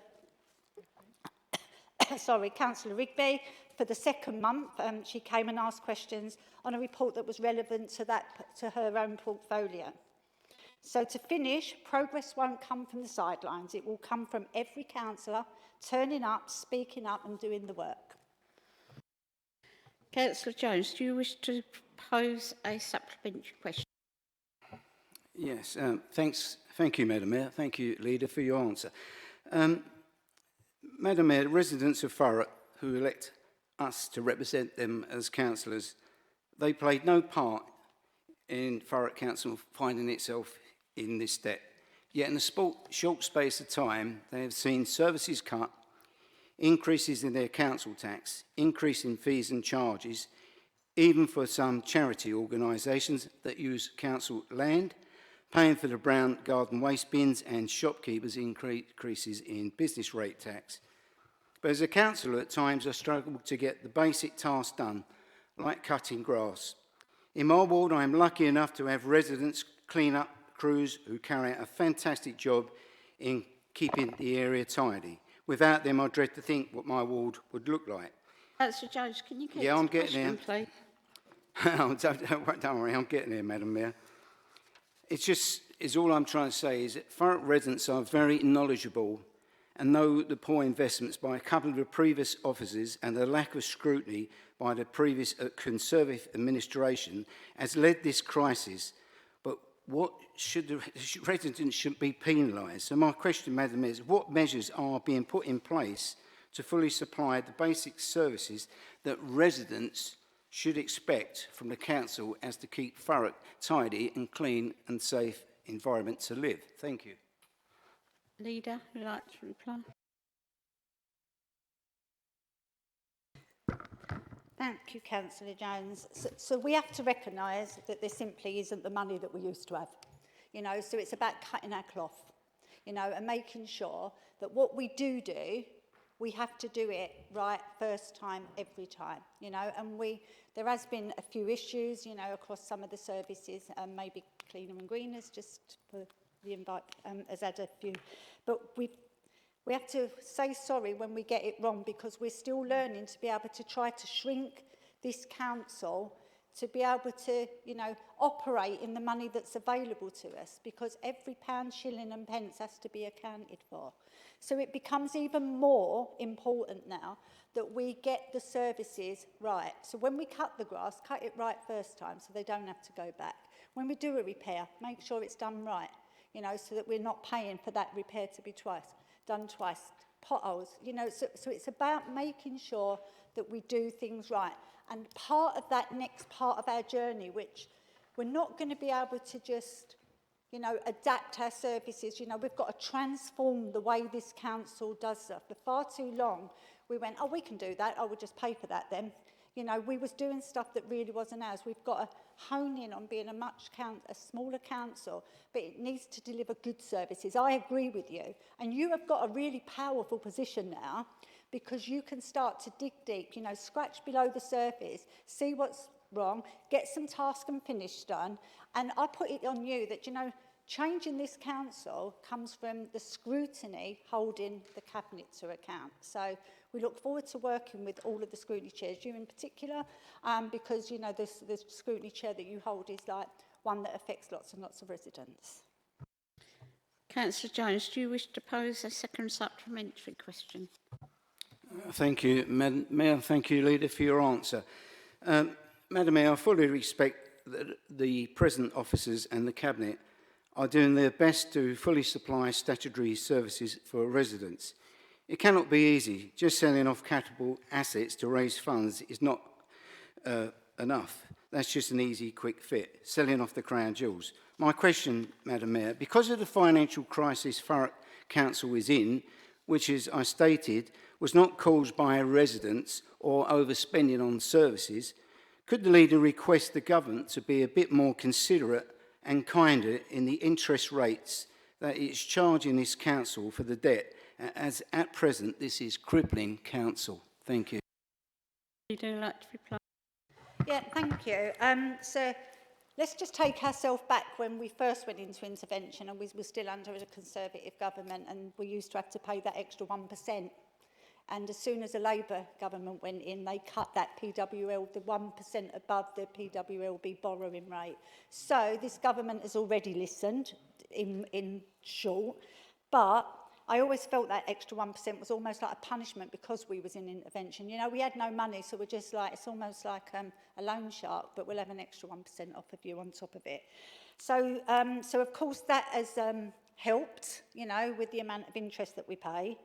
Rigby, for the second month. She came and asked questions on a report that was relevant to her own portfolio. So to finish, progress won't come from the sidelines. It will come from every councillor turning up, speaking up and doing the work. Councillor Jones, do you wish to pose a supplementary question? Yes, thank you, Madam Mayor. Thank you, Leader, for your answer. Madam Mayor, residents of Thurrock who elect us to represent them as councillors, they played no part in Thurrock Council finding itself in this debt. Yet in a short space of time, they have seen services cut, increases in their council tax, increase in fees and charges, even for some charity organisations that use council land, paying for the brown garden waste bins and shopkeepers' increases in business rate tax. But as a councillor, at times I struggle to get the basic tasks done, like cutting grass. In my ward, I am lucky enough to have residents clean up crews who carry out a fantastic job in keeping the area tidy. Without them, I dread to think what my ward would look like. Councillor Jones, can you keep Yeah, I'm the getting question, there. please? Don't worry, I'm getting there, Madam Mayor. It's all I'm trying to say is that Thurrock residents are very knowledgeable and know the poor investments by a couple of the previous officers and the lack of scrutiny by the previous Conservative administration has led this crisis. But what should the residents should be penalised? So my question, Madam Mayor, is what measures are being put in place to fully supply the basic services that residents should expect from the council as to keep Thurrock tidy and clean and safe environment to live? Thank you. Leader, would you like to reply? Thank you, Councillor Jones. So we have to recognise that there simply isn't the money that we used to have. So it's about cutting our cloth, and making sure that what we do, we have to do it right first time, every time, and there has been a few issues, across some of the services, maybe Cleaner and Greeners, just for the invite, has had a few, but we have to say sorry when we get it wrong, because we're still learning to be able to try to shrink this council to be able to, operate in the money that's available to us, because every pound, shilling and pence has to be accounted for. So it becomes even more important now that we get the services right. So when we cut the grass, cut it right first time so they don't have to go back. When we do a repair, make sure it's done right, so that we're not paying for that repair to be done twice. Potholes, so it's about making sure that we do things right. And part of that next part of our journey, which we're not going to be able to just, adapt our services. We've got to transform the way this council does stuff. For far too long, we went, we can do that. We'll just pay for that then. We was doing stuff that really wasn't ours. We've got to hone in on being a smaller council, but it needs to deliver good services. I agree with you. And you have got a really powerful position now, because you can start to dig deep, scratch below the surface, see what's wrong, get some task and finish done. And I put it on you that, changing this council comes from the scrutiny holding the cabinet to account. So we look forward to working with all of the scrutiny chairs, you in particular, because, this scrutiny chair that you hold is like one that affects lots and lots of residents. Councillor Jones, do you wish to pose a second supplementary question? Thank you, Madam Mayor. Thank you, Leader, for your answer. Madam Mayor, I fully respect that the present officers and the Cabinet are doing their best to fully supply statutory services for residents. It cannot be easy. Just selling off capital assets to raise funds is not enough. That's just an easy, quick fit, selling off the crown jewels. My question, Madam Mayor, because of the financial crisis Thurrock Council is in, which, as I stated, was not caused by residents or overspending on services, could the leader request the government to be a bit more considerate and kinder in the interest rates that it's charging this council for the debt, as at present this is crippling council? Thank you. Would you like to reply? Yeah, thank you. So let's just take ourselves back when we first went into intervention and we were still under a Conservative government and we used to have to pay that extra 1%. And as soon as a Labour government went in, they cut that PWL, the 1% above the PWLB borrowing rate. So this government has already listened, in short, but I always felt that extra 1% was almost like a punishment because we was in intervention. You know, we had no money, so we're just like, it's almost like a loan shark, but we'll have an extra 1% off of you on top of it. So, so of course that has helped, you know, with the amount of interest that we pay.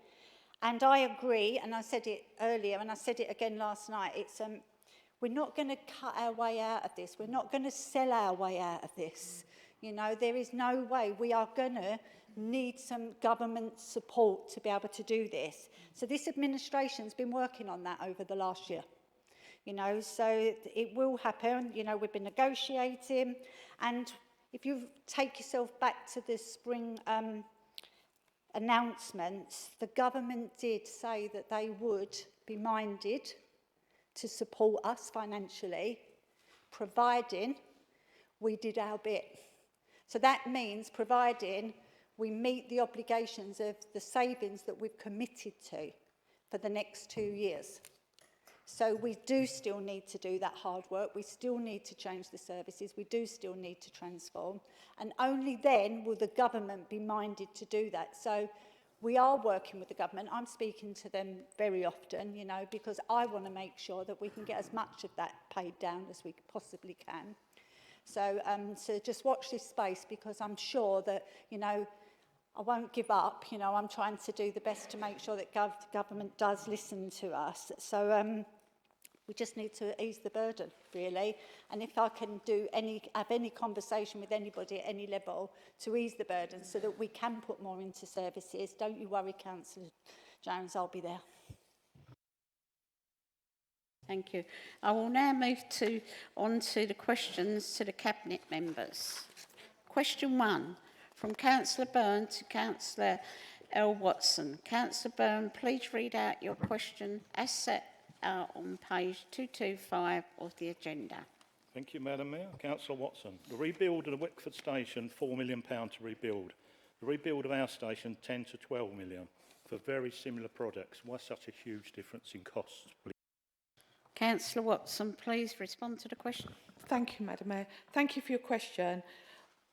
And I agree, and I said it earlier, and I said it again last night, it's, we're not going to cut our way out of this. We're not going to sell our way out of this. You know, there is no way. We are going to need some government support to be able to do this. So this administration's been working on that over the last year. You know, so it will happen. You know, we've been negotiating. And if you take yourself back to the spring announcements, the government did say that they would be minded to support us financially, providing we did our bit. So that means providing we meet the obligations of the savings that we've committed to for the next 2 years. So we do still need to do that hard work. We still need to change the services. We do still need to transform. And only then will the government be minded to do that. So we are working with the government. I'm speaking to them very often, you know, because I want to make sure that we can get as much of that paid down as we possibly can. So, so just watch this space, because I'm sure that, you know, I won't give up. You know, I'm trying to do the best to make sure that government does listen to us. So we just need to ease the burden, really. And if I can have any conversation with anybody at any level to ease the burden so that we can put more into services, don't you worry, Councillor Jones, I'll be there. Thank you. I will now move on to the questions to the Cabinet members. Question 1, from Councillor Byrne to Councillor L. Watson. Councillor Byrne, please read out your question as set out on page 225 of the agenda. Thank you, Madam Mayor. Councillor Watson. The rebuild of the Wickford station, £4 million to rebuild. The rebuild of our station, 10 to 12 million for very similar products. Why such a huge difference in costs, please? Councillor Watson, please respond to the question. Thank you, Madam Mayor. Thank you for your question.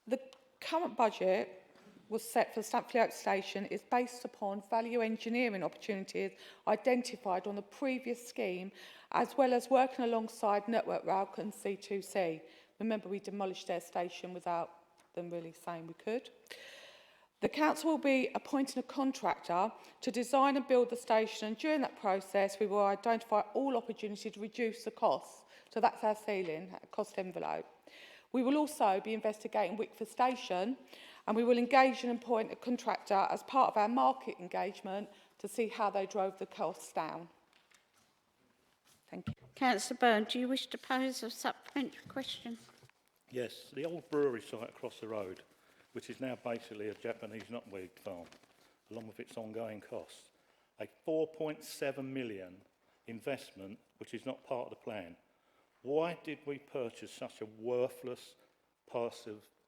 The current budget was set for Stamford Oak Station is based upon value engineering opportunities identified on the previous scheme, as well as working alongside Network Rail and C2C. Remember, we demolished their station without them really saying we could. The council will be appointing a contractor to design and build the station, and during that process we will identify all opportunities to reduce the costs. So that's our ceiling, cost envelope. We will also be investigating Wickford Station, and we will engage and appoint a contractor as part of our market engagement to see how they drove the costs down. Thank you. Councillor Byrne, do you wish to pose a supplementary question? Yes, the old brewery site across the road, which is now basically a Japanese knotweed farm, along with its ongoing costs. A 4.7 million investment, which is not part of the plan. Why did we purchase such a worthless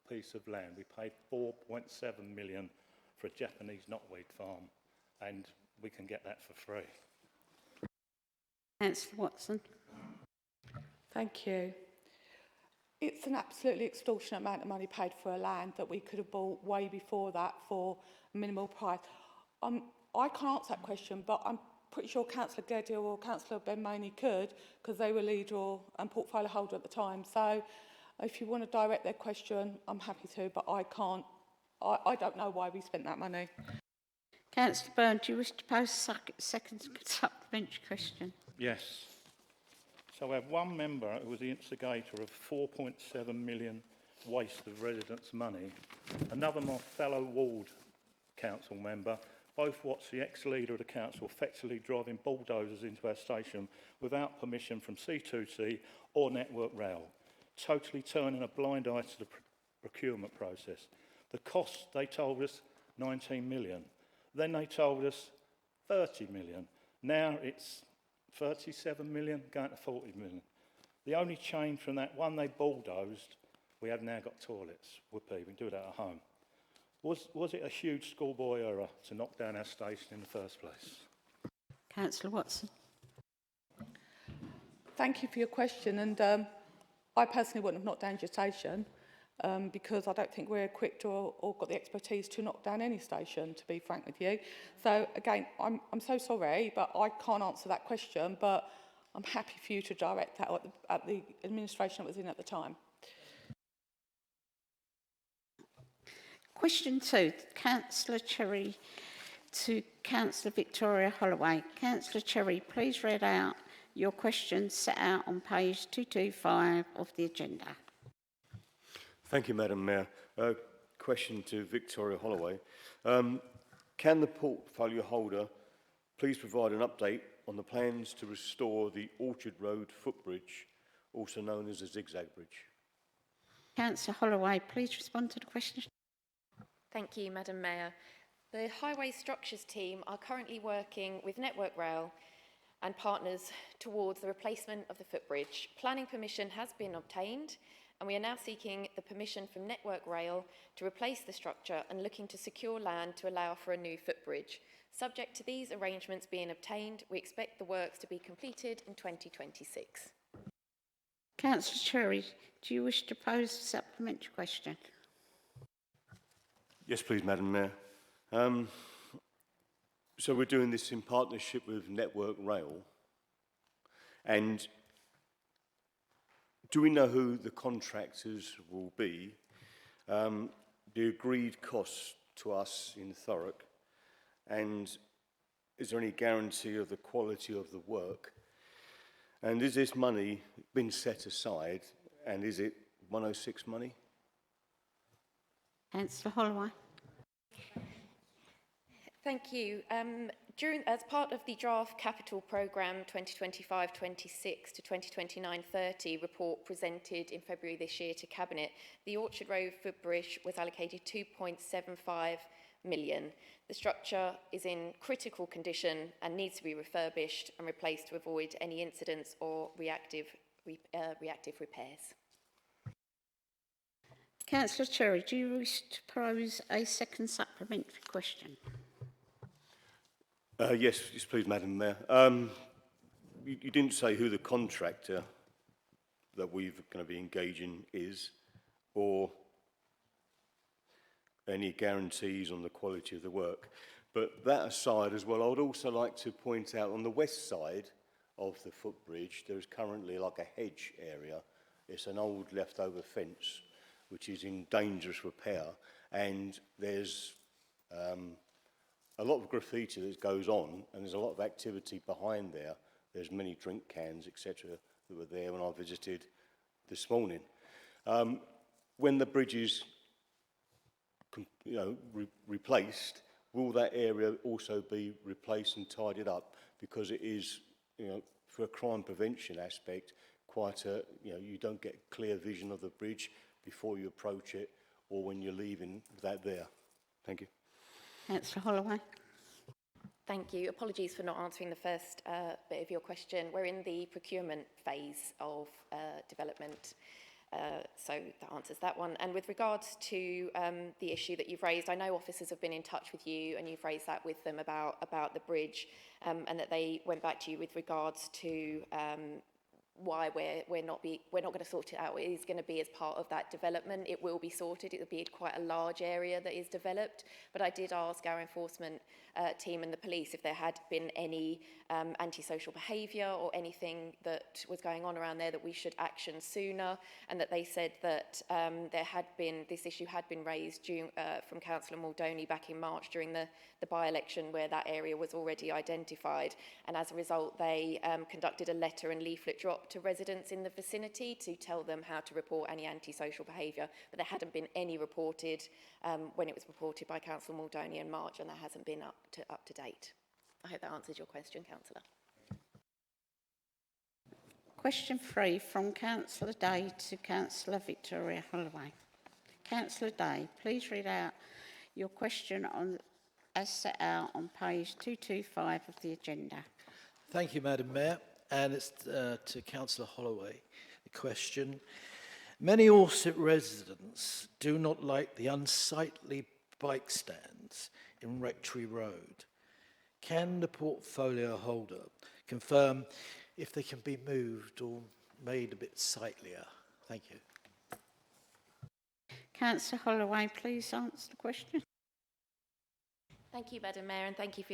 piece of land? We paid 4.7 million for a Japanese knotweed farm, and we can get that for free. Councillor Watson. Thank you. It's an absolutely extortionate amount of money paid for a land that we could have bought way before that for a minimal price. I can't answer that question, but I'm pretty sure Councillor Geddy or Councillor Ben-Maney could, because they were leader and portfolio holder at the time. So if you want to direct their question, I'm happy to, but I can't. I don't know why we spent that money. Councillor Byrne, do you wish to pose a second supplementary question? Yes. So we have one member who was the instigator of 4.7 million waste of residents' money, another my fellow ward council member, both watched the ex-leader of the council effectively driving bulldozers into our station without permission from C2C or Network Rail, totally turning a blind eye to the procurement process. The cost, they told us, 19 million. Then they told us 30 million. Now it's 37 million, going to 40 million. The only change from that one they bulldozed, we have now got toilets, whoopee, we can do that at home. Was it a huge schoolboy error to knock down our station in the first place? Councillor Watson. Thank you for your question, and I personally wouldn't have knocked down your station because I don't think we're equipped or got the expertise to knock down any station, to be frank with you. So again, I'm so sorry, but I can't answer that question, but I'm happy for you to direct that at the administration that was in at the time. Question 2, Councillor Cherry to Councillor Victoria Holloway. Councillor Cherry, please read out your question set out on page 225 of the agenda. Thank you, Madam Mayor. Question to Victoria Holloway. Can the portfolio holder please provide an update on the plans to restore the Orchard Road footbridge, also known as the Zigzag Bridge? Councillor Holloway, please respond to the question. Thank you, Madam Mayor. The Highway Structures team are currently working with Network Rail and partners towards the replacement of the footbridge. Planning permission has been obtained, and we are now seeking the permission from Network Rail to replace the structure and looking to secure land to allow for a new footbridge. Subject to these arrangements being obtained, we expect the works to be completed in 2026. Councillor Cherry, do you wish to pose a supplementary question? Yes, please, Madam Mayor. So we're doing this in partnership with Network Rail. And do we know who the contractors will be? The agreed costs to us in Thurrock? And is there any guarantee of the quality of the work? And is this money been set aside? And is it 106 money? Councillor Holloway. Thank you. As part of the draft capital programme 2025-26 to 2029-30 report presented in February this year to Cabinet, the Orchard Road footbridge was allocated 2.75 million. The structure is in critical condition and needs to be refurbished and replaced to avoid any incidents or reactive repairs. Councillor Cherry, do you wish to pose a second supplementary question? Yes, please, Madam Mayor. You didn't say who the contractor that we're going to be engaging is, or any guarantees on the quality of the work. But that aside as well, I would also like to point out on the west side of the footbridge, there is currently like a hedge area. It's an old leftover fence, which is in dangerous repair, and there's a lot of graffiti that goes on, and there's a lot of activity behind there. There's many drink cans, etc., that were there when I visited this morning. When the bridge is, replaced, will that area also be replaced and tidied up? Because it is, for a crime prevention aspect, quite a, you don't get clear vision of the bridge before you approach it or when you're leaving that there. Thank you. Councillor Holloway. Thank you. Apologies for not answering the first bit of your question. We're in the procurement phase of development, so that answers that one. And with regards to the issue that you've raised, I know officers have been in touch with you and you've raised that with them about the bridge, and that they went back to you with regards to why we're not going to sort it out. It is going to be as part of that development. It will be sorted. It will be quite a large area that is developed. But I did ask our enforcement team and the police if there had been any antisocial behaviour or anything that was going on around there that we should action sooner, and that they said that this issue had been raised from Councillor Maldoni back in March during the by-election, where that area was already identified, and as a result they conducted a letter and leaflet drop to residents in the vicinity to tell them how to report any antisocial behaviour, but there hadn't been any reported when it was reported by Councillor Muldowney in March, and that hasn't been up to date. I hope that answers your question, Councillor. Question 3 from Councillor Day to Councillor Victoria Holloway. Councillor Day, please read out your question as set out on page 225 of the agenda. Thank you, Madam Mayor. And it's to Councillor Holloway. The question: many Orsett residents do not like the unsightly bike stands in Rectory Road. Can the portfolio holder confirm if they can be moved or made a bit sightlier? Thank you. Councillor Holloway, please answer the question. Thank you, Madam Mayor, and thank you for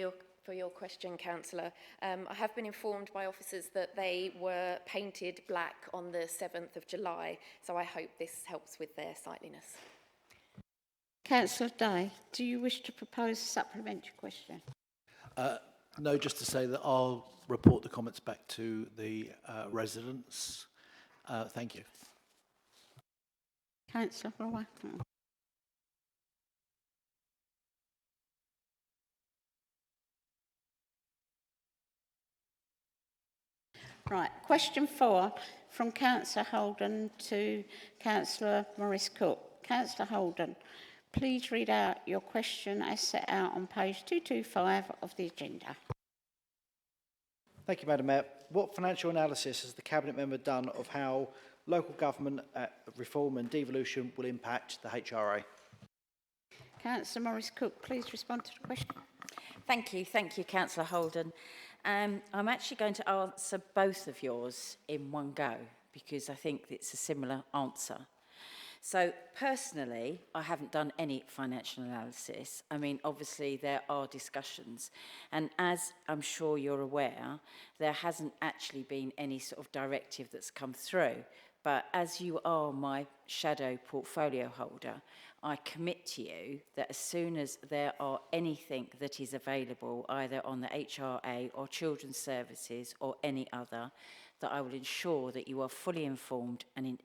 your question, Councillor. I have been informed by officers that they were painted black on the 7th of July, so I hope this helps with their sightliness. Councillor Day, do you wish to propose a supplementary question? No, just to say that I'll report the comments back to the residents. Thank you. Councillor Holloway. Right, question 4 from Councillor Holden to Councillor Morris-Cook. Councillor Holden, please read out your question as set out on page 225 of the agenda. Thank you, Madam Mayor. What financial analysis has the Cabinet member done of how local government reform and devolution will impact the HRA? Councillor Morris-Cook, please respond to the question. Thank you, Councillor Holden. I'm actually going to answer both of yours in one go because I think it's a similar answer. So personally, I haven't done any financial analysis. I mean, obviously there are discussions, and as I'm sure you're aware, there hasn't actually been any sort of directive that's come through. But as you are my shadow portfolio holder, I commit to you that as soon as there are anything that is available, either on the HRA or Children's Services or any other, that I will ensure that you are fully informed and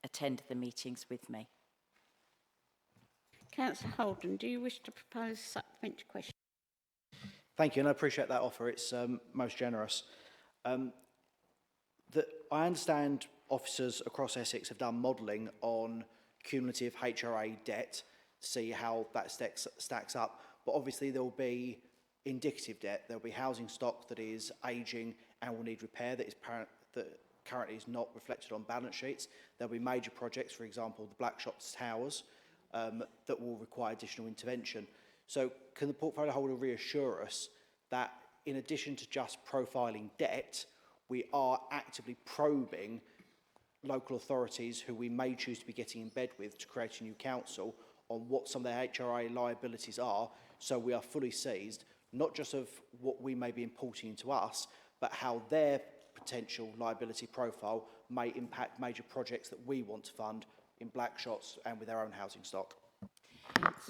attend the meetings with me. Councillor Holden, do you wish to propose a supplementary question? Thank you, and I appreciate that offer. It's most generous. I understand officers across Essex have done modelling on cumulative HRA debt to see how that stacks up, but obviously there will be indicative debt. There will be housing stock that is ageing and will need repair that currently is not reflected on balance sheets. There will be major projects, for example, the Blackshots Towers, that will require additional intervention. So can the portfolio holder reassure us that in addition to just profiling debt, we are actively probing local authorities who we may choose to be getting in bed with to create a new council on what some of their HRA liabilities are, so we are fully seized, not just of what we may be importing into us, but how their potential liability profile may impact major projects that we want to fund in Blackshots and with our own housing stock.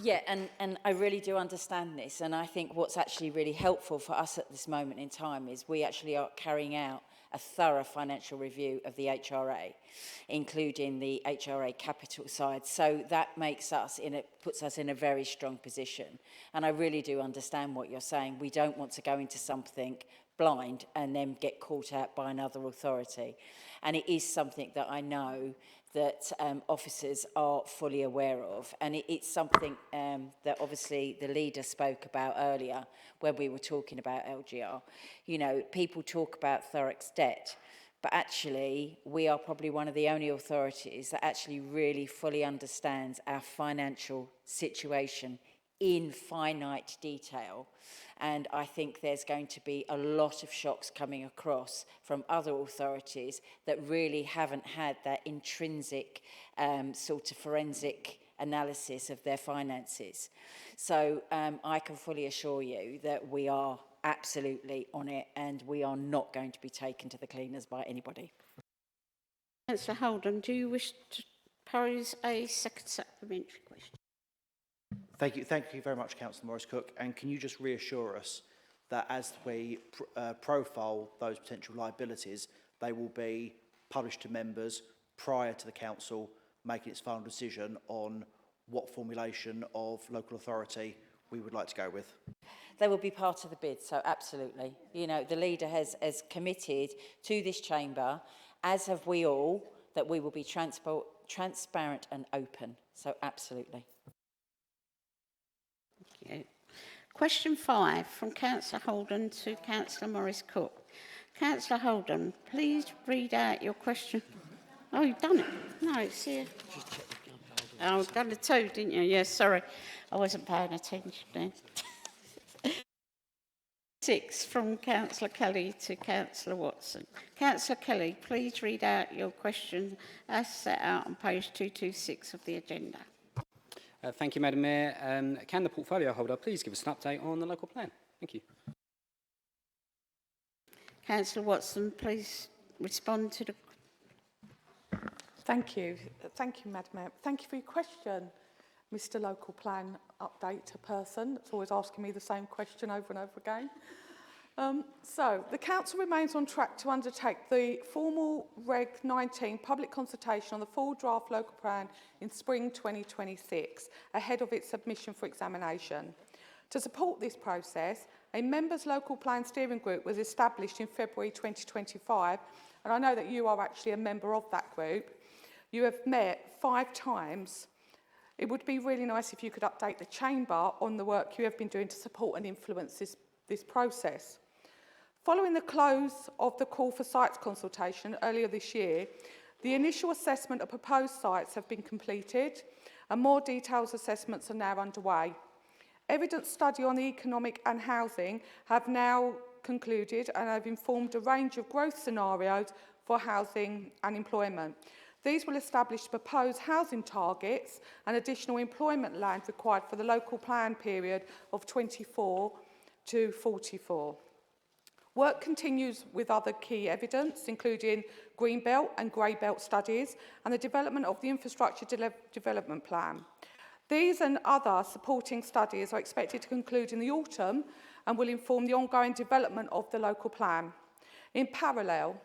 Yeah, and I really do understand this, and I think what's actually really helpful for us at this moment in time is we actually are carrying out a thorough financial review of the HRA, including the HRA capital side. So that puts us in a very strong position. And I really do understand what you're saying. We don't want to go into something blind and then get caught out by another authority. And it is something that I know that officers are fully aware of. And it's something that obviously the leader spoke about earlier when we were talking about LGR. You know, people talk about Thurrock's debt, but actually we are probably one of the only authorities that actually really fully understands our financial situation in finite detail. And I think there's going to be a lot of shocks coming across from other authorities that really haven't had that intrinsic sort of forensic analysis of their finances. So I can fully assure you that we are absolutely on it and we are not going to be taken to the cleaners by anybody. Councillor Holden, do you wish to pose a second supplementary question? Thank you very much, Councillor Morris-Cook. And can you just reassure us that as we profile those potential liabilities, they will be published to members prior to the council making its final decision on what formulation of local authority we would like to go with. They will be part of the bid, so absolutely. You know, the leader has committed to this chamber, as have we all, that we will be transparent and open. So absolutely. Thank you. Question 5 from Councillor Holden to Councillor Morris-Cook. Councillor Holden, please read out your question. Oh, you've done it. No, it's here. Oh, you've done the 2, didn't you? Yes, sorry. I wasn't paying attention then. 6 from Councillor Kelly to Councillor Watson. Councillor Kelly, please read out your question as set out on page 226 of the agenda. Thank you, Madam Mayor. Can the portfolio holder please give us an update on the local plan? Thank you. Councillor Watson, please respond to the... Thank you. Thank you, Madam Mayor. Thank you for your question, Mr. Local Plan Update person. That's always asking me the same question over and over again. So, the Council remains on track to undertake the formal Reg 19 public consultation on the full draft local plan in spring 2026, ahead of its submission for examination. To support this process, a members' local plan steering group was established in February 2025, and I know that you are actually a member of that group. You have met 5 times. It would be really nice if you could update the Chamber on the work you have been doing to support and influence this process. Following the close of the call for sites consultation earlier this year, the initial assessment of proposed sites have been completed and more detailed assessments are now underway. Evidence study on the economic and housing have now concluded and have informed a range of growth scenarios for housing and employment. These will establish proposed housing targets and additional employment land required for the local plan period of 24 to 44. Work continues with other key evidence, including green belt and grey belt studies and the development of the infrastructure development plan. These and other supporting studies are expected to conclude in the autumn and will inform the ongoing development of the local plan. In parallel,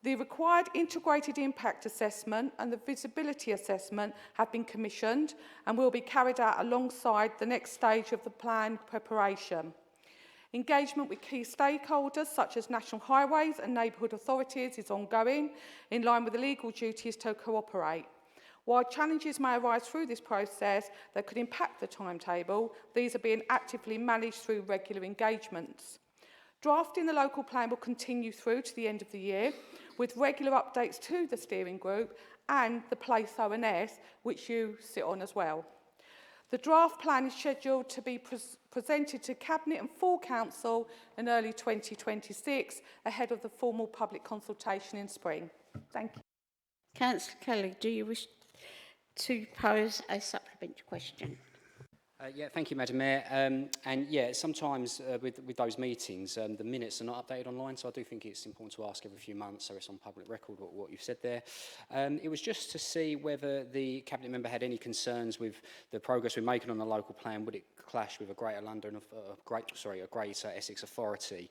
the required integrated impact assessment and the visibility assessment have been commissioned and will be carried out alongside the next stage of the plan preparation. Engagement with key stakeholders such as National Highways and neighbourhood authorities is ongoing, in line with the legal duties to cooperate. While challenges may arise through this process that could impact the timetable, these are being actively managed through regular engagements. Drafting the local plan will continue through to the end of the year, with regular updates to the steering group and the Place ONS, which you sit on as well. The draft plan is scheduled to be presented to Cabinet and full Council in early 2026, ahead of the formal public consultation in spring. Thank you. Councillor Kelly, do you wish to pose a supplementary question? Yeah, thank you, Madam Mayor. And yeah, sometimes with those meetings, the minutes are not updated online, so I do think it's important to ask every few months so it's on public record what you've said there. It was just to see whether the Cabinet member had any concerns with the progress we're making on the local plan. Would it clash with a Greater London, a Greater Essex Authority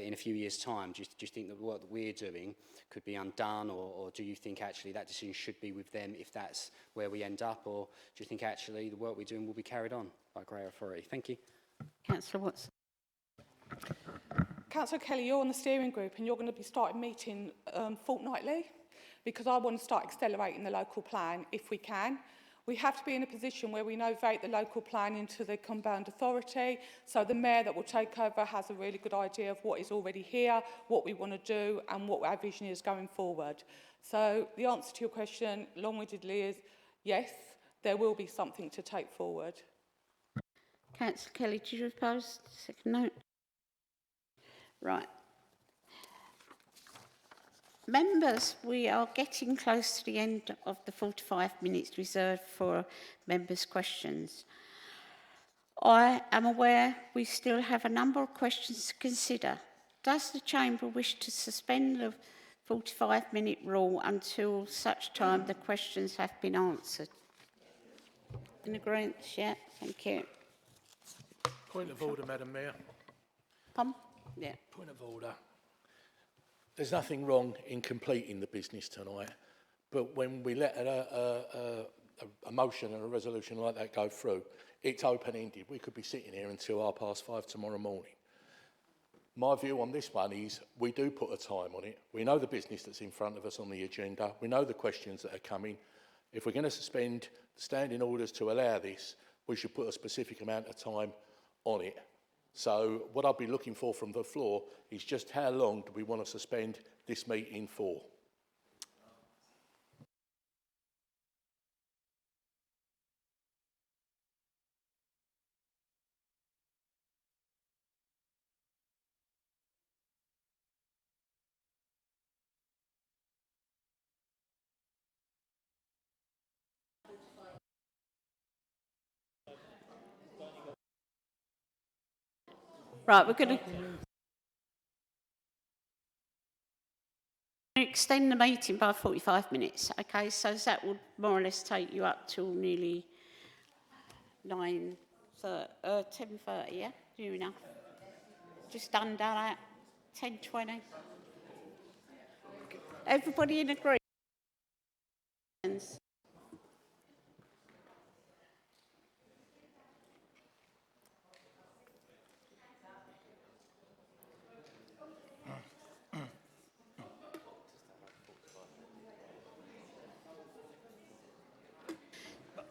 in a few years' time? Do you think the work that we're doing could be undone, or do you think actually that decision should be with them if that's where we end up, or do you think actually the work we're doing will be carried on by Greater Authority? Thank you. Councillor Watson. Councillor Kelly, you're on the steering group and you're going to be starting meeting fortnightly, because I want to start accelerating the local plan if we can. We have to be in a position where we novate the local plan into the combined authority, so the mayor that will take over has a really good idea of what is already here, what we want to do and what our vision is going forward. So the answer to your question, long-windedly, is yes, there will be something to take forward. Councillor Kelly, did you oppose the second note? Right. Members, we are getting close to the end of the 45 minutes reserved for members' questions. I am aware we still have a number of questions to consider. Does the Chamber wish to suspend the 45-minute rule until such time the questions have been answered? In agreement? Yeah, thank you. Point of order, Madam Mayor. Pardon? Yeah. Point of order. there's nothing wrong in completing the business tonight, but when we let a motion and a resolution like that go through, it's open-ended. We could be sitting here until 5:30 tomorrow morning. My view on this one is we do put a time on it. We know the business that's in front of us on the agenda. We know the questions that are coming. If we're going to suspend the standing orders to allow this, we should put a specific amount of time on it. So what I'll be looking for from the floor is just how long do we want to suspend this meeting for? Right, we're going to extend the meeting by 45 minutes, okay? So that would more or less take you up till nearly 10:30, yeah? Near enough. Just under that, 10:20. Everybody in agreement?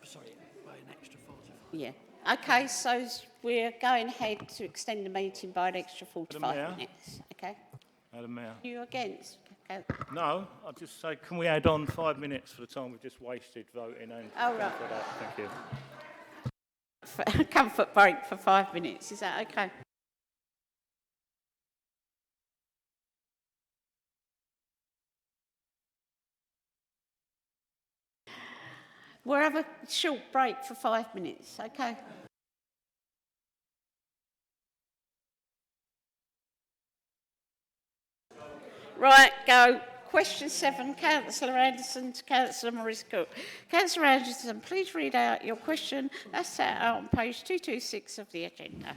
Sorry, by an extra 45. Yeah. Okay, so we're going ahead to extend the meeting by an extra 45 minutes, okay? Madam Mayor. You against? Okay. No, I'll just say, can we add on 5 minutes for the time we've just wasted voting? And Oh, right. for that? Thank you. Comfort break for 5 minutes, is that okay? We'll have a short break for 5 minutes, okay? Right, go. Question 7, Councillor Anderson to Councillor Morris-Cook. Councillor Anderson, please read out your question as set out on page 226 of the agenda.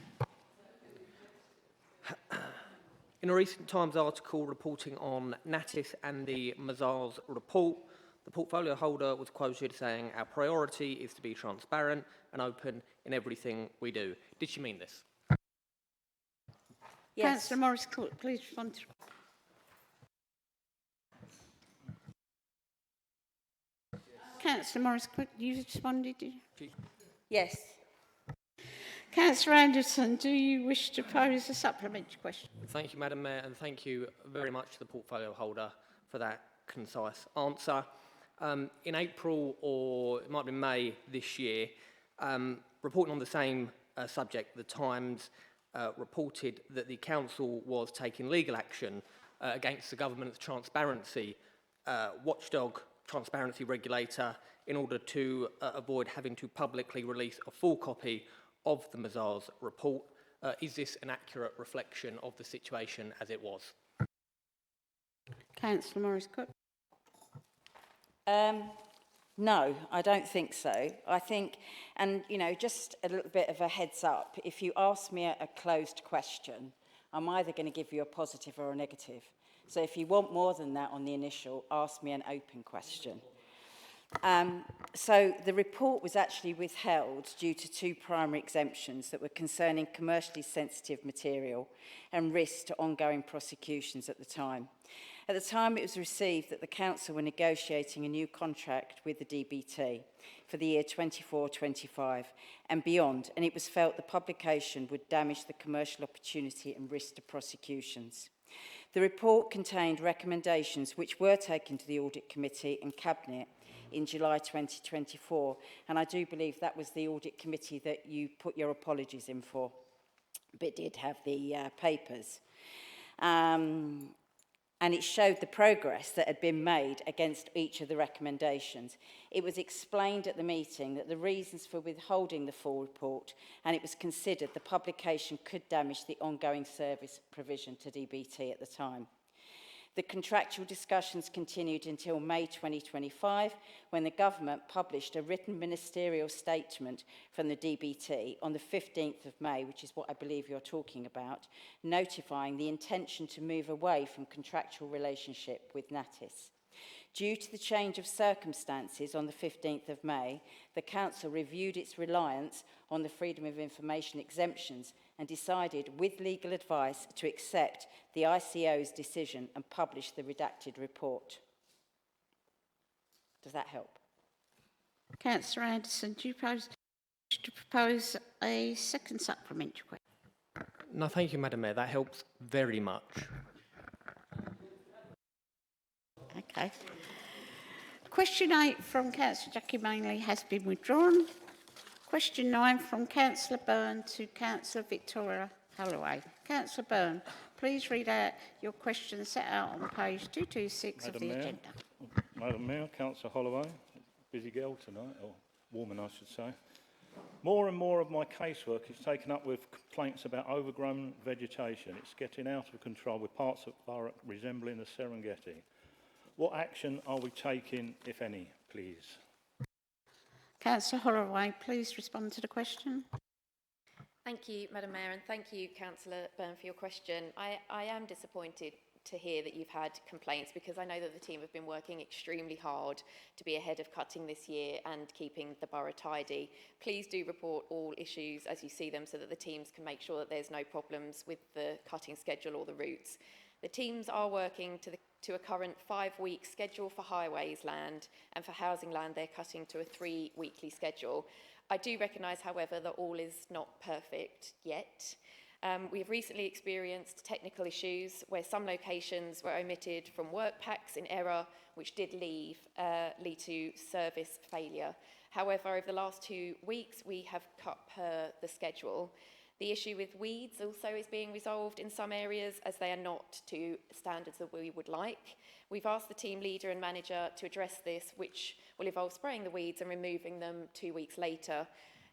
In a recent Times article reporting on Natis and the Mazars report, the portfolio holder was quoted saying, "Our priority is to be transparent and open in everything we do." Did she mean this? Yes. Councillor Morris-Cook, please respond to... Councillor Morris-Cook, you responded, did you? Yes. Councillor Anderson, do you wish to pose a supplementary question? Thank you, Madam Mayor, and thank you very much to the portfolio holder for that concise answer. In April, or it might be May this year, reporting on the same subject, the Times reported that the council was taking legal action against the government's transparency watchdog transparency regulator in order to avoid having to publicly release a full copy of the Mazars report. Is this an accurate reflection of the situation as it was? Councillor Morris-Cook. No, I don't think so. I think, and you know, just a little bit of a heads up, if you ask me a closed question, I'm either going to give you a positive or a negative. So if you want more than that on the initial, ask me an open question. So the report was actually withheld due to 2 primary exemptions that were concerning commercially sensitive material and risk to ongoing prosecutions at the time. At the time it was received that the council were negotiating a new contract with the DBT for the year 24-25 and beyond, and it was felt the publication would damage the commercial opportunity and risk to prosecutions. The report contained recommendations which were taken to the Audit Committee and Cabinet in July 2024, and I do believe that was the Audit Committee that you put your apologies in for, but did have the papers. And it showed the progress that had been made against each of the recommendations. It was explained at the meeting that the reasons for withholding the full report, and it was considered the publication could damage the ongoing service provision to DBT at the time. The contractual discussions continued until May 2025, when the government published a written ministerial statement from the DBT on the 15th of May, which is what I believe you're talking about, notifying the intention to move away from contractual relationship with Natis. Due to the change of circumstances on the 15th of May, the Council reviewed its reliance on the Freedom of Information exemptions and decided, with legal advice, to accept the ICO's decision and publish the redacted report. Does that help? Councillor Anderson, do you wish to propose a second supplementary question? No, thank you, Madam Mayor. That helps very much. Okay. Question 8 from Councillor Jackie Manley has been withdrawn. Question 9 from Councillor Byrne to Councillor Victoria Holloway. Councillor Byrne, please read out your question set out on page 226 of the agenda. Madam Mayor, Councillor Holloway, busy girl tonight, or woman I should say. More and more of my casework is taken up with complaints about overgrown vegetation. It's getting out of control with parts of Thurrock resembling the Serengeti. What action are we taking, if any, please? Councillor Holloway, please respond to the question. Thank you, Madam Mayor, and thank you, Councillor Byrne, for your question. I am disappointed to hear that you've had complaints, because I know that the team have been working extremely hard to be ahead of cutting this year and keeping the borough tidy. Please do report all issues as you see them, so that the teams can make sure that there's no problems with the cutting schedule or the routes. The teams are working to a current 5-week schedule for highways land, and for housing land they're cutting to a 3-weekly schedule. I do recognise, however, that all is not perfect yet. We have recently experienced technical issues where some locations were omitted from work packs in error, which did lead to service failure. However, over the last 2 weeks, we have cut per the schedule. The issue with weeds also is being resolved in some areas, as they are not to standards that we would like. We've asked the team leader and manager to address this, which will involve spraying the weeds and removing them 2 weeks later.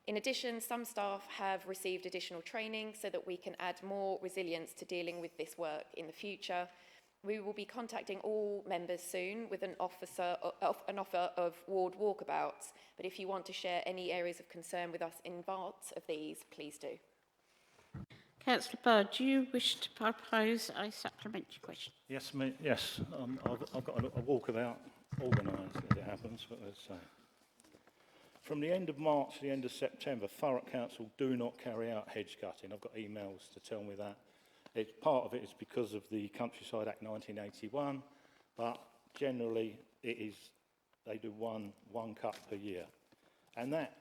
In addition, some staff have received additional training so that we can add more resilience to dealing with this work in the future. We will be contacting all members soon with an offer of ward walkabouts, but if you want to share any areas of concern with us in advance of these, please do. Councillor Bird, do you wish to propose a supplementary question? Yes, yes. I've got a walkabout organised as it happens, but let's say. From the end of March to the end of September, Thurrock Council do not carry out hedge cutting. I've got emails to tell me that. Part of it is because of the Countryside Act 1981, but generally they do one cut per year. And that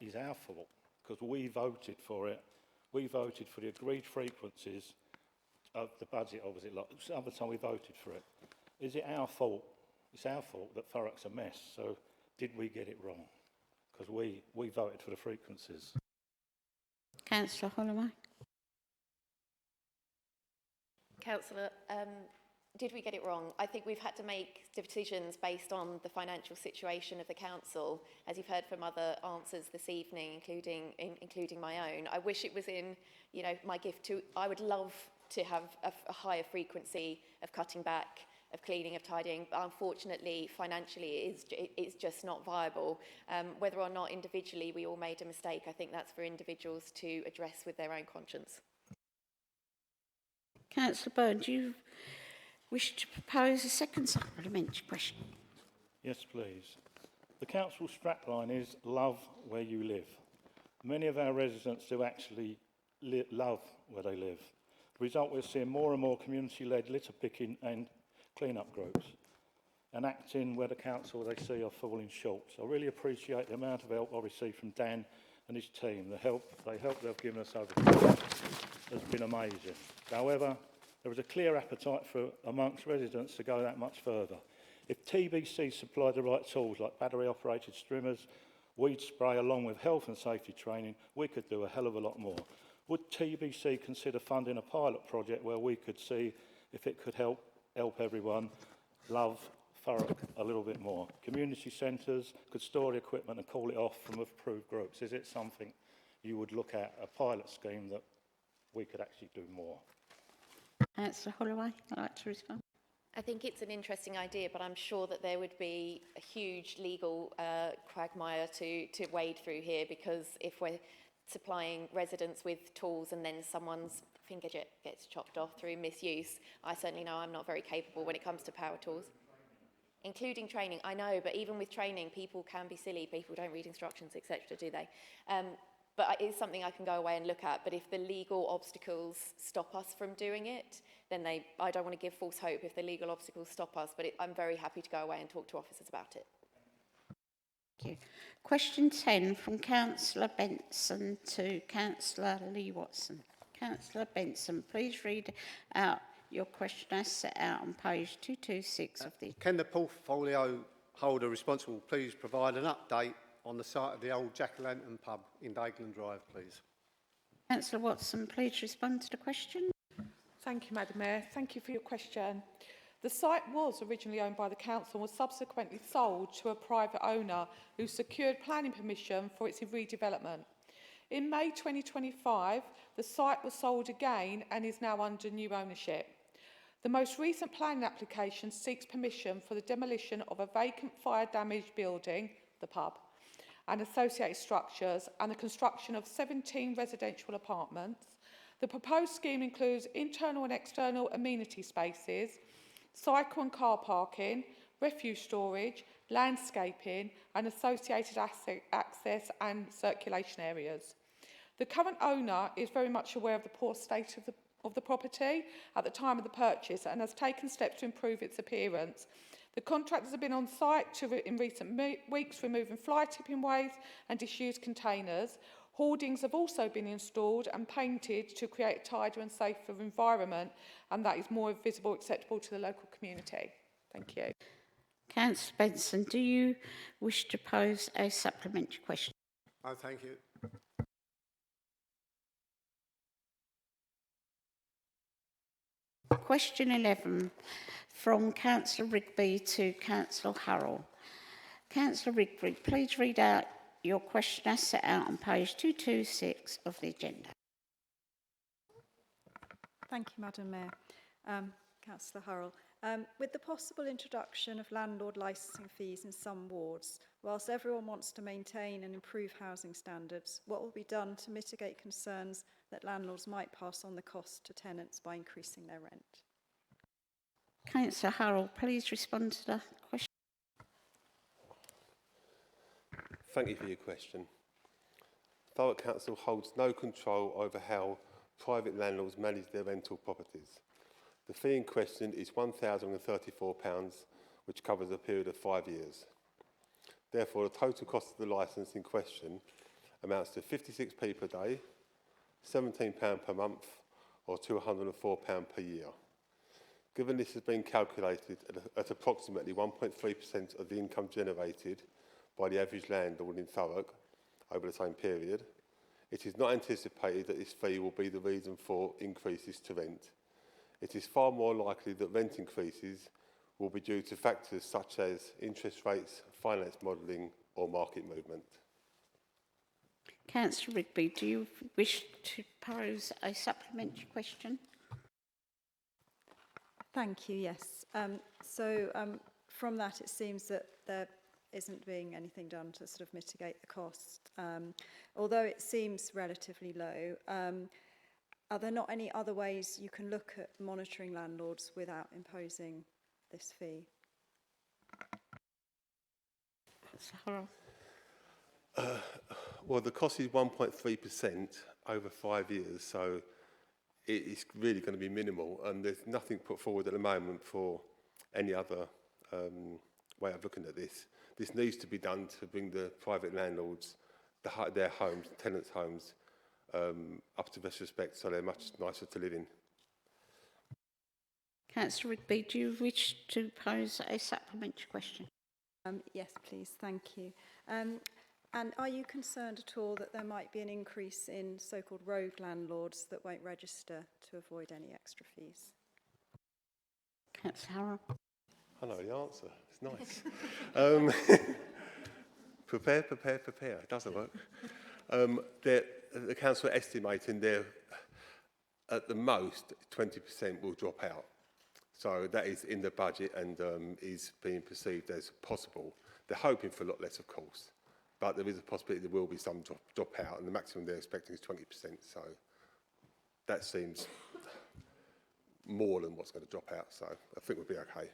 is our fault, because we voted for it. We voted for the agreed frequencies of the budget, obviously. The other time we voted for it. Is it our fault? It's our fault that Thurrock's a mess. So did we get it wrong? Because we voted for the frequencies. Councillor Holloway. Councillor, did we get it wrong? I think we've had to make decisions based on the financial situation of the council, as you've heard from other answers this evening, including my own. I wish it was in, my gift to. I would love to have a higher frequency of cutting back, of cleaning, of tidying, but unfortunately, financially, it's just not viable. Whether or not individually we all made a mistake, I think that's for individuals to address with their own conscience. Councillor Byrne, do you wish to propose a second supplementary question? Yes, please. The council strapline is love where you live. Many of our residents do actually love where they live. The result, we're seeing more and more community-led litter picking and clean-up groups, and acting where the council they see are falling short. So I really appreciate the amount of help I received from Dan and his team. The help they've given us over the years has been amazing. However, there is a clear appetite amongst residents to go that much further. If TBC supplied the right tools like battery-operated strimmers, weed spray along with health and safety training, we could do a hell of a lot more. Would TBC consider funding a pilot project where we could see if it could help everyone love Thurrock a little bit more? Community centres could store the equipment and call it off from approved groups. Is it something you would look at, a pilot scheme that we could actually do more? Councillor Holloway, I'd like to respond. I think it's an interesting idea, but I'm sure that there would be a huge legal quagmire to wade through here, because if we're supplying residents with tools and then someone's finger gets chopped off through misuse, I certainly know I'm not very capable when it comes to power tools. Including training, I know, but even with training, people can be silly, people don't read instructions, etc., do they? But it is something I can go away and look at, but if the legal obstacles stop us from doing it, then I don't want to give false hope if the legal obstacles stop us, but I'm very happy to go away and talk to officers about it. Thank you. Question 10 from Councillor Benson to Councillor Lee Watson. Councillor Benson, please read out your question as set out on page 226 of the... Can the portfolio holder responsible please provide an update on the site of the old Jack-o'-lantern pub in Dagenham Drive, please? Councillor Watson, please respond to the question. Thank you, Madam Mayor. Thank you for your question. The site was originally owned by the council and was subsequently sold to a private owner who secured planning permission for its redevelopment. In May 2025, the site was sold again and is now under new ownership. The most recent planning application seeks permission for the demolition of a vacant fire-damaged building, the pub, and associated structures, and the construction of 17 residential apartments. The proposed scheme includes internal and external amenity spaces, cycle and car parking, refuse storage, landscaping, and associated access and circulation areas. The current owner is very much aware of the poor state of the property at the time of the purchase and has taken steps to improve its appearance. The contractors have been on site in recent weeks removing fly tipping waste and disused containers. Hoardings have also been installed and painted to create a tidier and safer environment, and that is more visible, acceptable to the local community. Thank you. Councillor Benson, do you wish to pose a supplementary question? Oh, thank you. Question 11 from Councillor Rigby to Councillor Hurrell. Councillor Rigby, please read out your question as set out on page 226 of the agenda. Thank you, Madam Mayor. Councillor Hurrell. With the possible introduction of landlord licensing fees in some wards, whilst everyone wants to maintain and improve housing standards, what will be done to mitigate concerns that landlords might pass on the cost to tenants by increasing their rent? Councillor Hurrell, please respond to the question. Thank you for your question. Thurrock Council holds no control over how private landlords manage their rental properties. The fee in question is £1,034, which covers a period of 5 years. Therefore, the total cost of the licence in question amounts to 56p per day, £17 per month, or £204 per year. Given this has been calculated at approximately 1.3% of the income generated by the average landlord in Thurrock over the same period, it is not anticipated that this fee will be the reason for increases to rent. It is far more likely that rent increases will be due to factors such as interest rates, finance modelling, or market movement. Councillor Rigby, do you wish to pose a supplementary question? Thank you, yes. From that, it seems that there isn't being anything done to sort of mitigate the cost. Although it seems relatively low, are there not any other ways you can look at monitoring landlords without imposing this fee? Well, the cost is 1.3% over 5 years, so it's really going to be minimal, and there's nothing put forward at the moment for any other way of looking at this. This needs to be done to bring the private landlords, their homes, tenants' homes, up to best respect, so they're much nicer to live in. Councillor Rigby, do you wish to pose a supplementary question? Yes, please. Thank you. And are you concerned at all that there might be an increase in so-called rogue landlords that won't register to avoid any extra fees? Councillor Hurrell. I know the answer. It's nice. Prepare. It doesn't work. The council are estimating there at the most 20% will drop out. So that is in the budget and is being perceived as possible. They're hoping for a lot less, of course, but there is a possibility there will be some drop out, and the maximum they're expecting is 20%. So that seems more than what's going to drop out. So I think we'll be okay.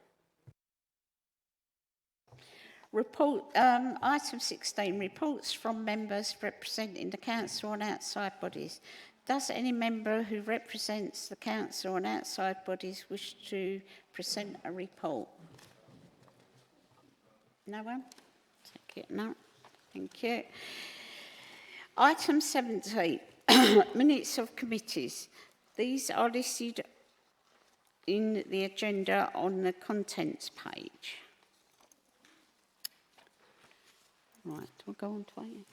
Item 16, reports from members representing the council on outside bodies. Does any member who represents the council on outside bodies wish to present a report? No one? Take it, no. Thank you. Item 17, minutes of committees. These are listed in the agenda on the contents page. Right, we'll go on to it.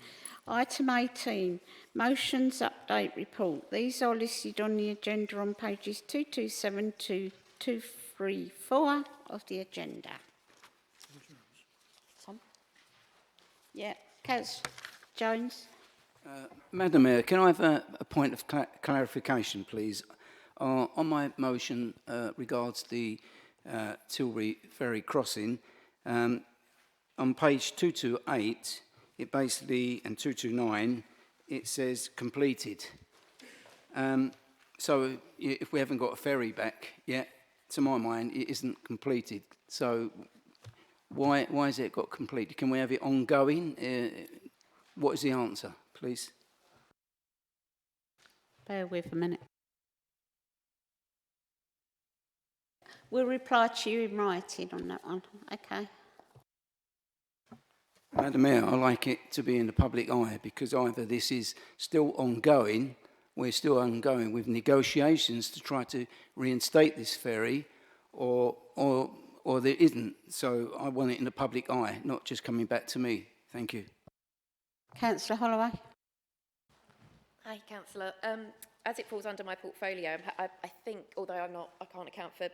Item 18, motions update report. These are listed on the agenda on pages 227 to 234 of the agenda. Tom? Yeah, Councillor Jones. Madam Mayor, can I have a point of clarification, please? On my motion regards the Tilbury Ferry crossing, on page 228, it basically, and 229, it says completed. So if we haven't got a ferry back yet, to my mind, it isn't completed. So why has it got completed? Can we have it ongoing? What is the answer, please? Bear with a minute. We'll reply to you in writing on that one. Okay. Madam Mayor, I like it to be in the public eye because either this is still ongoing, we're still ongoing with negotiations to try to reinstate this ferry, or there isn't. So I want it in the public eye, not just coming back to me. Thank you. Councillor Holloway. Hi, Councillor. As it falls under my portfolio, I think, although I can't account for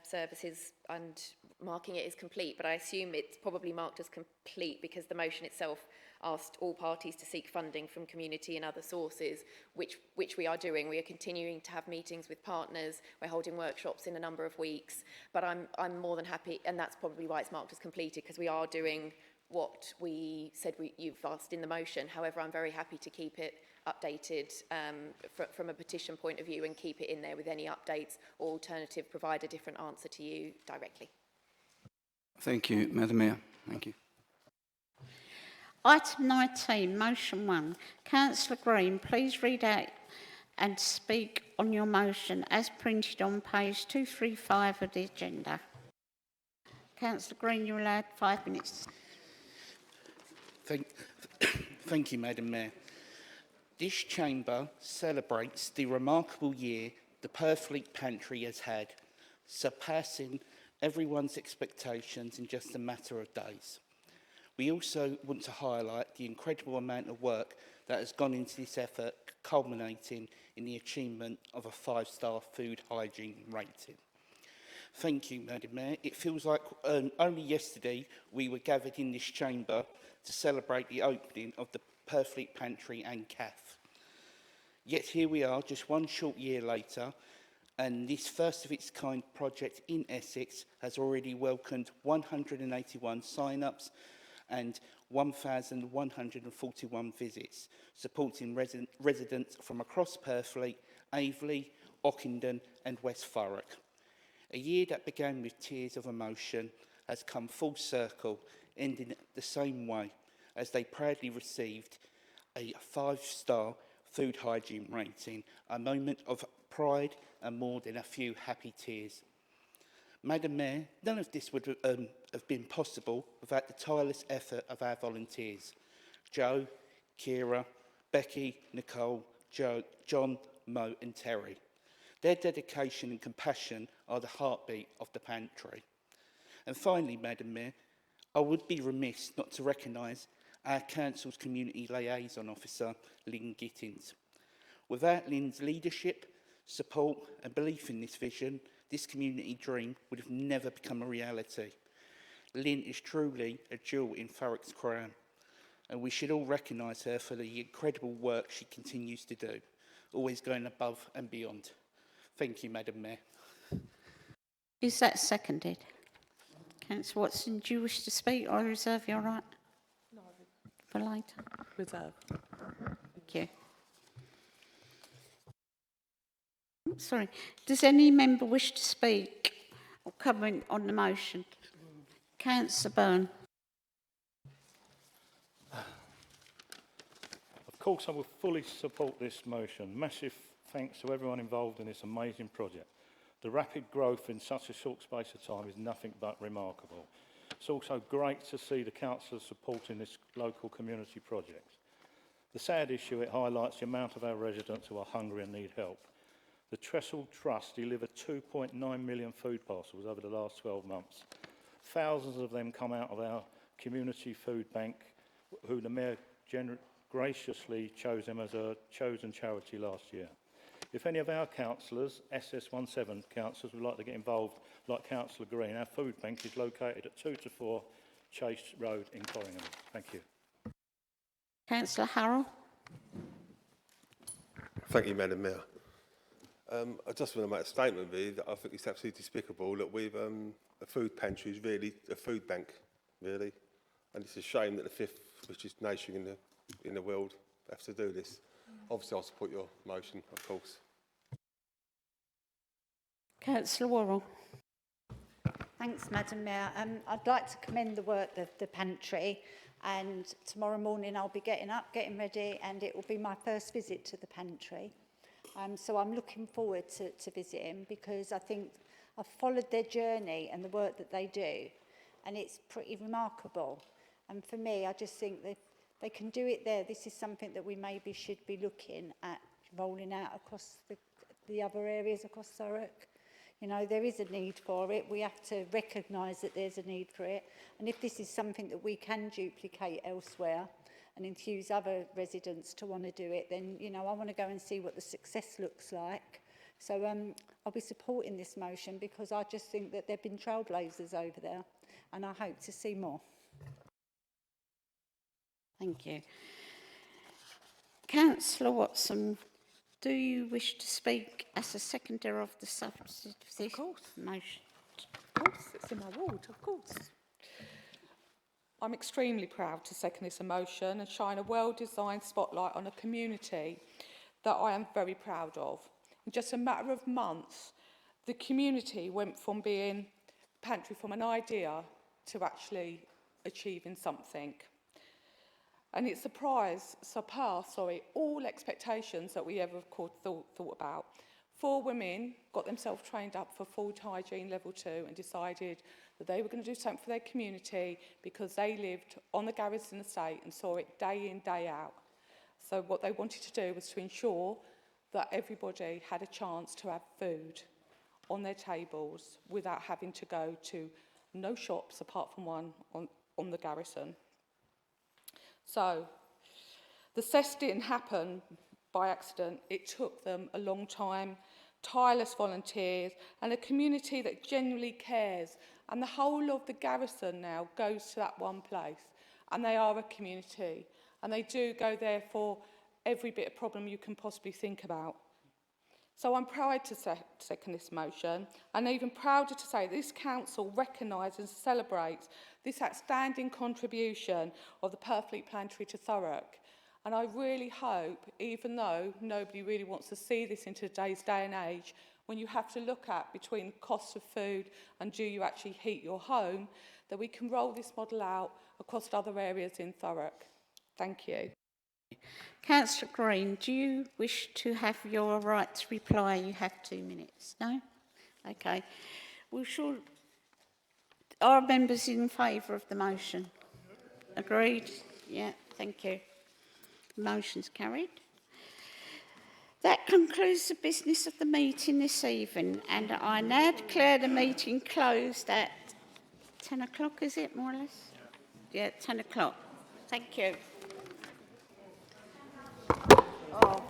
services and marking it as complete, but I assume it's probably marked as complete because the motion itself asked all parties to seek funding from community and other sources, which we are doing. We are continuing to have meetings with partners. We're holding workshops in a number of weeks, but I'm more than happy, and that's probably why it's marked as completed, because we are doing what we said you've asked in the motion. However, I'm very happy to keep it updated from a petition point of view and keep it in there with any updates, or alternative, provide a different answer to you directly. Thank you, Madam Mayor. Thank you. Item 19, motion 1. Councillor Green, please read out and speak on your motion as printed on page 235 of the agenda. Councillor Green, you're allowed 5 minutes. Thank you, Madam Mayor. This chamber celebrates the remarkable year the Purfleet Pantry has had, surpassing everyone's expectations in just a matter of days. We also want to highlight the incredible amount of work that has gone into this effort, culminating in the achievement of a 5-star food hygiene rating. Thank you, Madam Mayor. It feels like only yesterday we were gathered in this chamber to celebrate the opening of the Purfleet Pantry and CAF. Yet here we are, just one short year later, and this first of its kind project in Essex has already welcomed 181 sign-ups and 1,141 visits, supporting residents from across Purfleet, Aveley, Ockenden and West Thurrock. A year that began with tears of emotion has come full circle, ending the same way as they proudly received a 5-star food hygiene rating, a moment of pride and more than a few happy tears. Madam Mayor, none of this would have been possible without the tireless effort of our volunteers. Joe, Kira, Becky, Nicole, John, Mo and Terry. Their dedication and compassion are the heartbeat of the pantry. And finally, Madam Mayor, I would be remiss not to recognise our Council's Community Liaison Officer, Lynn Gittins. Without Lynn's leadership, support and belief in this vision, this community dream would have never become a reality. Lynn is truly a jewel in Thurrock's crown, and we should all recognise her for the incredible work she continues to do, always going above and beyond. Thank you, Madam Mayor. Is that seconded? Councillor Watson, do you wish to speak or reserve your right? No. For later? Reserve. Thank you. Sorry. Does any member wish to speak or comment on the motion? Councillor Byrne. Of course, I will fully support this motion. Massive thanks to everyone involved in this amazing project. The rapid growth in such a short space of time is nothing but remarkable. It's also great to see the councillors supporting this local community project. The sad issue, it highlights the amount of our residents who are hungry and need help. The Trestle Trust delivered 2.9 million food parcels over the last 12 months. Thousands of them come out of our community food bank, who the Mayor graciously chose them as a chosen charity last year. If any of our councillors, SS17 councillors, would like to get involved, like Councillor Green, our food bank is located at 2 to 4 Chase Road in Corringham. Thank you. Councillor Harrell. Thank you, Madam Mayor. I just want to make a statement, really, that I think it's absolutely despicable that we've a food pantry is really a food bank, really, and it's a shame that the fifth richest nation in the world have to do this. Obviously, I'll support your motion, of course. Councillor Worrell. Thanks, Madam Mayor. I'd like to commend the work of the pantry, and tomorrow morning I'll be getting up, getting ready, and it will be my first visit to the pantry. So I'm looking forward to visiting, because I think I've followed their journey and the work that they do, and it's pretty remarkable. And for me, I just think that they can do it there. This is something that we maybe should be looking at rolling out across the other areas across Thurrock. You know, there is a need for it. We have to recognise that there's a need for it. And if this is something that we can duplicate elsewhere and enthuse other residents to want to do it, then, you know, I want to go and see what the success looks like. So I'll be supporting this motion, because I just think that there have been trailblazers over there, and I hope to see more. Thank you. Councillor Watson, do you wish to speak as a seconder of the substitute motion? Of course, it's in my ward, of course. I'm extremely proud to second this motion and shine a well-designed spotlight on a community that I am very proud of. In just a matter of months, the community went from being pantry from an idea to actually achieving something. And it surpassed all expectations that we ever thought about. 4 women got themselves trained up for food hygiene level 2 and decided that they were going to do something for their community, because they lived on the Garrison estate and saw it day in, day out. So what they wanted to do was to ensure that everybody had a chance to have food on their tables without having to go to no shops apart from one on the Garrison. So the cess didn't happen by accident. It took them a long time, tireless volunteers, and a community that genuinely cares. And the whole of the Garrison now goes to that one place. And they are a community. And they do go there for every bit of problem you can possibly think about. So I'm proud to second this motion, and even prouder to say this council recognises and celebrates this outstanding contribution of the Purfleet Pantry to Thurrock. And I really hope, even though nobody really wants to see this in today's day and age, when you have to look at between costs of food and do you actually heat your home, that we can roll this model out across other areas in Thurrock. Thank you. Councillor Green, do you wish to have your right to reply? You have 2 minutes. No? Okay. Are members in favour of the motion? Agreed? Yeah, thank you. The motion's carried. That concludes the business of the meeting this evening, and I now declare the meeting closed at 10 o'clock, is it, more or less? Yeah, 10 o'clock. Thank you. Oh.